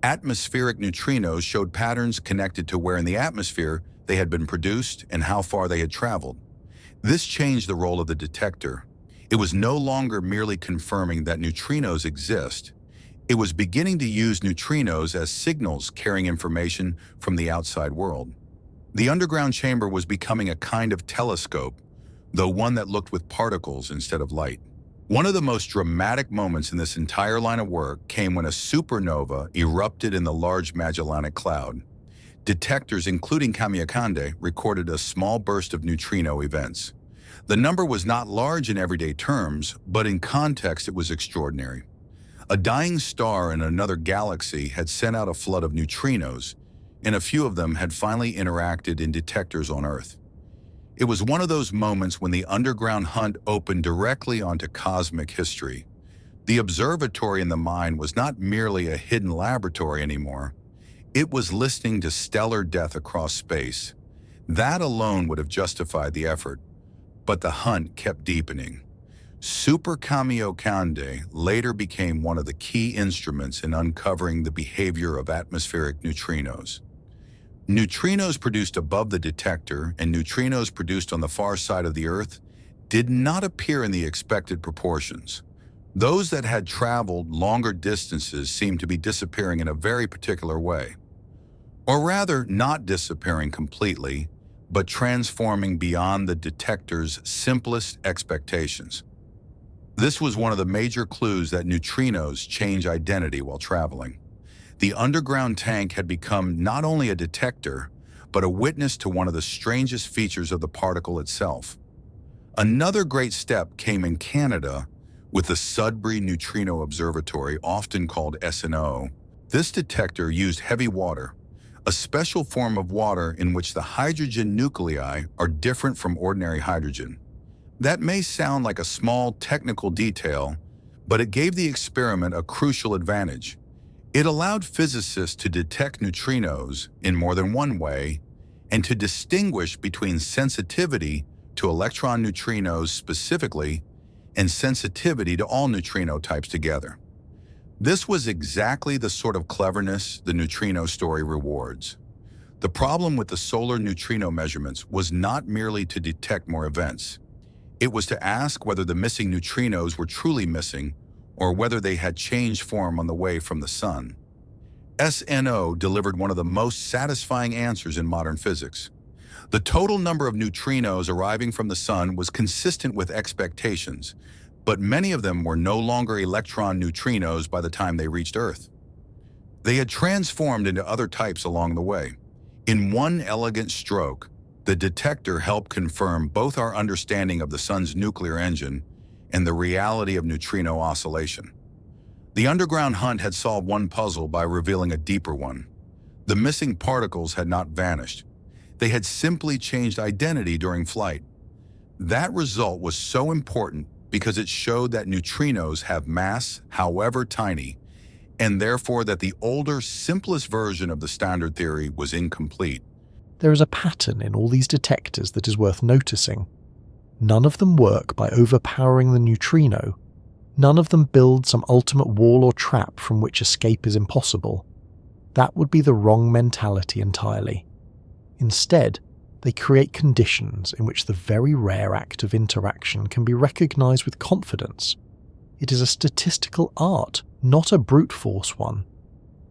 Atmospheric neutrinos showed patterns connected to where in the atmosphere they had been produced and how far they had traveled. This changed the role of the detector. It was no longer merely confirming that neutrinos exist. It was beginning to use neutrinos as signals carrying information from the outside world. The underground chamber was becoming a kind of telescope, though one that looked with particles instead of light. One of the most dramatic moments in this entire line of work came when a supernova erupted in the Large Magellanic Cloud. Detectors, including Kamiokande, recorded a small burst of neutrino events. The number was not large in everyday terms, but in context it was extraordinary. A dying star in another galaxy had sent out a flood of neutrinos, and a few of them had finally interacted in detectors on Earth. It was one of those moments when the underground hunt opened directly onto cosmic history. The observatory in the mind was not merely a hidden laboratory anymore. It was listening to stellar death across space. That alone would have justified the effort, but the hunt kept deepening. Super Kamiokande later became one of the key instruments in uncovering the behavior of atmospheric neutrinos. Neutrinos produced above the detector and neutrinos produced on the far side of the Earth did not appear in the expected proportions. Those that had traveled longer distances seemed to be disappearing in a very particular way. Or rather, not disappearing completely, but transforming beyond the detector's simplest expectations. This was one of the major clues that neutrinos change identity while traveling. The underground tank had become not only a detector, but a witness to one of the strangest features of the particle itself. Another great step came in Canada with the Sudbury Neutrino Observatory, often called SNO. This detector used heavy water, a special form of water in which the hydrogen nuclei are different from ordinary hydrogen. That may sound like a small technical detail, but it gave the experiment a crucial advantage. It allowed physicists to detect neutrinos in more than one way and to distinguish between sensitivity to electron neutrinos specifically and sensitivity to all neutrino types together. This was exactly the sort of cleverness the neutrino story rewards. The problem with the solar neutrino measurements was not merely to detect more events. It was to ask whether the missing neutrinos were truly missing or whether they had changed form on the way from the sun. SNO delivered one of the most satisfying answers in modern physics. The total number of neutrinos arriving from the sun was consistent with expectations, but many of them were no longer electron neutrinos by the time they reached Earth. They had transformed into other types along the way. In one elegant stroke, the detector helped confirm both our understanding of the sun's nuclear engine and the reality of neutrino oscillation. The underground hunt had solved one puzzle by revealing a deeper one. The missing particles had not vanished. They had simply changed identity during flight. That result was so important because it showed that neutrinos have mass, however tiny, and therefore that the older, simplest version of the standard theory was incomplete. There is a pattern in all these detectors that is worth noticing. None of them work by overpowering the neutrino. None of them build some ultimate wall or trap from which escape is impossible. That would be the wrong mentality entirely. Instead, they create conditions in which the very rare act of interaction can be recognized with confidence. It is a statistical art, not a brute force one.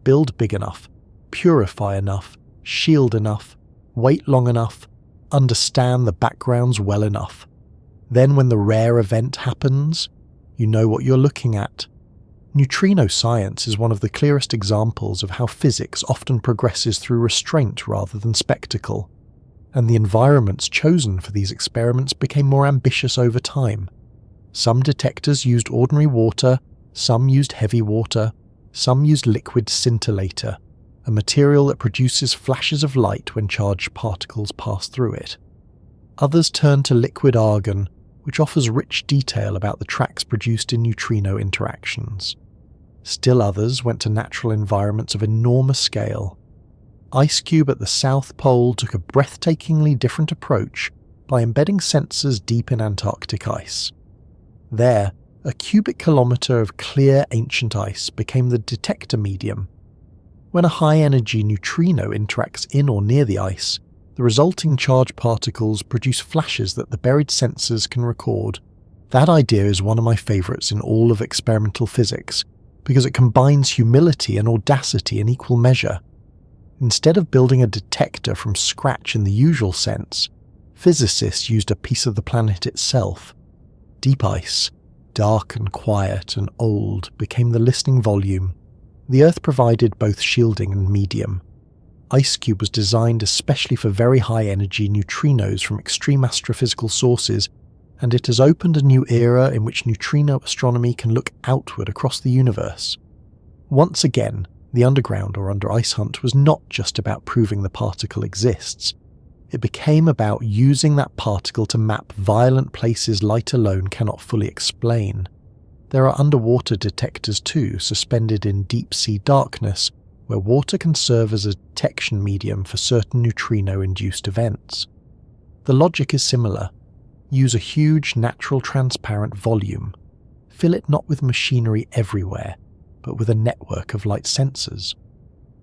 Build big enough, purify enough, shield enough, wait long enough, understand the backgrounds well enough. Then when the rare event happens, you know what you're looking at. Neutrino science is one of the clearest examples of how physics often progresses through restraint rather than spectacle, and the environments chosen for these experiments became more ambitious over time. Some detectors used ordinary water, some used heavy water, some used liquid scintillator, a material that produces flashes of light when charged particles pass through it. Others turned to liquid argon, which offers rich detail about the tracks produced in neutrino interactions. Still others went to natural environments of enormous scale. IceCube at the South Pole took a breathtakingly different approach by embedding sensors deep in Antarctic ice. There, a cubic kilometre of clear ancient ice became the detector medium. When a high-energy neutrino interacts in or near the ice, the resulting charged particles produce flashes that the buried sensors can record. That idea is one of my favourites in all of experimental physics, because it combines humility and audacity in equal measure. Instead of building a detector from scratch in the usual sense, physicists used a piece of the planet itself. Deep ice, dark and quiet and old, became the listening volume. The Earth provided both shielding and medium. IceCube was designed especially for very high-energy neutrinos from extreme astrophysical sources, and it has opened a new era in which neutrino astronomy can look outward across the universe. Once again, the underground or under ice hunt was not just about proving the particle exists. It became about using that particle to map violent places light alone cannot fully explain. There are underwater detectors too, suspended in deep-sea darkness, where water can serve as a detection medium for certain neutrino-induced events. The logic is similar. Use a huge natural transparent volume. Fill it not with machinery everywhere, but with a network of light sensors.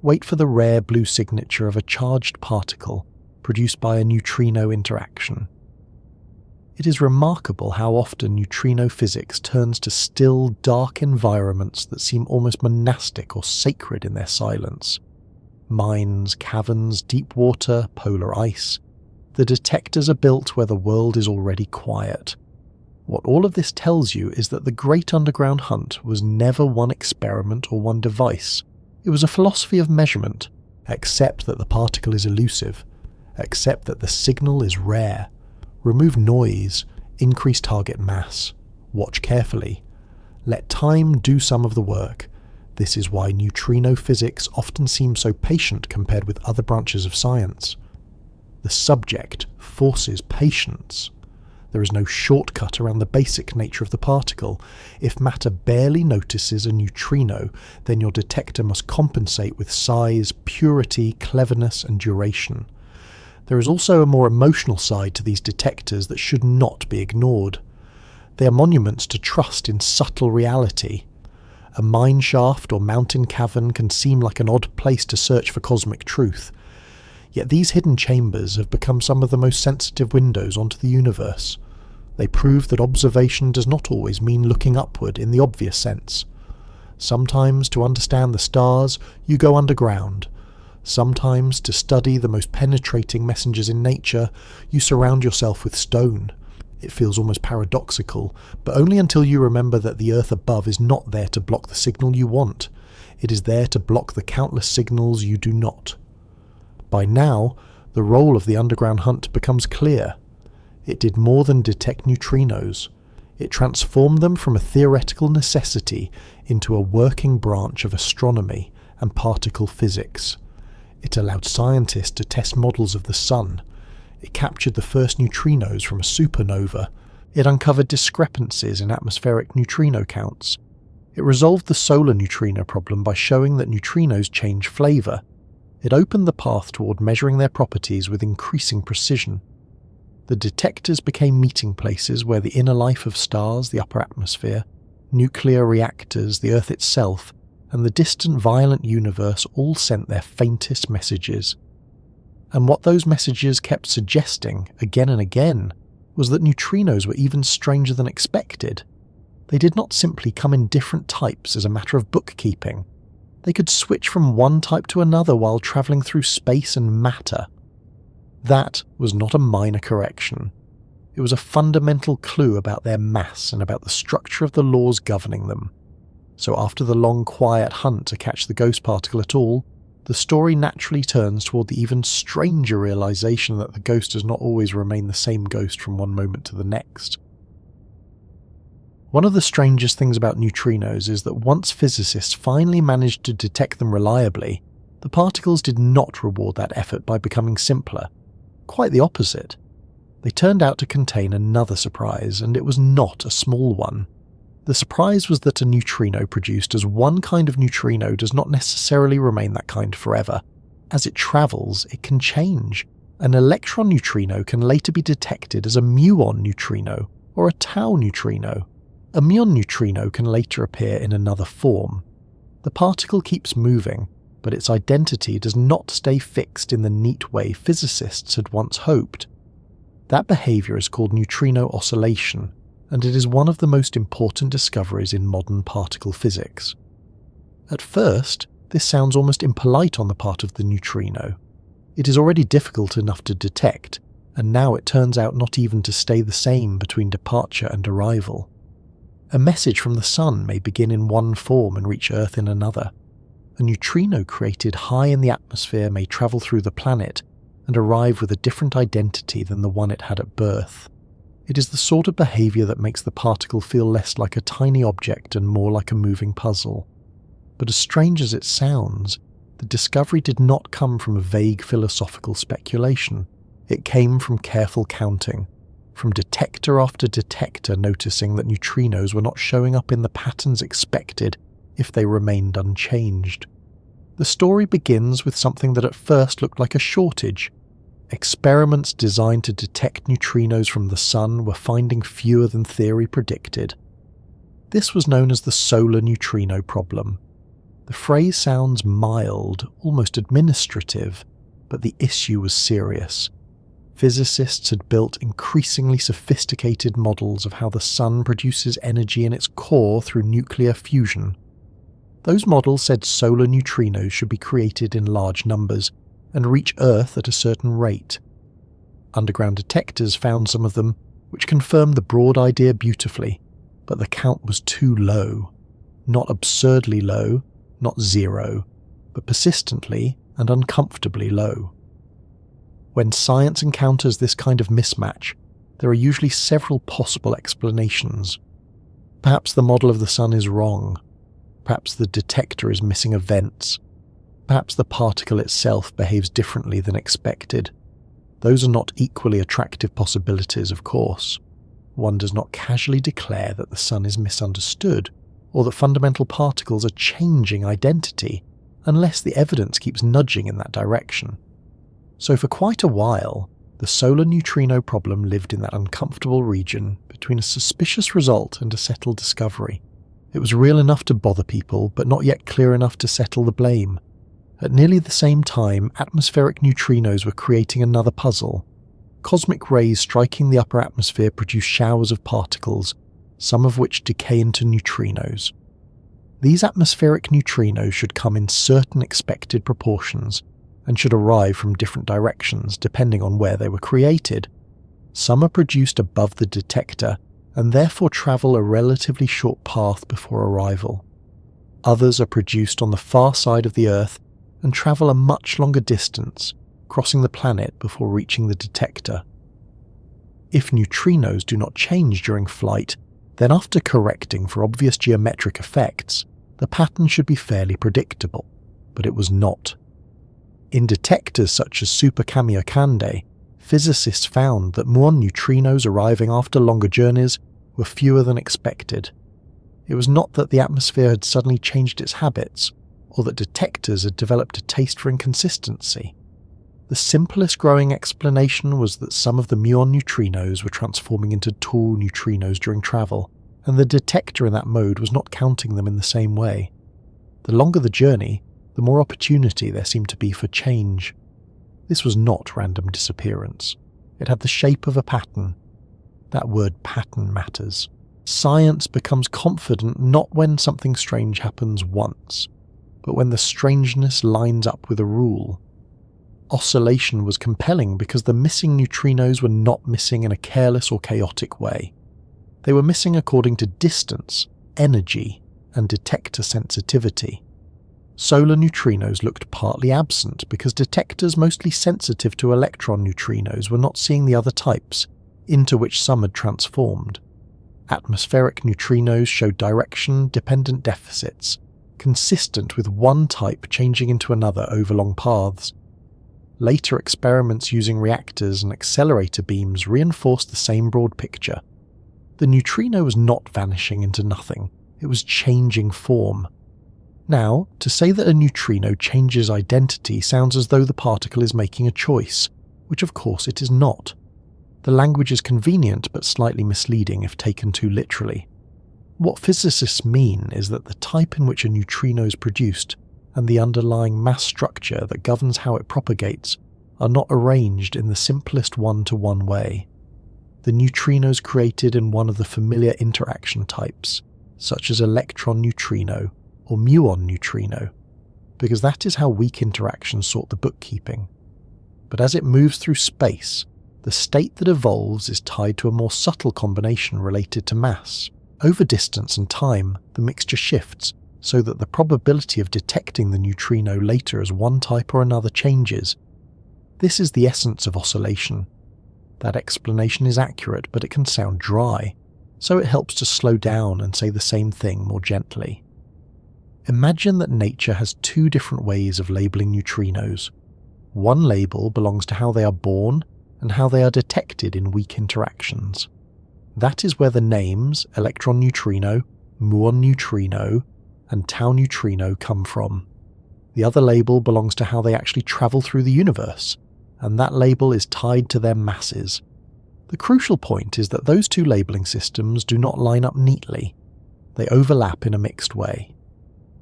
Wait for the rare blue signature of a charged particle produced by a neutrino interaction. It is remarkable how often neutrino physics turns to still, dark environments that seem almost monastic or sacred in their silence. Mines, caverns, deep water, polar ice. The detectors are built where the world is already quiet. What all of this tells you is that the Great Underground Hunt was never one experiment or one device. It was a philosophy of measurement. Accept that the particle is elusive. Accept that the signal is rare. Remove noise, increase target mass. Watch carefully. Let time do some of the work. This is why neutrino physics often seems so patient compared with other branches of science. The subject forces patience. There is no shortcut around the basic nature of the particle. If matter barely notices a neutrino, then your detector must compensate with size, purity, cleverness, and duration. There is also a more emotional side to these detectors that should not be ignored. They are monuments to trust in subtle reality. A mine shaft or mountain cavern can seem like an odd place to search for cosmic truth. Yet these hidden chambers have become some of the most sensitive windows onto the universe. They prove that observation does not always mean looking upward in the obvious sense. Sometimes, to understand the stars, you go underground. Sometimes, to study the most penetrating messengers in nature, you surround yourself with stone. It feels almost paradoxical, but only until you remember that the earth above is not there to block the signal you want. It is there to block the countless signals you do not. By now, the role of the underground hunt becomes clear. It did more than detect neutrinos. It transformed them from a theoretical necessity into a working branch of astronomy and particle physics. It allowed scientists to test models of the sun. It captured the first neutrinos from a supernova. It uncovered discrepancies in atmospheric neutrino counts. It resolved the solar neutrino problem by showing that neutrinos change flavour. It opened the path toward measuring their properties with increasing precision. The detectors became meeting places where the inner life of stars, the upper atmosphere, nuclear reactors, the Earth itself, and the distant violent universe all sent their faintest messages. And what those messages kept suggesting, again and again, was that neutrinos were even stranger than expected. They did not simply come in different types as a matter of bookkeeping. They could switch from one type to another while travelling through space and matter. That was not a minor correction. It was a fundamental clue about their mass and about the structure of the laws governing them. So after the long quiet hunt to catch the ghost particle at all, the story naturally turns toward the even stranger realization that the ghost does not always remain the same ghost from one moment to the next. One of the strangest things about neutrinos is that once physicists finally managed to detect them reliably, the particles did not reward that effort by becoming simpler. Quite the opposite. They turned out to contain another surprise, and it was not a small one. The surprise was that a neutrino produced as one kind of neutrino does not necessarily remain that kind forever. As it travels, it can change. An electron neutrino can later be detected as a muon neutrino or a tau neutrino. A muon neutrino can later appear in another form. The particle keeps moving, but its identity does not stay fixed in the neat way physicists had once hoped. That behaviour is called neutrino oscillation, and it is one of the most important discoveries in modern particle physics. At first, this sounds almost impolite on the part of the neutrino. It is already difficult enough to detect, and now it turns out not even to stay the same between departure and arrival. A message from the sun may begin in one form and reach Earth in another. A neutrino created high in the atmosphere may travel through the planet and arrive with a different identity than the one it had at birth. It is the sort of behaviour that makes the particle feel less like a tiny object and more like a moving puzzle. But as strange as it sounds, the discovery did not come from a vague philosophical speculation. It came from careful counting, from detector after detector noticing that neutrinos were not showing up in the patterns expected if they remained unchanged. The story begins with something that at first looked like a shortage. Experiments designed to detect neutrinos from the sun were finding fewer than theory predicted. This was known as the solar neutrino problem. The phrase sounds mild, almost administrative, but the issue was serious. Physicists had built increasingly sophisticated models of how the sun produces energy in its core through nuclear fusion. Those models said solar neutrinos should be created in large numbers and reach Earth at a certain rate. Underground detectors found some of them, which confirmed the broad idea beautifully, but the count was too low. Not absurdly low, not zero, but persistently and uncomfortably low. When science encounters this kind of mismatch, there are usually several possible explanations. Perhaps the model of the sun is wrong. Perhaps the detector is missing events. Perhaps the particle itself behaves differently than expected. Those are not equally attractive possibilities, of course. One does not casually declare that the sun is misunderstood, or that fundamental particles are changing identity, unless the evidence keeps nudging in that direction. So for quite a while, the solar neutrino problem lived in that uncomfortable region between a suspicious result and a settled discovery. It was real enough to bother people, but not yet clear enough to settle the blame. At nearly the same time, atmospheric neutrinos were creating another puzzle. Cosmic rays striking the upper atmosphere produce showers of particles, some of which decay into neutrinos. These atmospheric neutrinos should come in certain expected proportions and should arrive from different directions depending on where they were created. Some are produced above the detector and therefore travel a relatively short path before arrival. Others are produced on the far side of the Earth and travel a much longer distance, crossing the planet before reaching the detector. If neutrinos do not change during flight, then after correcting for obvious geometric effects, the pattern should be fairly predictable, but it was not. In detectors such as Super Kamiokande, physicists found that muon neutrinos arriving after longer journeys were fewer than expected. It was not that the atmosphere had suddenly changed its habits, or that detectors had developed a taste for inconsistency. The simplest growing explanation was that some of the muon neutrinos were transforming into tall neutrinos during travel, and the detector in that mode was not counting them in the same way. The longer the journey, the more opportunity there seemed to be for change. This was not random disappearance. It had the shape of a pattern. That word pattern matters. Science becomes confident not when something strange happens once, but when the strangeness lines up with a rule. Oscillation was compelling because the missing neutrinos were not missing in a careless or chaotic way. They were missing according to distance, energy, and detector sensitivity. Solar neutrinos looked partly absent because detectors mostly sensitive to electron neutrinos were not seeing the other types, into which some had transformed. Atmospheric neutrinos showed direction-dependent deficits, consistent with one type changing into another over long paths. Later experiments using reactors and accelerator beams reinforced the same broad picture. The neutrino was not vanishing into nothing, it was changing form. Now, to say that a neutrino changes identity sounds as though the particle is making a choice, which of course it is not. The language is convenient but slightly misleading if taken too literally. What physicists mean is that the type in which a neutrino is produced and the underlying mass structure that governs how it propagates are not arranged in the simplest one-to-one way. The neutrinos created in one of the familiar interaction types, such as electron neutrino or muon neutrino, because that is how weak interaction sort the bookkeeping. But as it moves through space, the state that evolves is tied to a more subtle combination related to mass. Over distance and time, the mixture shifts, so that the probability of detecting the neutrino later as one type or another changes. This is the essence of oscillation. That explanation is accurate, but it can sound dry, so it helps to slow down and say the same thing more gently. Imagine that nature has two different ways of labeling neutrinos. One label belongs to how they are born and how they are detected in weak interactions. That is where the names electron neutrino, muon neutrino, and tau neutrino come from. The other label belongs to how they actually travel through the universe, and that label is tied to their masses. The crucial point is that those two labeling systems do not line up neatly. They overlap in a mixed way.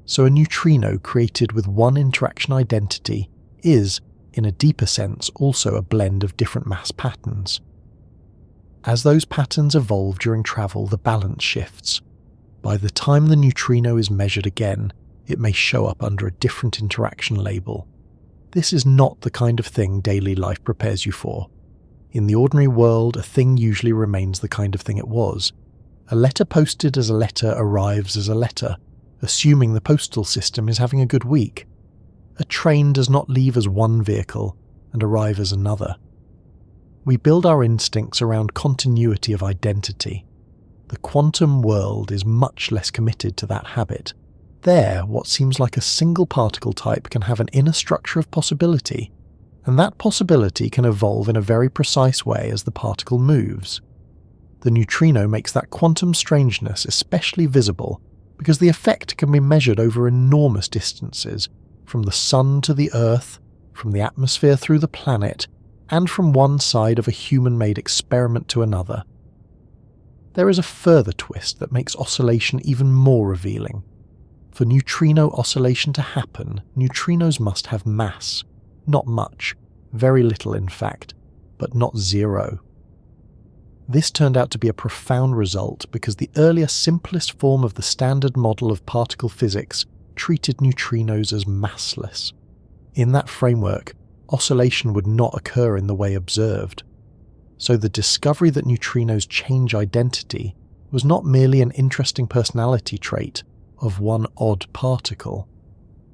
So a neutrino created with one interaction identity is, in a deeper sense, also a blend of different mass patterns. As those patterns evolve during travel, the balance shifts. By the time the neutrino is measured again, it may show up under a different interaction label. This is not the kind of thing daily life prepares you for. In the ordinary world, a thing usually remains the kind of thing it was. A letter posted as a letter arrives as a letter, assuming the postal system is having a good week. A train does not leave as one vehicle and arrive as another. We build our instincts around continuity of identity. The quantum world is much less committed to that habit. There, what seems like a single particle type can have an inner structure of possibility, and that possibility can evolve in a very precise way as the particle moves. The neutrino makes that quantum strangeness especially visible because the effect can be measured over enormous distances, from the sun to the Earth, from the atmosphere through the planet, and from one side of a human-made experiment to another. There is a further twist that makes oscillation even more revealing. For neutrino oscillation to happen, neutrinos must have mass. Not much, very little in fact, but not zero. This turned out to be a profound result because the earlier simplest form of the standard model of particle physics treated neutrinos as massless. In that framework, oscillation would not occur in the way observed. So the discovery that neutrinos change identity was not merely an interesting personality trait of one odd particle.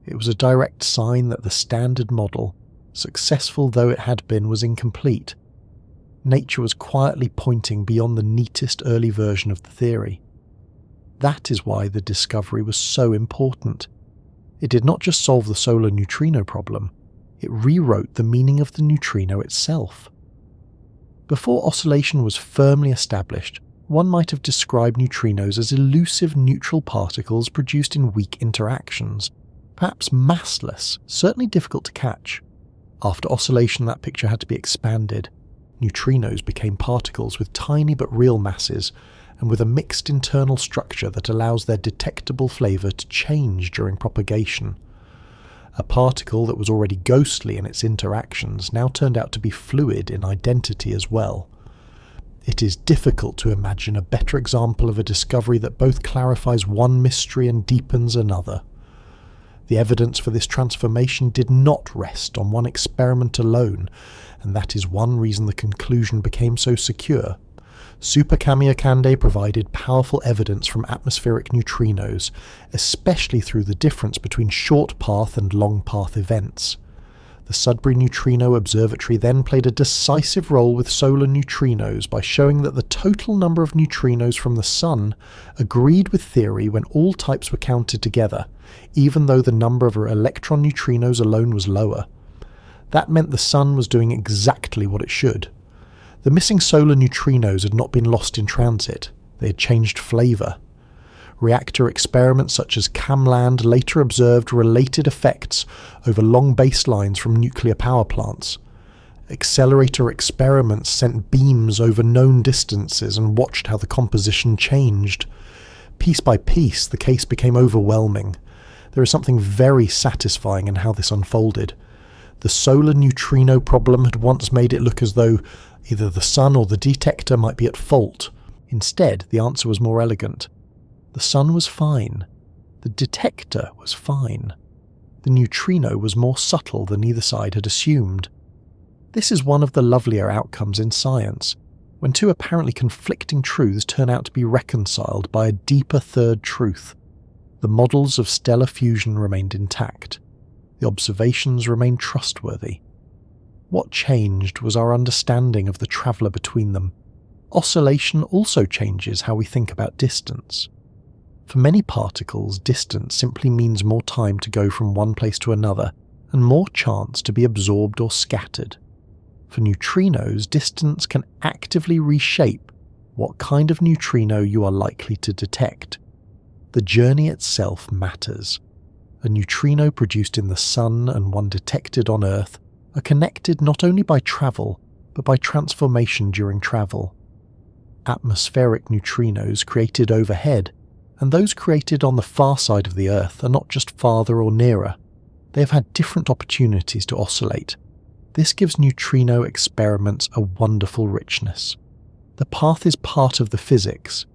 It was a direct sign that the standard model, successful though it had been, was incomplete. Nature was quietly pointing beyond the neatest early version of the theory. That is why the discovery was so important. It did not just solve the solar neutrino problem, it rewrote the meaning of the neutrino itself. Before oscillation was firmly established, one might have described neutrinos as elusive neutral particles produced in weak interactions, perhaps massless, certainly difficult to catch. After oscillation, that picture had to be expanded. Neutrinos became particles with tiny but real masses, and with a mixed internal structure that allows their detectable flavour to change during propagation. A particle that was already ghostly in its interactions now turned out to be fluid in identity as well. It is difficult to imagine a better example of a discovery that both clarifies one mystery and deepens another. The evidence for this transformation did not rest on one experiment alone, and that is one reason the conclusion became so secure. Super Kamiokande provided powerful evidence from atmospheric neutrinos, especially through the difference between short-path and long-path events. The Sudbury Neutrino Observatory then played a decisive role with solar neutrinos by showing that the total number of neutrinos from the Sun agreed with theory when all types were counted together, even though the number of electron neutrinos alone was lower. That meant the Sun was doing exactly what it should. The missing solar neutrinos had not been lost in transit, they had changed flavour. Reactor experiments such as CAMLAND later observed related effects over long baselines from nuclear power plants. Accelerator experiments sent beams over known distances and watched how the composition changed. Piece by piece, the case became overwhelming. There is something very satisfying in how this unfolded. The solar neutrino problem had once made it look as though either the Sun or the detector might be at fault. Instead, the answer was more elegant. The Sun was fine. The detector was fine. The neutrino was more subtle than either side had assumed. This is one of the lovelier outcomes in science, when two apparently conflicting truths turn out to be reconciled by a deeper third truth. The models of stellar fusion remained intact. The observations remained trustworthy. What changed was our understanding of the traveller between them. Oscillation also changes how we think about distance. For many particles, distance simply means more time to go from one place to another, and more chance to be absorbed or scattered. For neutrinos, distance can actively reshape what kind of neutrino you are likely to detect. The journey itself matters. A neutrino produced in the Sun and one detected on Earth are connected not only by travel, but by transformation during travel. Atmospheric neutrinos created overhead, and those created on the far side of the Earth are not just farther or nearer. They have had different opportunities to oscillate. This gives neutrino experiments a wonderful richness. The path is part of the physics.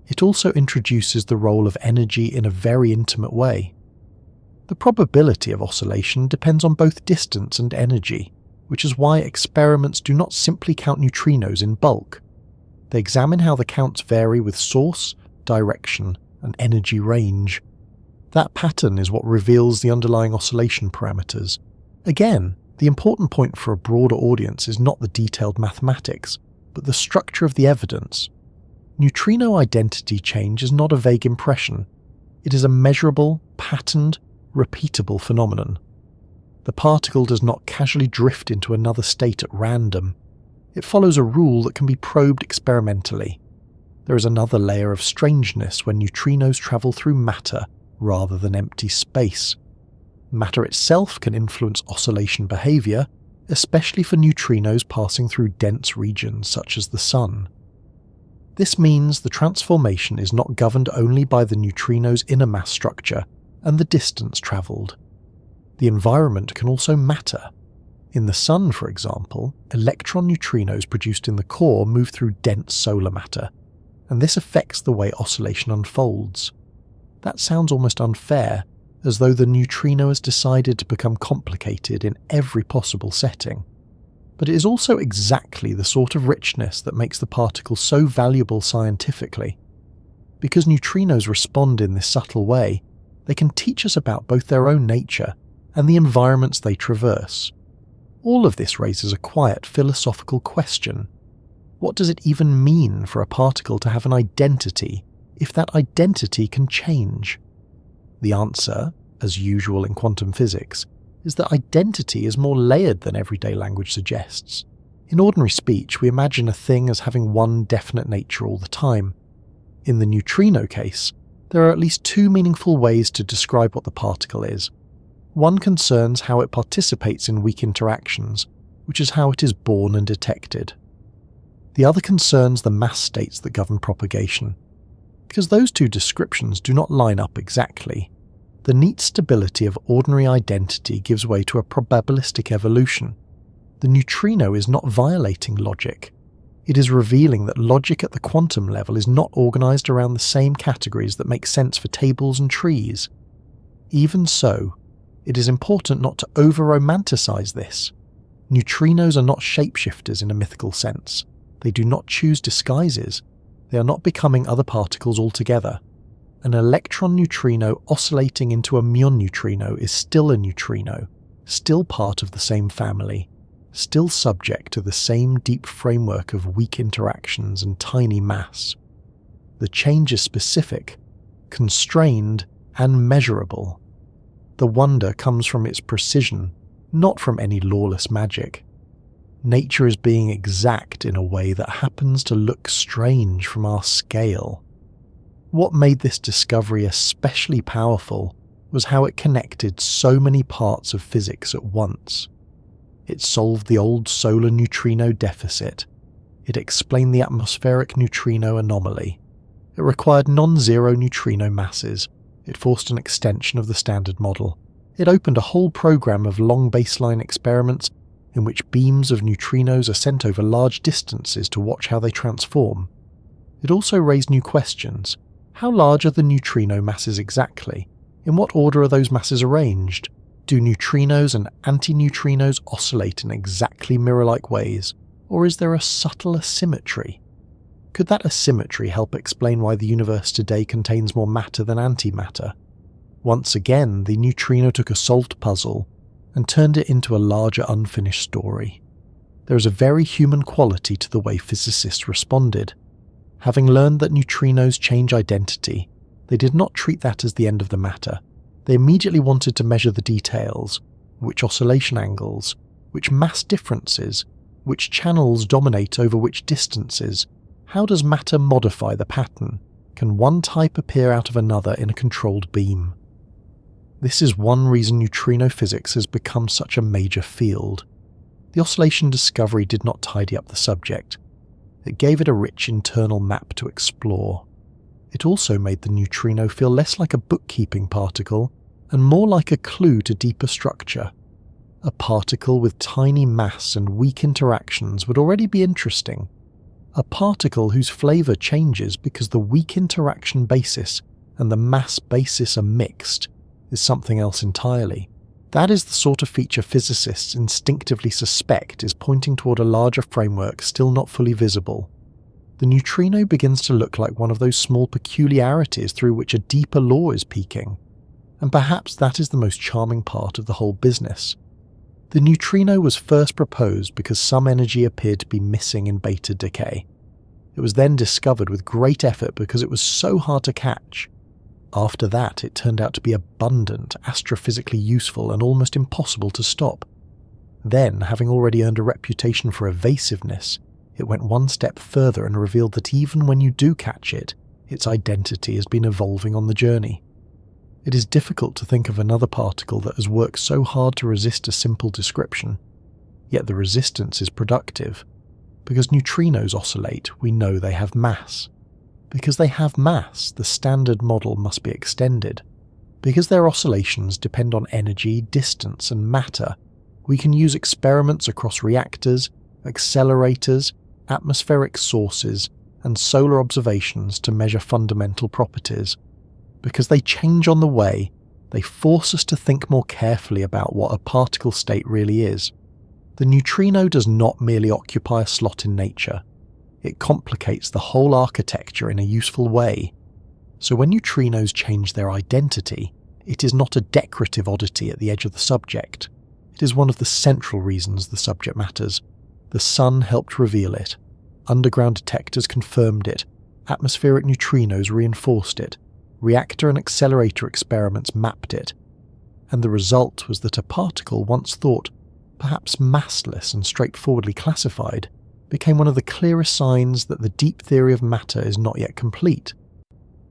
It also introduces the role of energy in a very intimate way. The probability of oscillation depends on both distance and energy, which is why experiments do not simply count neutrinos in bulk. They examine how the counts vary with source, direction, and energy range. That pattern is what reveals the underlying oscillation parameters. Again, the important point for a broader audience is not the detailed mathematics, but the structure of the evidence. Neutrino identity change is not a vague impression. It is a measurable, patterned, repeatable phenomenon. The particle does not casually drift into another state at random. It follows a rule that can be probed experimentally. There is another layer of strangeness when neutrinos travel through matter rather than empty space. Matter itself can influence oscillation behaviour, especially for neutrinos passing through dense regions such as the Sun. This means the transformation is not governed only by the neutrino's inner mass structure and the distance travelled. The environment can also matter. In the Sun, for example, electron neutrinos produced in the core move through dense solar matter, and this affects the way oscillation unfolds. That sounds almost unfair, as though the neutrino has decided to become complicated in every possible setting. But it is also exactly the sort of richness that makes the particle so valuable scientifically. Because neutrinos respond in this subtle way, they can teach us about both their own nature and the environments they traverse. All of this raises a quiet philosophical question. What does it even mean for a particle to have an identity if that identity can change? The answer, as usual in quantum physics, is that identity is more layered than everyday language suggests. In ordinary speech, we imagine a thing as having one definite nature all the time. In the neutrino case, there are at least two meaningful ways to describe what the particle is. One concerns how it participates in weak interactions, which is how it is born and detected. The other concerns the mass states that govern propagation. Because those two descriptions do not line up exactly, the neat stability of ordinary identity gives way to a probabilistic evolution. The neutrino is not violating logic. It is revealing that logic at the quantum level is not organized around the same categories that make sense for tables and trees. Even so, it is important not to over-romanticize this. Neutrinos are not shapeshifters in a mythical sense. They do not choose disguises. They are not becoming other particles altogether. An electron neutrino oscillating into a muon neutrino is still a neutrino, still part of the same family, still subject to the same deep framework of weak interactions and tiny mass. The change is specific, constrained, and measurable. The wonder comes from its precision, not from any lawless magic. Nature is being exact in a way that happens to look strange from our scale. What made this discovery especially powerful was how it connected so many parts of physics at once. It solved the old solar neutrino deficit. It explained the atmospheric neutrino anomaly. It required non-zero neutrino masses. It forced an extension of the standard model. It opened a whole program of long baseline experiments in which beams of neutrinos are sent over large distances to watch how they transform. It also raised new questions. How large are the neutrino masses exactly? In what order are those masses arranged? Do neutrinos and antineutrinos oscillate in exactly mirror-like ways, or is there a subtle asymmetry? Could that asymmetry help explain why the universe today contains more matter than antimatter? Once again, the neutrino took a solved puzzle and turned it into a larger unfinished story. There is a very human quality to the way physicists responded. Having learned that neutrinos change identity, they did not treat that as the end of the matter. They immediately wanted to measure the details, which oscillation angles, which mass differences, which channels dominate over which distances. How does matter modify the pattern? Can one type appear out of another in a controlled beam? This is one reason neutrino physics has become such a major field. The oscillation discovery did not tidy up the subject. It gave it a rich internal map to explore. It also made the neutrino feel less like a bookkeeping particle and more like a clue to deeper structure. A particle with tiny mass and weak interactions would already be interesting. A particle whose flavour changes because the weak interaction basis and the mass basis are mixed is something else entirely. That is the sort of feature physicists instinctively suspect is pointing toward a larger framework still not fully visible. The neutrino begins to look like one of those small peculiarities through which a deeper law is peeking, and perhaps that is the most charming part of the whole business. The neutrino was first proposed because some energy appeared to be missing in beta decay. It was then discovered with great effort because it was so hard to catch. After that, it turned out to be abundant, astrophysically useful, and almost impossible to stop. Then, having already earned a reputation for evasiveness, it went one step further and revealed that even when you do catch it, its identity has been evolving on the journey. It is difficult to think of another particle that has worked so hard to resist a simple description. Yet the resistance is productive. Because neutrinos oscillate, we know they have mass. Because they have mass, the standard model must be extended. Because their oscillations depend on energy, distance, and matter, We can use experiments across reactors, accelerators, atmospheric sources, and solar observations to measure fundamental properties. Because they change on the way, they force us to think more carefully about what a particle state really is. The neutrino does not merely occupy a slot in nature. It complicates the whole architecture in a useful way. So when neutrinos change their identity, it is not a decorative oddity at the edge of the subject. It is one of the central reasons the subject matters. The sun helped reveal it. Underground detectors confirmed it. Atmospheric neutrinos reinforced it. Reactor and accelerator experiments mapped it. And the result was that a particle once thought, perhaps massless and straightforwardly classified, became one of the clearest signs that the deep theory of matter is not yet complete.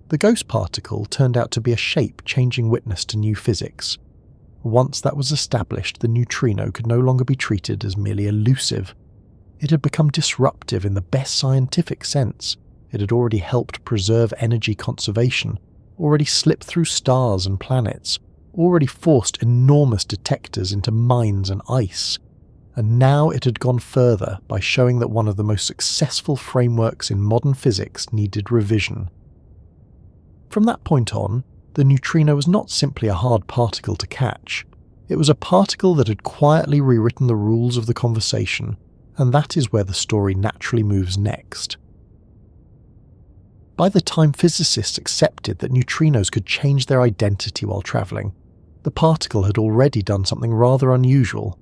The ghost particle turned out to be a shape-changing witness to new physics. Once that was established, the neutrino could no longer be treated as merely elusive. It had become disruptive in the best scientific sense. It had already helped preserve energy conservation, already slipped through stars and planets, already forced enormous detectors into mines and ice. And now it had gone further by showing that one of the most successful frameworks in modern physics needed revision. From that point on, the neutrino was not simply a hard particle to catch. It was a particle that had quietly rewritten the rules of the conversation, and that is where the story naturally moves next. By the time physicists accepted that neutrinos could change their identity while travelling, the particle had already done something rather unusual.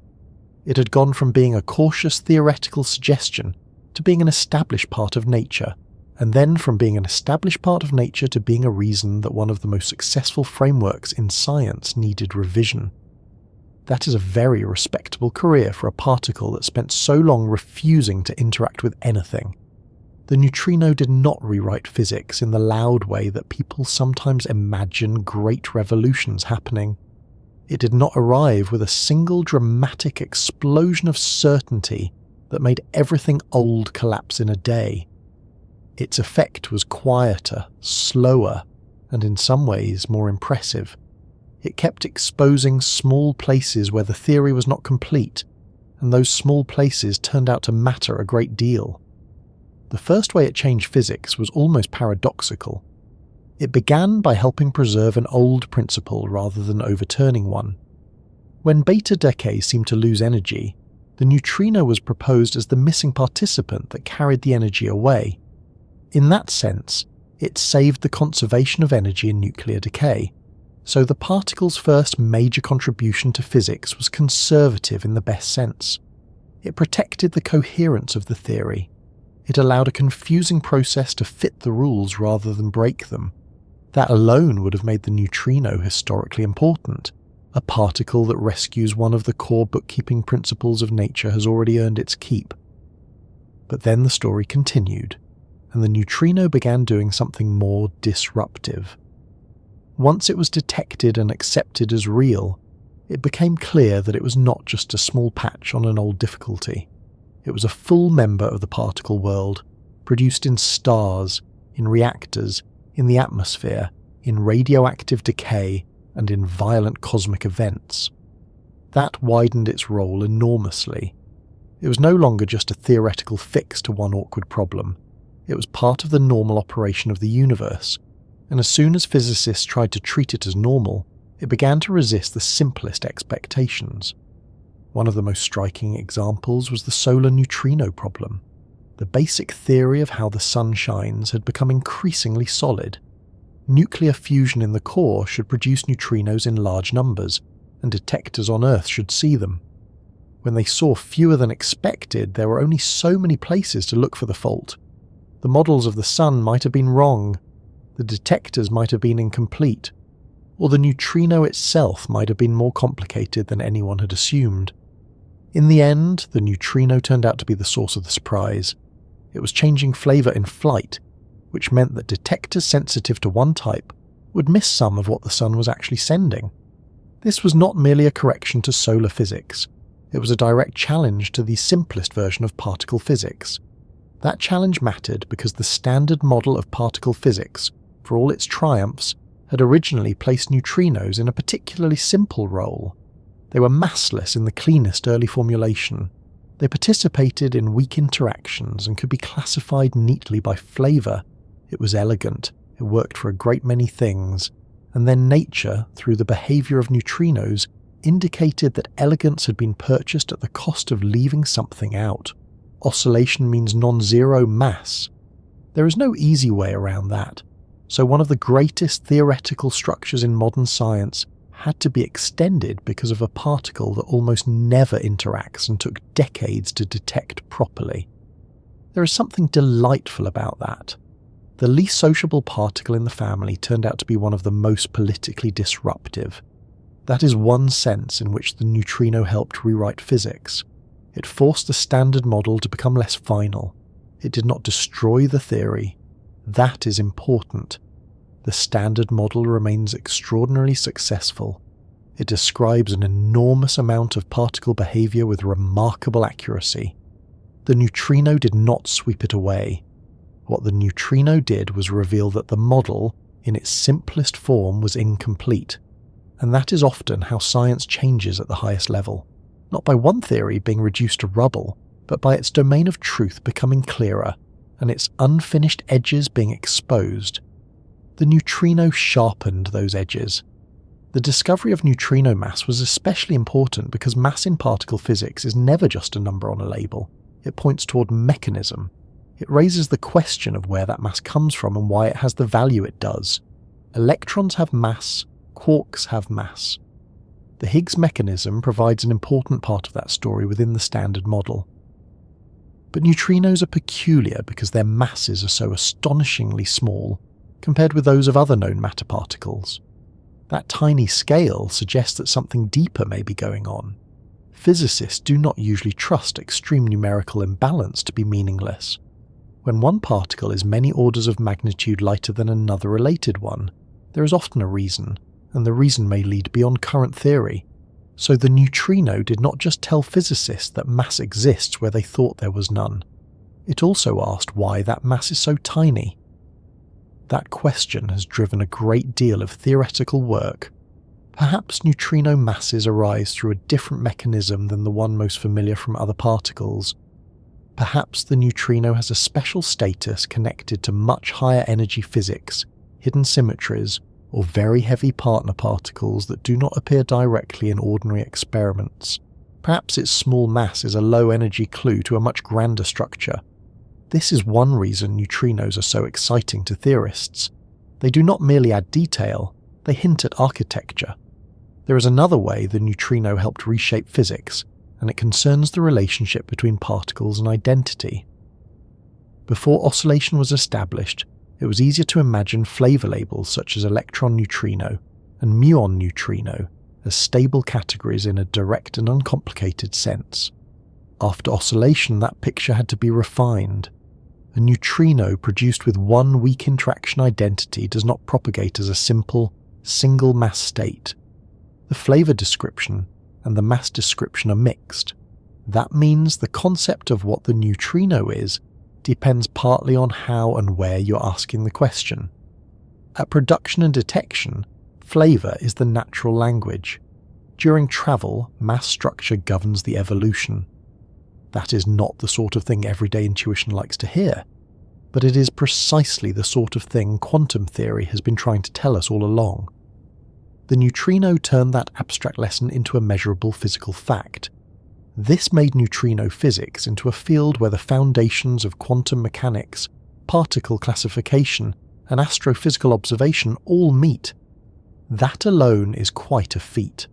It had gone from being a cautious theoretical suggestion to being an established part of nature, and then from being an established part of nature to being a reason that one of the most successful frameworks in science needed revision. That is a very respectable career for a particle that spent so long refusing to interact with anything. The neutrino did not rewrite physics in the loud way that people sometimes imagine great revolutions happening. It did not arrive with a single dramatic explosion of certainty that made everything old collapse in a day. Its effect was quieter, slower, and in some ways more impressive. It kept exposing small places where the theory was not complete, and those small places turned out to matter a great deal. The first way it changed physics was almost paradoxical. It began by helping preserve an old principle rather than overturning one. When beta decay seemed to lose energy, the neutrino was proposed as the missing participant that carried the energy away. In that sense, it saved the conservation of energy in nuclear decay, so the particle's first major contribution to physics was conservative in the best sense. It protected the coherence of the theory. It allowed a confusing process to fit the rules rather than break them. That alone would have made the neutrino historically important. A particle that rescues one of the core bookkeeping principles of nature has already earned its keep. But then the story continued, and the neutrino began doing something more disruptive. Once it was detected and accepted as real, it became clear that it was not just a small patch on an old difficulty. It was a full member of the particle world, produced in stars, in reactors, in the atmosphere, in radioactive decay, and in violent cosmic events. That widened its role enormously. It was no longer just a theoretical fix to one awkward problem. It was part of the normal operation of the universe, and as soon as physicists tried to treat it as normal, it began to resist the simplest expectations. One of the most striking examples was the solar neutrino problem. The basic theory of how the sun shines had become increasingly solid. Nuclear fusion in the core should produce neutrinos in large numbers, and detectors on Earth should see them. When they saw fewer than expected, there were only so many places to look for the fault. The models of the sun might have been wrong, the detectors might have been incomplete, or the neutrino itself might have been more complicated than anyone had assumed. In the end, the neutrino turned out to be the source of the surprise. It was changing flavour in flight, which meant that detectors sensitive to one type would miss some of what the sun was actually sending. This was not merely a correction to solar physics. It was a direct challenge to the simplest version of particle physics. That challenge mattered because the standard model of particle physics, for all its triumphs, had originally placed neutrinos in a particularly simple role. They were massless in the cleanest early formulation. They participated in weak interactions and could be classified neatly by flavour. It was elegant, it worked for a great many things, and then nature, through the behaviour of neutrinos, indicated that elegance had been purchased at the cost of leaving something out. Oscillation means non-zero mass. There is no easy way around that, so one of the greatest theoretical structures in modern science had to be extended because of a particle that almost never interacts and took decades to detect properly. There is something delightful about that. The least sociable particle in the family turned out to be one of the most politically disruptive. That is one sense in which the neutrino helped rewrite physics. It forced the standard model to become less final. It did not destroy the theory. That is important. The standard model remains extraordinarily successful. It describes an enormous amount of particle behaviour with remarkable accuracy. The neutrino did not sweep it away. What the neutrino did was reveal that the model, in its simplest form, was incomplete. And that is often how science changes at the highest level. Not by one theory being reduced to rubble, but by its domain of truth becoming clearer, and its unfinished edges being exposed. The neutrino sharpened those edges. The discovery of neutrino mass was especially important because mass in particle physics is never just a number on a label. It points toward mechanism. It raises the question of where that mass comes from and why it has the value it does. Electrons have mass, quarks have mass. The Higgs mechanism provides an important part of that story within the standard model. But neutrinos are peculiar because their masses are so astonishingly small compared with those of other known matter particles. That tiny scale suggests that something deeper may be going on. Physicists do not usually trust extreme numerical imbalance to be meaningless. When one particle is many orders of magnitude lighter than another related one, there is often a reason, and the reason may lead beyond current theory. So the neutrino did not just tell physicists that mass exists where they thought there was none. It also asked why that mass is so tiny. That question has driven a great deal of theoretical work. Perhaps neutrino masses arise through a different mechanism than the one most familiar from other particles. Perhaps the neutrino has a special status connected to much higher energy physics, hidden symmetries, or very heavy partner particles that do not appear directly in ordinary experiments. Perhaps its small mass is a low energy clue to a much grander structure. This is one reason neutrinos are so exciting to theorists. They do not merely add detail, they hint at architecture. There is another way the neutrino helped reshape physics, and it concerns the relationship between particles and identity. Before oscillation was established, it was easier to imagine flavor labels such as electron neutrino and muon neutrino as stable categories in a direct and uncomplicated sense. After oscillation, that picture had to be refined. A neutrino produced with one weak interaction identity does not propagate as a simple, single mass state. The flavor description and the mass description are mixed. That means the concept of what the neutrino is depends partly on how and where you're asking the question. At production and detection, flavor is the natural language. During travel, mass structure governs the evolution. That is not the sort of thing everyday intuition likes to hear, but it is precisely the sort of thing quantum theory has been trying to tell us all along. The neutrino turned that abstract lesson into a measurable physical fact. This made neutrino physics into a field where the foundations of quantum mechanics, particle classification, and astrophysical observation all meet. That alone is quite a feat.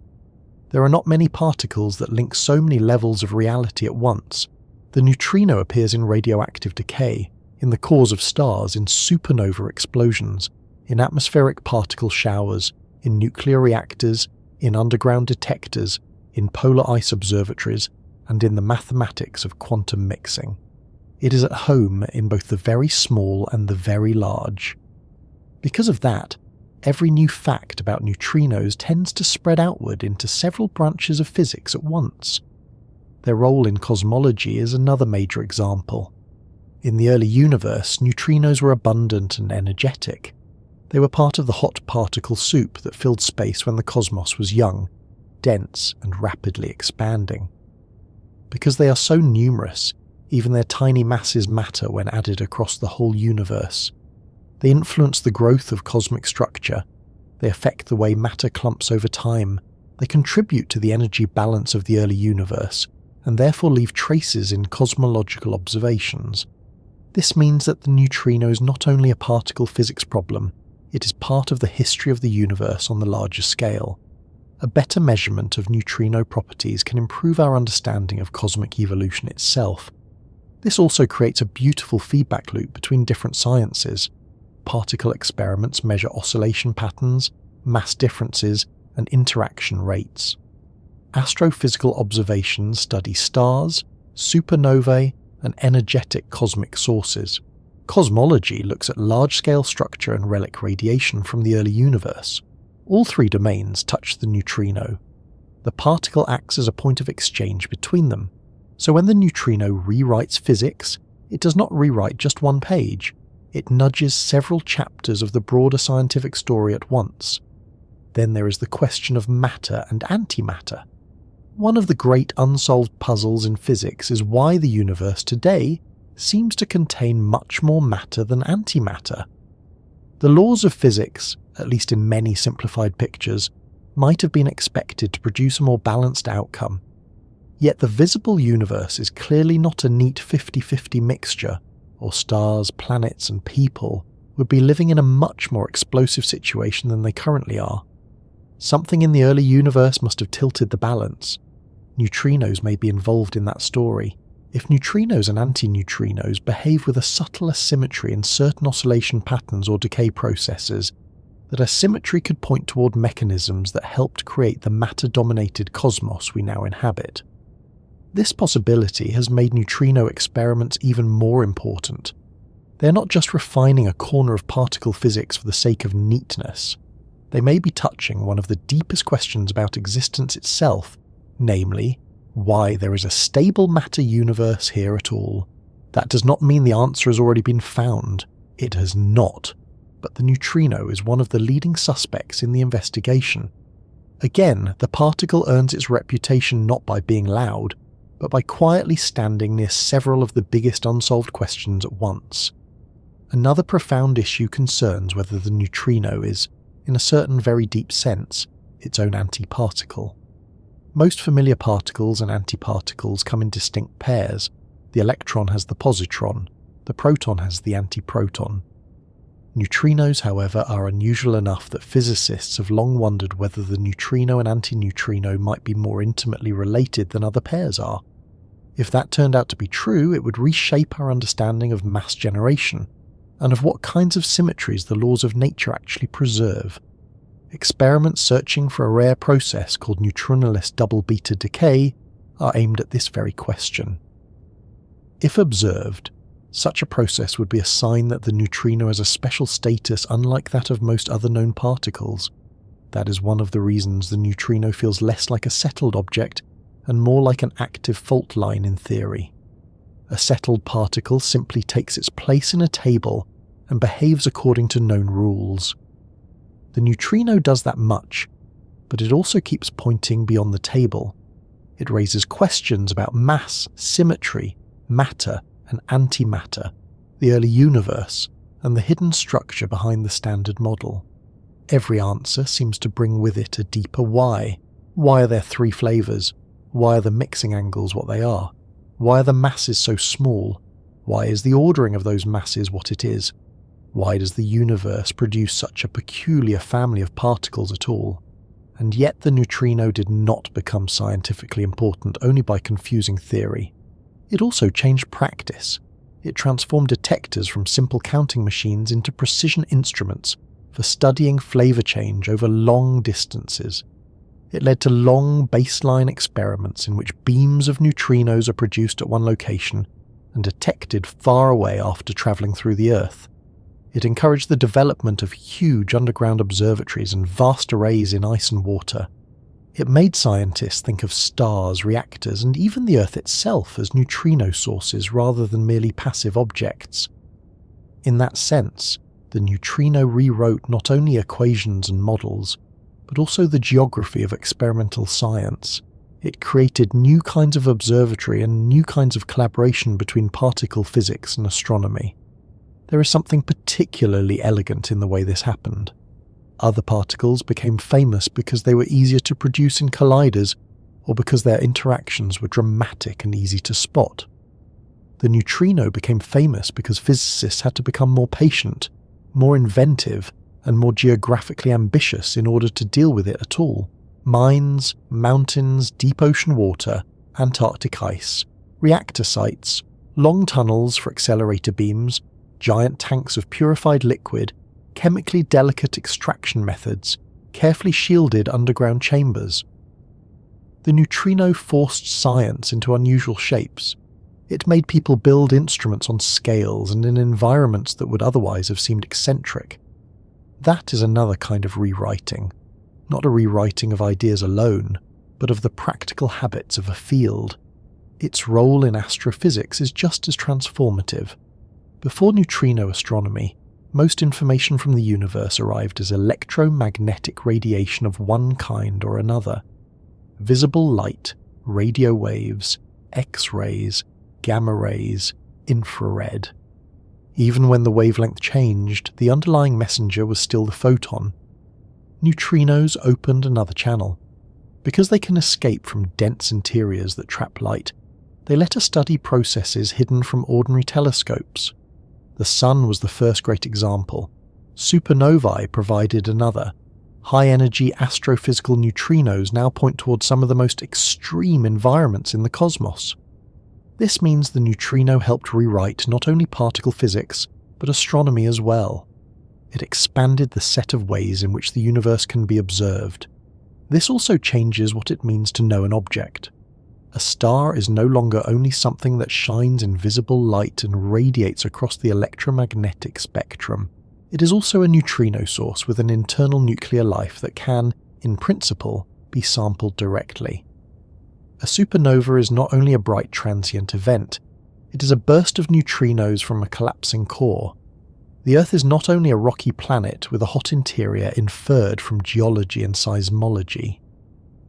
There are not many particles that link so many levels of reality at once. The neutrino appears in radioactive decay, in the cores of stars, in supernova explosions, in atmospheric particle showers, in nuclear reactors, in underground detectors, in polar ice observatories, and in the mathematics of quantum mixing. It is at home in both the very small and the very large. Because of that, every new fact about neutrinos tends to spread outward into several branches of physics at once. Their role in cosmology is another major example. In the early universe, neutrinos were abundant and energetic. They were part of the hot particle soup that filled space when the cosmos was young. dense and rapidly expanding. Because they are so numerous, even their tiny masses matter when added across the whole universe. They influence the growth of cosmic structure, they affect the way matter clumps over time, they contribute to the energy balance of the early universe, and therefore leave traces in cosmological observations. This means that the neutrino is not only a particle physics problem, it is part of the history of the universe on the larger scale. A better measurement of neutrino properties can improve our understanding of cosmic evolution itself. This also creates a beautiful feedback loop between different sciences. Particle experiments measure oscillation patterns, mass differences, and interaction rates. Astrophysical observations study stars, supernovae, and energetic cosmic sources. Cosmology looks at large-scale structure and relic radiation from the early universe. All three domains touch the neutrino. The particle acts as a point of exchange between them. So when the neutrino rewrites physics, it does not rewrite just one page. It nudges several chapters of the broader scientific story at once. Then there is the question of matter and antimatter. One of the great unsolved puzzles in physics is why the universe today seems to contain much more matter than antimatter. The laws of physics, at least in many simplified pictures, might have been expected to produce a more balanced outcome. Yet the visible universe is clearly not a neat 50-50 mixture, or stars, planets, and people would be living in a much more explosive situation than they currently are. Something in the early universe must have tilted the balance. Neutrinos may be involved in that story. If neutrinos and antineutrinos behave with a subtle asymmetry in certain oscillation patterns or decay processes, that asymmetry could point toward mechanisms that helped create the matter-dominated cosmos we now inhabit. This possibility has made neutrino experiments even more important. They are not just refining a corner of particle physics for the sake of neatness. They may be touching one of the deepest questions about existence itself, namely, why there is a stable matter universe here at all. That does not mean the answer has already been found. It has not. But the neutrino is one of the leading suspects in the investigation. Again, the particle earns its reputation not by being loud, but by quietly standing near several of the biggest unsolved questions at once. Another profound issue concerns whether the neutrino is, in a certain very deep sense, its own antiparticle. Most familiar particles and antiparticles come in distinct pairs. The electron has the positron, the proton has the antiproton. Neutrinos, however, are unusual enough that physicists have long wondered whether the neutrino and antineutrino might be more intimately related than other pairs are. If that turned out to be true, it would reshape our understanding of mass generation, and of what kinds of symmetries the laws of nature actually preserve. Experiments searching for a rare process called neutrinoless double beta decay are aimed at this very question. If observed, such a process would be a sign that the neutrino has a special status unlike that of most other known particles. That is one of the reasons the neutrino feels less like a settled object and more like an active fault line in theory. A settled particle simply takes its place in a table and behaves according to known rules. The neutrino does that much, but it also keeps pointing beyond the table. It raises questions about mass, symmetry, matter, and antimatter, the early universe, and the hidden structure behind the standard model. Every answer seems to bring with it a deeper why. Why are there three flavors? Why are the mixing angles what they are? Why are the masses so small? Why is the ordering of those masses what it is? Why does the universe produce such a peculiar family of particles at all? And yet the neutrino did not become scientifically important only by confusing theory. It also changed practice. It transformed detectors from simple counting machines into precision instruments for studying flavor change over long distances. It led to long baseline experiments in which beams of neutrinos are produced at one location and detected far away after travelling through the Earth. It encouraged the development of huge underground observatories and vast arrays in ice and water. It made scientists think of stars, reactors, and even the Earth itself as neutrino sources rather than merely passive objects. In that sense, the neutrino rewrote not only equations and models, but also the geography of experimental science. It created new kinds of observatory and new kinds of collaboration between particle physics and astronomy. There is something particularly elegant in the way this happened. Other particles became famous because they were easier to produce in colliders, or because their interactions were dramatic and easy to spot. The neutrino became famous because physicists had to become more patient, more inventive, and more geographically ambitious in order to deal with it at all. Mines, mountains, deep ocean water, Antarctic ice, reactor sites, long tunnels for accelerator beams, giant tanks of purified liquid, chemically delicate extraction methods, carefully shielded underground chambers. The neutrino forced science into unusual shapes. It made people build instruments on scales and in environments that would otherwise have seemed eccentric. That is another kind of rewriting. Not a rewriting of ideas alone, but of the practical habits of a field. Its role in astrophysics is just as transformative. Before neutrino astronomy, most information from the universe arrived as electromagnetic radiation of one kind or another. Visible light, radio waves, X-rays, gamma rays, infrared. Even when the wavelength changed, the underlying messenger was still the photon. Neutrinos opened another channel. Because they can escape from dense interiors that trap light, they let us study processes hidden from ordinary telescopes. The Sun was the first great example. Supernovae provided another. High-energy astrophysical neutrinos now point towards some of the most extreme environments in the cosmos. This means the neutrino helped rewrite not only particle physics, but astronomy as well. It expanded the set of ways in which the universe can be observed. This also changes what it means to know an object. A star is no longer only something that shines in visible light and radiates across the electromagnetic spectrum. It is also a neutrino source with an internal nuclear life that can, in principle, be sampled directly. A supernova is not only a bright transient event, it is a burst of neutrinos from a collapsing core. The Earth is not only a rocky planet with a hot interior inferred from geology and seismology.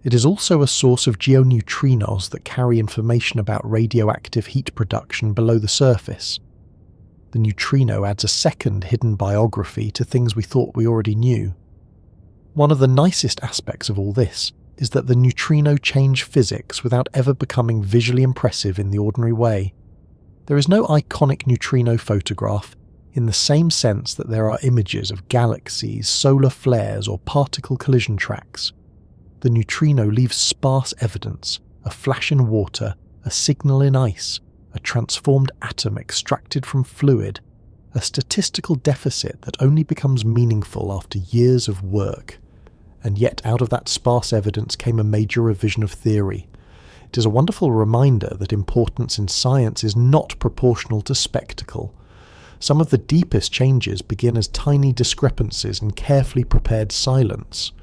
It is also a source of geoneutrinos that carry information about radioactive heat production below the surface. The neutrino adds a second hidden biography to things we thought we already knew. One of the nicest aspects of all this is that the neutrino change physics without ever becoming visually impressive in the ordinary way. There is no iconic neutrino photograph in the same sense that there are images of galaxies, solar flares, or particle collision tracks. The neutrino leaves sparse evidence, a flash in water, a signal in ice, a transformed atom extracted from fluid, a statistical deficit that only becomes meaningful after years of work. And yet out of that sparse evidence came a major revision of theory. It is a wonderful reminder that importance in science is not proportional to spectacle. Some of the deepest changes begin as tiny discrepancies in carefully prepared silence.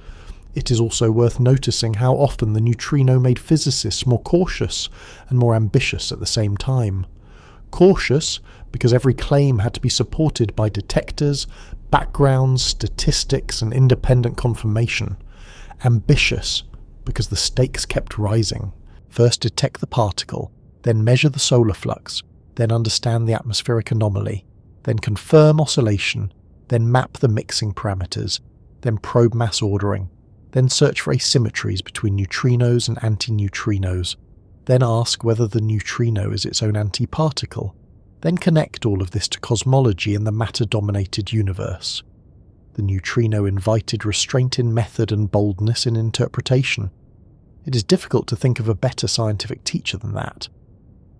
It is also worth noticing how often the neutrino made physicists more cautious and more ambitious at the same time. Cautious because every claim had to be supported by detectors, backgrounds, statistics, and independent confirmation. Ambitious because the stakes kept rising. First detect the particle, then measure the solar flux, then understand the atmospheric anomaly, then confirm oscillation, then map the mixing parameters, then probe mass ordering, then search for asymmetries between neutrinos and antineutrinos, then ask whether the neutrino is its own antiparticle, then connect all of this to cosmology in the matter-dominated universe. The neutrino invited restraint in method and boldness in interpretation. It is difficult to think of a better scientific teacher than that.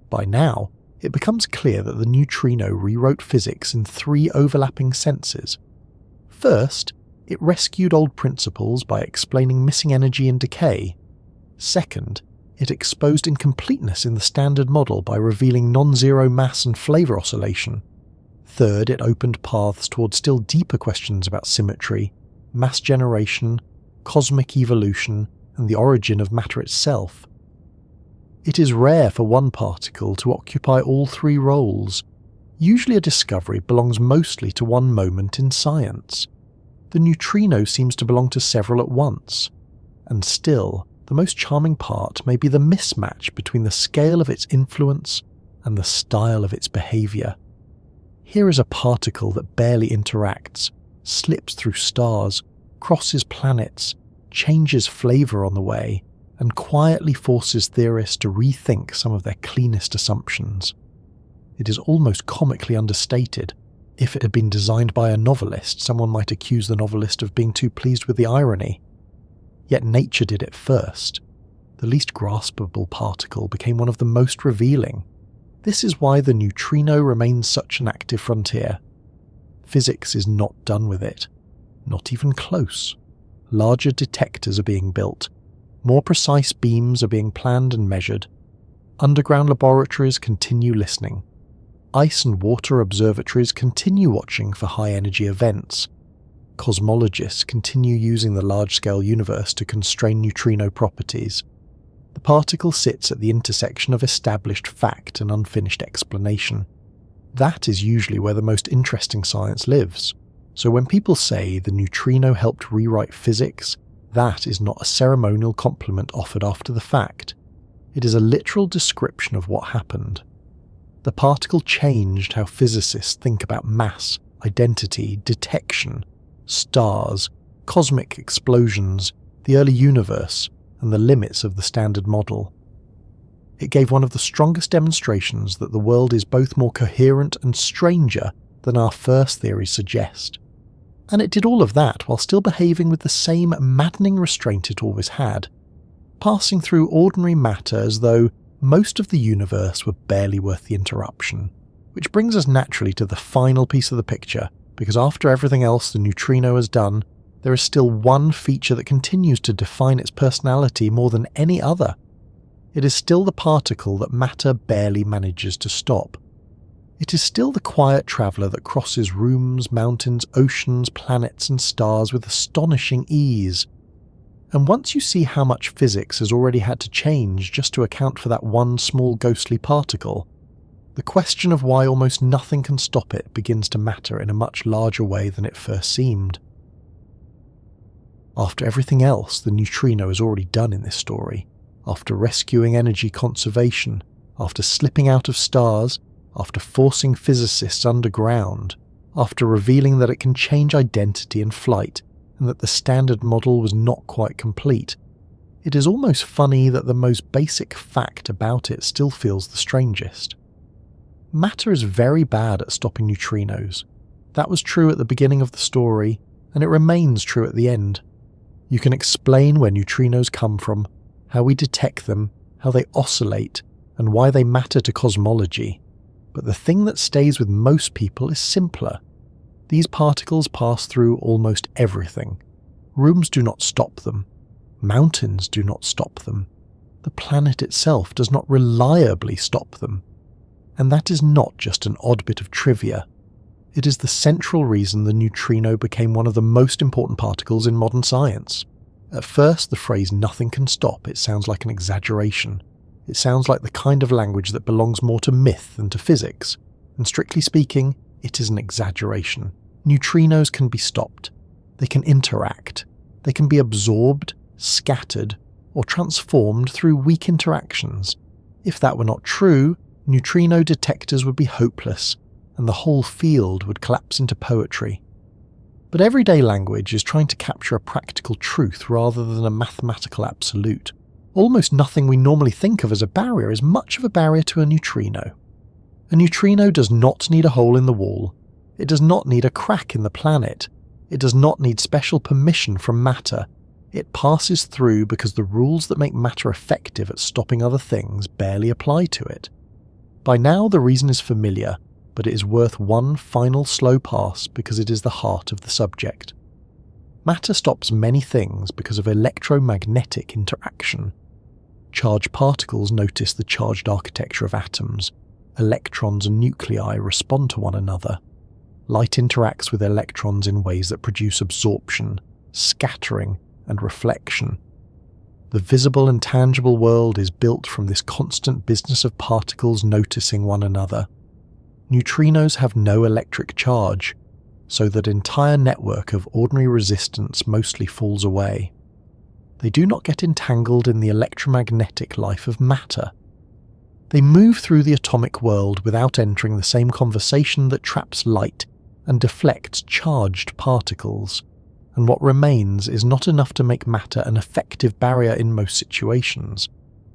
By now, it becomes clear that the neutrino rewrote physics in three overlapping senses. First, it rescued old principles by explaining missing energy and decay. Second, it exposed incompleteness in the standard model by revealing non-zero mass and flavor oscillation. Third, it opened paths toward still deeper questions about symmetry, mass generation, cosmic evolution, and the origin of matter itself. It is rare for one particle to occupy all three roles. Usually a discovery belongs mostly to one moment in science. The neutrino seems to belong to several at once. And still, the most charming part may be the mismatch between the scale of its influence and the style of its behaviour. Here is a particle that barely interacts, slips through stars, crosses planets, changes flavour on the way, and quietly forces theorists to rethink some of their cleanest assumptions. It is almost comically understated. If it had been designed by a novelist, someone might accuse the novelist of being too pleased with the irony. Yet nature did it first. The least graspable particle became one of the most revealing. This is why the neutrino remains such an active frontier. Physics is not done with it. Not even close. Larger detectors are being built. More precise beams are being planned and measured. Underground laboratories continue listening. Ice and water observatories continue watching for high-energy events. Cosmologists continue using the large-scale universe to constrain neutrino properties. The particle sits at the intersection of established fact and unfinished explanation. That is usually where the most interesting science lives. So when people say the neutrino helped rewrite physics, that is not a ceremonial compliment offered after the fact. It is a literal description of what happened. The particle changed how physicists think about mass, identity, detection, stars, cosmic explosions, the early universe, and the limits of the standard model. It gave one of the strongest demonstrations that the world is both more coherent and stranger than our first theories suggest. And it did all of that while still behaving with the same maddening restraint it always had, passing through ordinary matter as though most of the universe were barely worth the interruption. Which brings us naturally to the final piece of the picture, because after everything else the neutrino has done, there is still one feature that continues to define its personality more than any other. It is still the particle that matter barely manages to stop. It is still the quiet traveller that crosses rooms, mountains, oceans, planets and stars with astonishing ease. And once you see how much physics has already had to change just to account for that one small ghostly particle, the question of why almost nothing can stop it begins to matter in a much larger way than it first seemed. After everything else the neutrino has already done in this story, after rescuing energy conservation, after slipping out of stars, after forcing physicists underground, after revealing that it can change identity in flight and that the standard model was not quite complete, it is almost funny that the most basic fact about it still feels the strangest. Matter is very bad at stopping neutrinos. That was true at the beginning of the story, and it remains true at the end. You can explain where neutrinos come from, how we detect them, how they oscillate, and why they matter to cosmology. But the thing that stays with most people is simpler. These particles pass through almost everything. Rooms do not stop them. Mountains do not stop them. The planet itself does not reliably stop them. And that is not just an odd bit of trivia. It is the central reason the neutrino became one of the most important particles in modern science. At first, the phrase "nothing can stop" it sounds like an exaggeration. It sounds like the kind of language that belongs more to myth than to physics. And strictly speaking, it is an exaggeration. Neutrinos can be stopped. They can interact. They can be absorbed, scattered, or transformed through weak interactions. If that were not true, neutrino detectors would be hopeless, and the whole field would collapse into poetry. But everyday language is trying to capture a practical truth rather than a mathematical absolute. Almost nothing we normally think of as a barrier is much of a barrier to a neutrino. A neutrino does not need a hole in the wall. It does not need a crack in the planet. It does not need special permission from matter. It passes through because the rules that make matter effective at stopping other things barely apply to it. By now the reason is familiar, but it is worth one final slow pass because it is the heart of the subject. Matter stops many things because of electromagnetic interaction. Charged particles notice the charged architecture of atoms. Electrons and nuclei respond to one another. Light interacts with electrons in ways that produce absorption, scattering, and reflection. The visible and tangible world is built from this constant business of particles noticing one another. Neutrinos have no electric charge. so that entire network of ordinary resistance mostly falls away. They do not get entangled in the electromagnetic life of matter. They move through the atomic world without entering the same conversation that traps light and deflects charged particles, and what remains is not enough to make matter an effective barrier in most situations.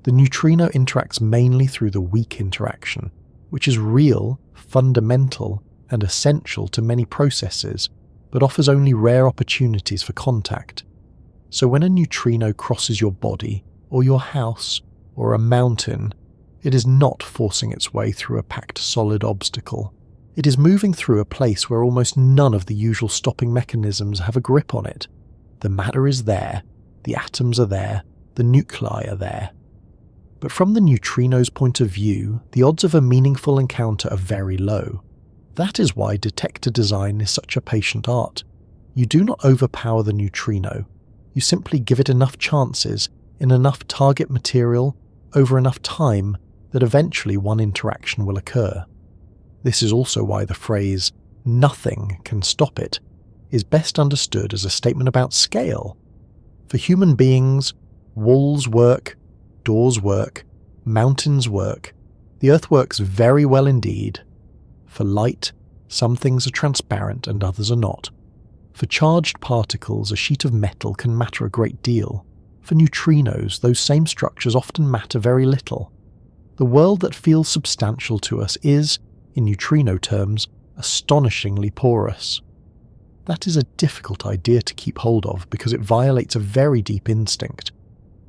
The neutrino interacts mainly through the weak interaction, which is real, fundamental, and essential to many processes, but offers only rare opportunities for contact. So when a neutrino crosses your body, or your house, or a mountain, it is not forcing its way through a packed solid obstacle. It is moving through a place where almost none of the usual stopping mechanisms have a grip on it. The matter is there, the atoms are there, the nuclei are there. But from the neutrino's point of view, the odds of a meaningful encounter are very low. That is why detector design is such a patient art. You do not overpower the neutrino. You simply give it enough chances, in enough target material, over enough time, that eventually one interaction will occur. This is also why the phrase, "nothing can stop it," is best understood as a statement about scale. For human beings, walls work, doors work, mountains work, the earth works very well indeed. For light, some things are transparent and others are not. For charged particles, a sheet of metal can matter a great deal. For neutrinos, those same structures often matter very little. The world that feels substantial to us is, in neutrino terms, astonishingly porous. That is a difficult idea to keep hold of because it violates a very deep instinct.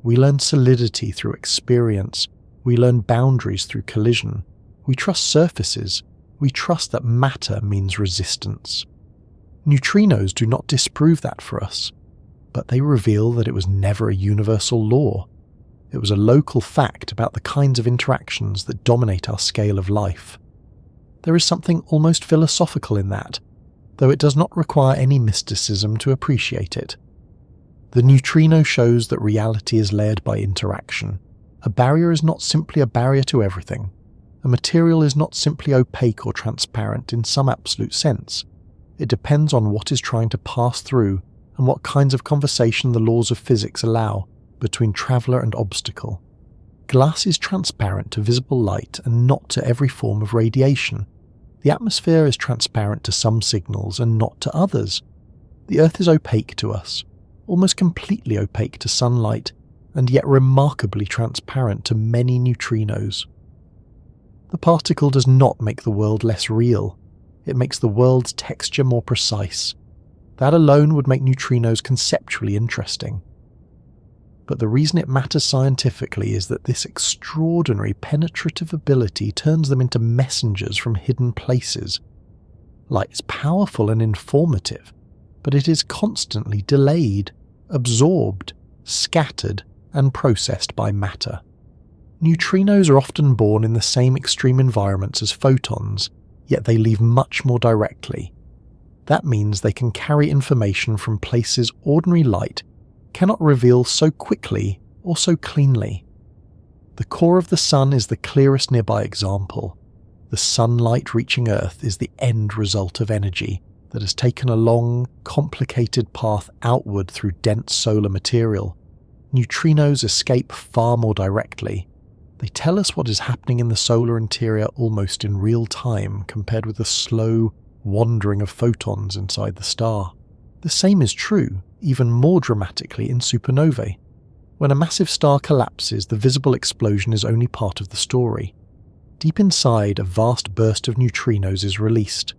We learn solidity through experience. We learn boundaries through collision. We trust surfaces. We trust that matter means resistance. Neutrinos do not disprove that for us, but they reveal that it was never a universal law. It was a local fact about the kinds of interactions that dominate our scale of life. There is something almost philosophical in that, though it does not require any mysticism to appreciate it. The neutrino shows that reality is layered by interaction. A barrier is not simply a barrier to everything. A material is not simply opaque or transparent in some absolute sense. It depends on what is trying to pass through and what kinds of conversation the laws of physics allow between traveller and obstacle. Glass is transparent to visible light and not to every form of radiation. The atmosphere is transparent to some signals and not to others. The Earth is opaque to us, almost completely opaque to sunlight, and yet remarkably transparent to many neutrinos. The particle does not make the world less real. It makes the world's texture more precise. That alone would make neutrinos conceptually interesting. But the reason it matters scientifically is that this extraordinary penetrative ability turns them into messengers from hidden places. Light is powerful and informative, but it is constantly delayed, absorbed, scattered, and processed by matter. Neutrinos are often born in the same extreme environments as photons, yet they leave much more directly. That means they can carry information from places ordinary light cannot reveal so quickly or so cleanly. The core of the Sun is the clearest nearby example. The sunlight reaching Earth is the end result of energy that has taken a long, complicated path outward through dense solar material. Neutrinos escape far more directly. They tell us what is happening in the solar interior almost in real time compared with the slow wandering of photons inside the star. The same is true, even more dramatically, in supernovae. When a massive star collapses, the visible explosion is only part of the story. Deep inside, a vast burst of neutrinos is released.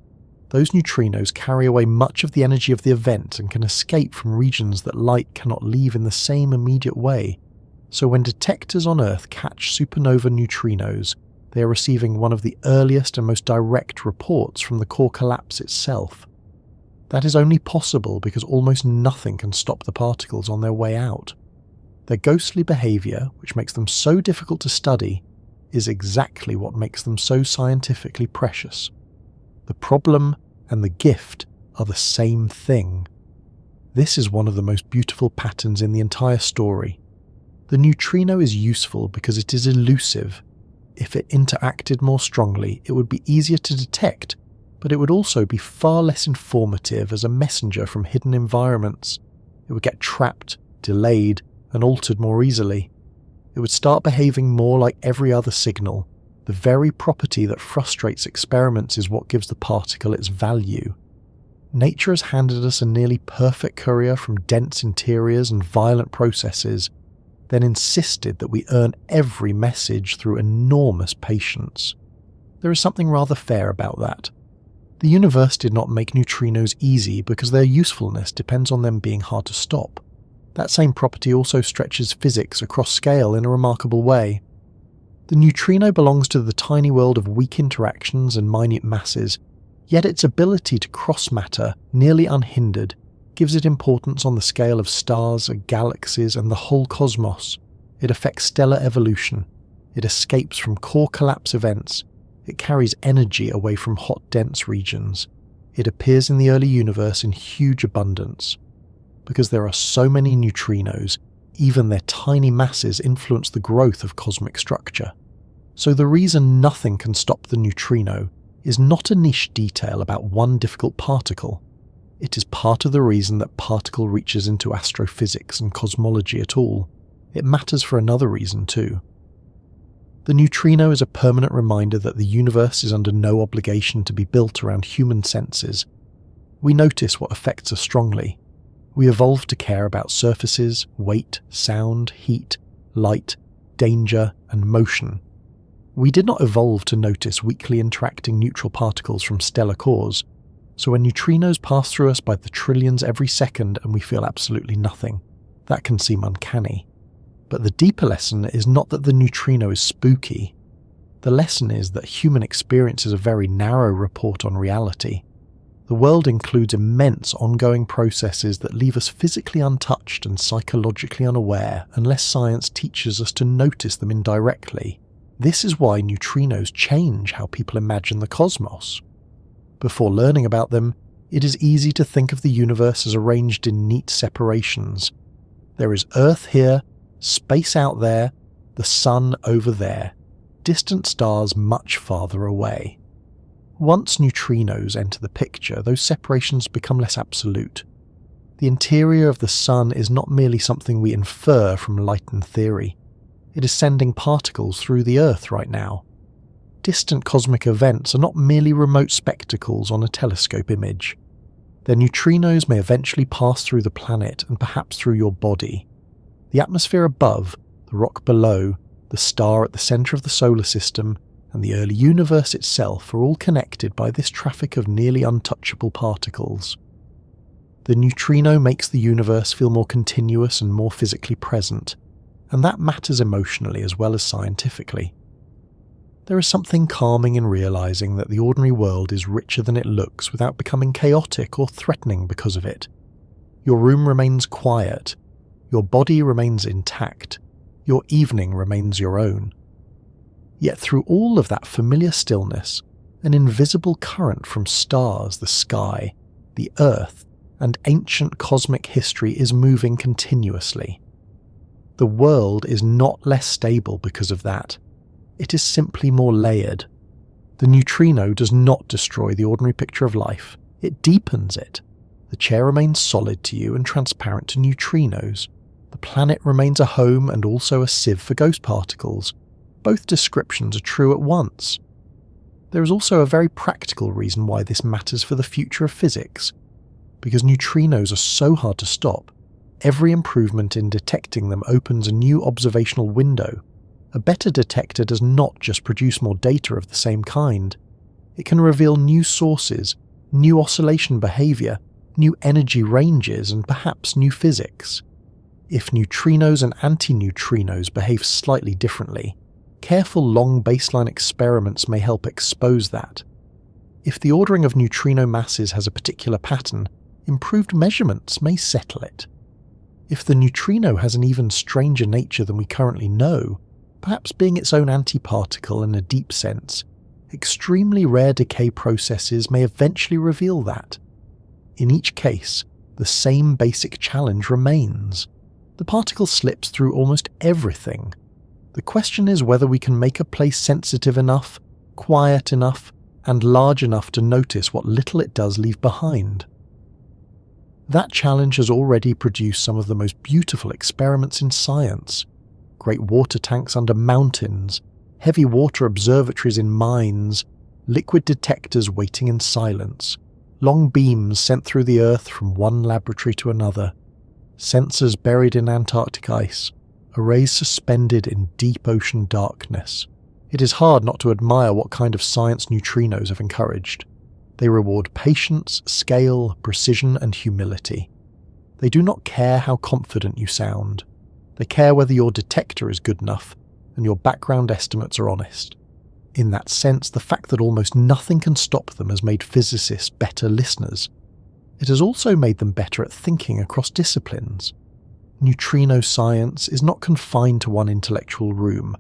Those neutrinos carry away much of the energy of the event and can escape from regions that light cannot leave in the same immediate way. So when detectors on Earth catch supernova neutrinos, they are receiving one of the earliest and most direct reports from the core collapse itself. That is only possible because almost nothing can stop the particles on their way out. Their ghostly behaviour, which makes them so difficult to study, is exactly what makes them so scientifically precious. The problem and the gift are the same thing. This is one of the most beautiful patterns in the entire story. The neutrino is useful because it is elusive. If it interacted more strongly, it would be easier to detect, but it would also be far less informative as a messenger from hidden environments. It would get trapped, delayed, and altered more easily. It would start behaving more like every other signal. The very property that frustrates experiments is what gives the particle its value. Nature has handed us a nearly perfect courier from dense interiors and violent processes, then insisted that we earn every message through enormous patience. There is something rather fair about that. The universe did not make neutrinos easy because their usefulness depends on them being hard to stop. That same property also stretches physics across scale in a remarkable way. The neutrino belongs to the tiny world of weak interactions and minute masses, yet its ability to cross matter, nearly unhindered, gives it importance on the scale of stars, galaxies, and the whole cosmos. It affects stellar evolution. It escapes from core collapse events. It carries energy away from hot, dense regions. It appears in the early universe in huge abundance. Because there are so many neutrinos, even their tiny masses influence the growth of cosmic structure. So the reason nothing can stop the neutrino is not a niche detail about one difficult particle. It is part of the reason that particle reaches into astrophysics and cosmology at all. It matters for another reason too. The neutrino is a permanent reminder that the universe is under no obligation to be built around human senses. We notice what affects us strongly. We evolved to care about surfaces, weight, sound, heat, light, danger, and motion. We did not evolve to notice weakly interacting neutral particles from stellar cores, so when neutrinos pass through us by the trillions every second and we feel absolutely nothing, that can seem uncanny. But the deeper lesson is not that the neutrino is spooky. The lesson is that human experience is a very narrow report on reality. The world includes immense ongoing processes that leave us physically untouched and psychologically unaware unless science teaches us to notice them indirectly. This is why neutrinos change how people imagine the cosmos. Before learning about them, it is easy to think of the universe as arranged in neat separations. There is Earth here, space out there, the sun over there, distant stars much farther away. Once neutrinos enter the picture, those separations become less absolute. The interior of the sun is not merely something we infer from light and theory. It is sending particles through the Earth right now. Distant cosmic events are not merely remote spectacles on a telescope image. Their neutrinos may eventually pass through the planet and perhaps through your body. The atmosphere above, the rock below, the star at the centre of the solar system, and the early universe itself are all connected by this traffic of nearly untouchable particles. The neutrino makes the universe feel more continuous and more physically present, and that matters emotionally as well as scientifically. There is something calming in realising that the ordinary world is richer than it looks without becoming chaotic or threatening because of it. Your room remains quiet, your body remains intact, your evening remains your own. Yet through all of that familiar stillness, an invisible current from stars, the sky, the earth, and ancient cosmic history is moving continuously. The world is not less stable because of that. It is simply more layered. The neutrino does not destroy the ordinary picture of life, it deepens it. The chair remains solid to you and transparent to neutrinos. The planet remains a home and also a sieve for ghost particles. Both descriptions are true at once. There is also a very practical reason why this matters for the future of physics. Because neutrinos are so hard to stop, every improvement in detecting them opens a new observational window. A better detector does not just produce more data of the same kind. It can reveal new sources, new oscillation behaviour, new energy ranges, and perhaps new physics. If neutrinos and antineutrinos behave slightly differently, careful long baseline experiments may help expose that. If the ordering of neutrino masses has a particular pattern, improved measurements may settle it. If the neutrino has an even stranger nature than we currently know, perhaps being its own antiparticle in a deep sense, extremely rare decay processes may eventually reveal that. In each case, the same basic challenge remains. The particle slips through almost everything. The question is whether we can make a place sensitive enough, quiet enough, and large enough to notice what little it does leave behind. That challenge has already produced some of the most beautiful experiments in science. Great water tanks under mountains, heavy water observatories in mines, liquid detectors waiting in silence, long beams sent through the Earth from one laboratory to another, sensors buried in Antarctic ice, arrays suspended in deep ocean darkness. It is hard not to admire what kind of science neutrinos have encouraged. They reward patience, scale, precision, and humility. They do not care how confident you sound. They care whether your detector is good enough and your background estimates are honest. In that sense, the fact that almost nothing can stop them has made physicists better listeners. It has also made them better at thinking across disciplines. Neutrino science is not confined to one intellectual room.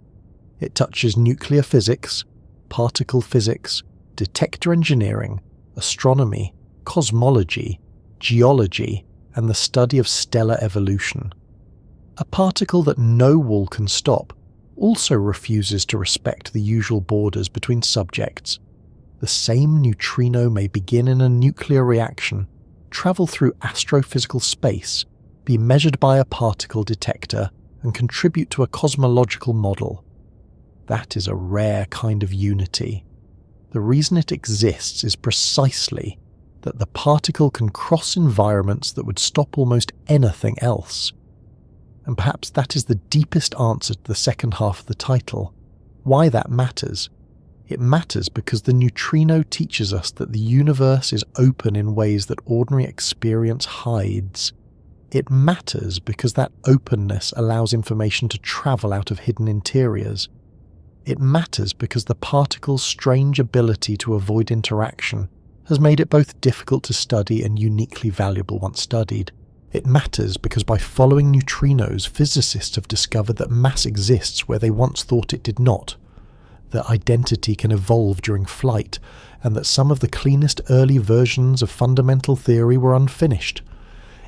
It touches nuclear physics, particle physics, detector engineering, astronomy, cosmology, geology, and the study of stellar evolution. A particle that no wall can stop also refuses to respect the usual borders between subjects. The same neutrino may begin in a nuclear reaction, travel through astrophysical space, be measured by a particle detector, and contribute to a cosmological model. That is a rare kind of unity. The reason it exists is precisely that the particle can cross environments that would stop almost anything else. And perhaps that is the deepest answer to the second half of the title. Why that matters? It matters because the neutrino teaches us that the universe is open in ways that ordinary experience hides. It matters because that openness allows information to travel out of hidden interiors. It matters because the particle's strange ability to avoid interaction has made it both difficult to study and uniquely valuable once studied. It matters because by following neutrinos, physicists have discovered that mass exists where they once thought it did not, that identity can evolve during flight, and that some of the cleanest early versions of fundamental theory were unfinished.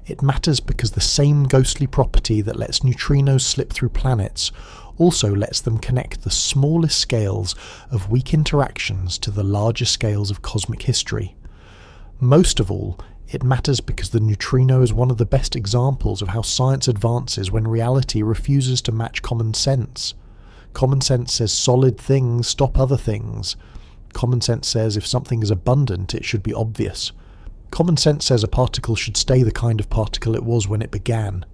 It matters because the same ghostly property that lets neutrinos slip through planets also lets them connect the smallest scales of weak interactions to the larger scales of cosmic history. Most of all, it matters because the neutrino is one of the best examples of how science advances when reality refuses to match common sense. Common sense says solid things stop other things. Common sense says if something is abundant, it should be obvious. Common sense says a particle should stay the kind of particle it was when it began.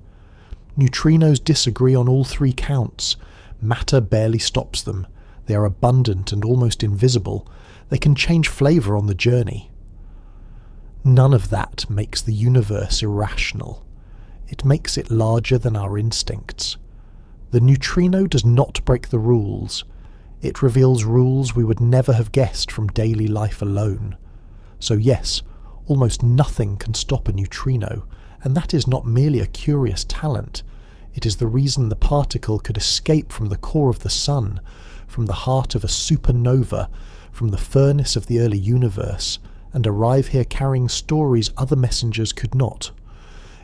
Neutrinos disagree on all three counts. Matter barely stops them. They are abundant and almost invisible. They can change flavour on the journey. None of that makes the universe irrational. It makes it larger than our instincts. The neutrino does not break the rules. It reveals rules we would never have guessed from daily life alone. So yes, almost nothing can stop a neutrino, and that is not merely a curious talent. It is the reason the particle could escape from the core of the sun, from the heart of a supernova, from the furnace of the early universe, and arrive here carrying stories other messengers could not.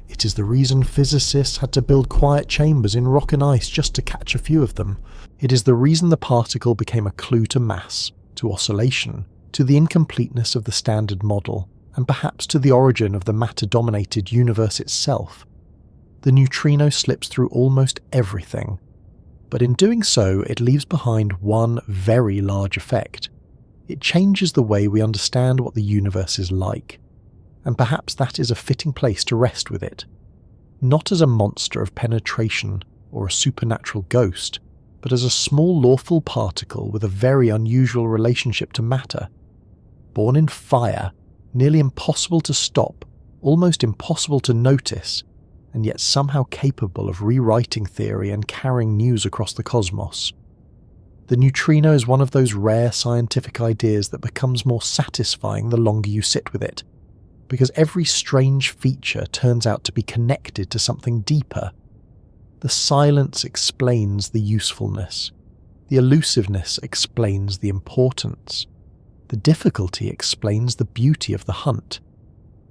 It is the reason physicists had to build quiet chambers in rock and ice just to catch a few of them. It is the reason the particle became a clue to mass, to oscillation, to the incompleteness of the standard model, and perhaps to the origin of the matter-dominated universe itself. The neutrino slips through almost everything, but in doing so it leaves behind one very large effect. It changes the way we understand what the universe is like, and perhaps that is a fitting place to rest with it. Not as a monster of penetration or a supernatural ghost, but as a small lawful particle with a very unusual relationship to matter. Born in fire, nearly impossible to stop, almost impossible to notice, and yet somehow capable of rewriting theory and carrying news across the cosmos. The neutrino is one of those rare scientific ideas that becomes more satisfying the longer you sit with it, because every strange feature turns out to be connected to something deeper. The silence explains the usefulness. The elusiveness explains the importance. The difficulty explains the beauty of the hunt.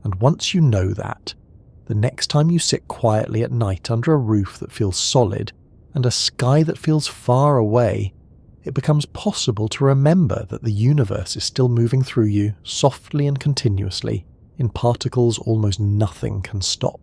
And once you know that, the next time you sit quietly at night under a roof that feels solid and a sky that feels far away, it becomes possible to remember that the universe is still moving through you, softly and continuously, in particles almost nothing can stop.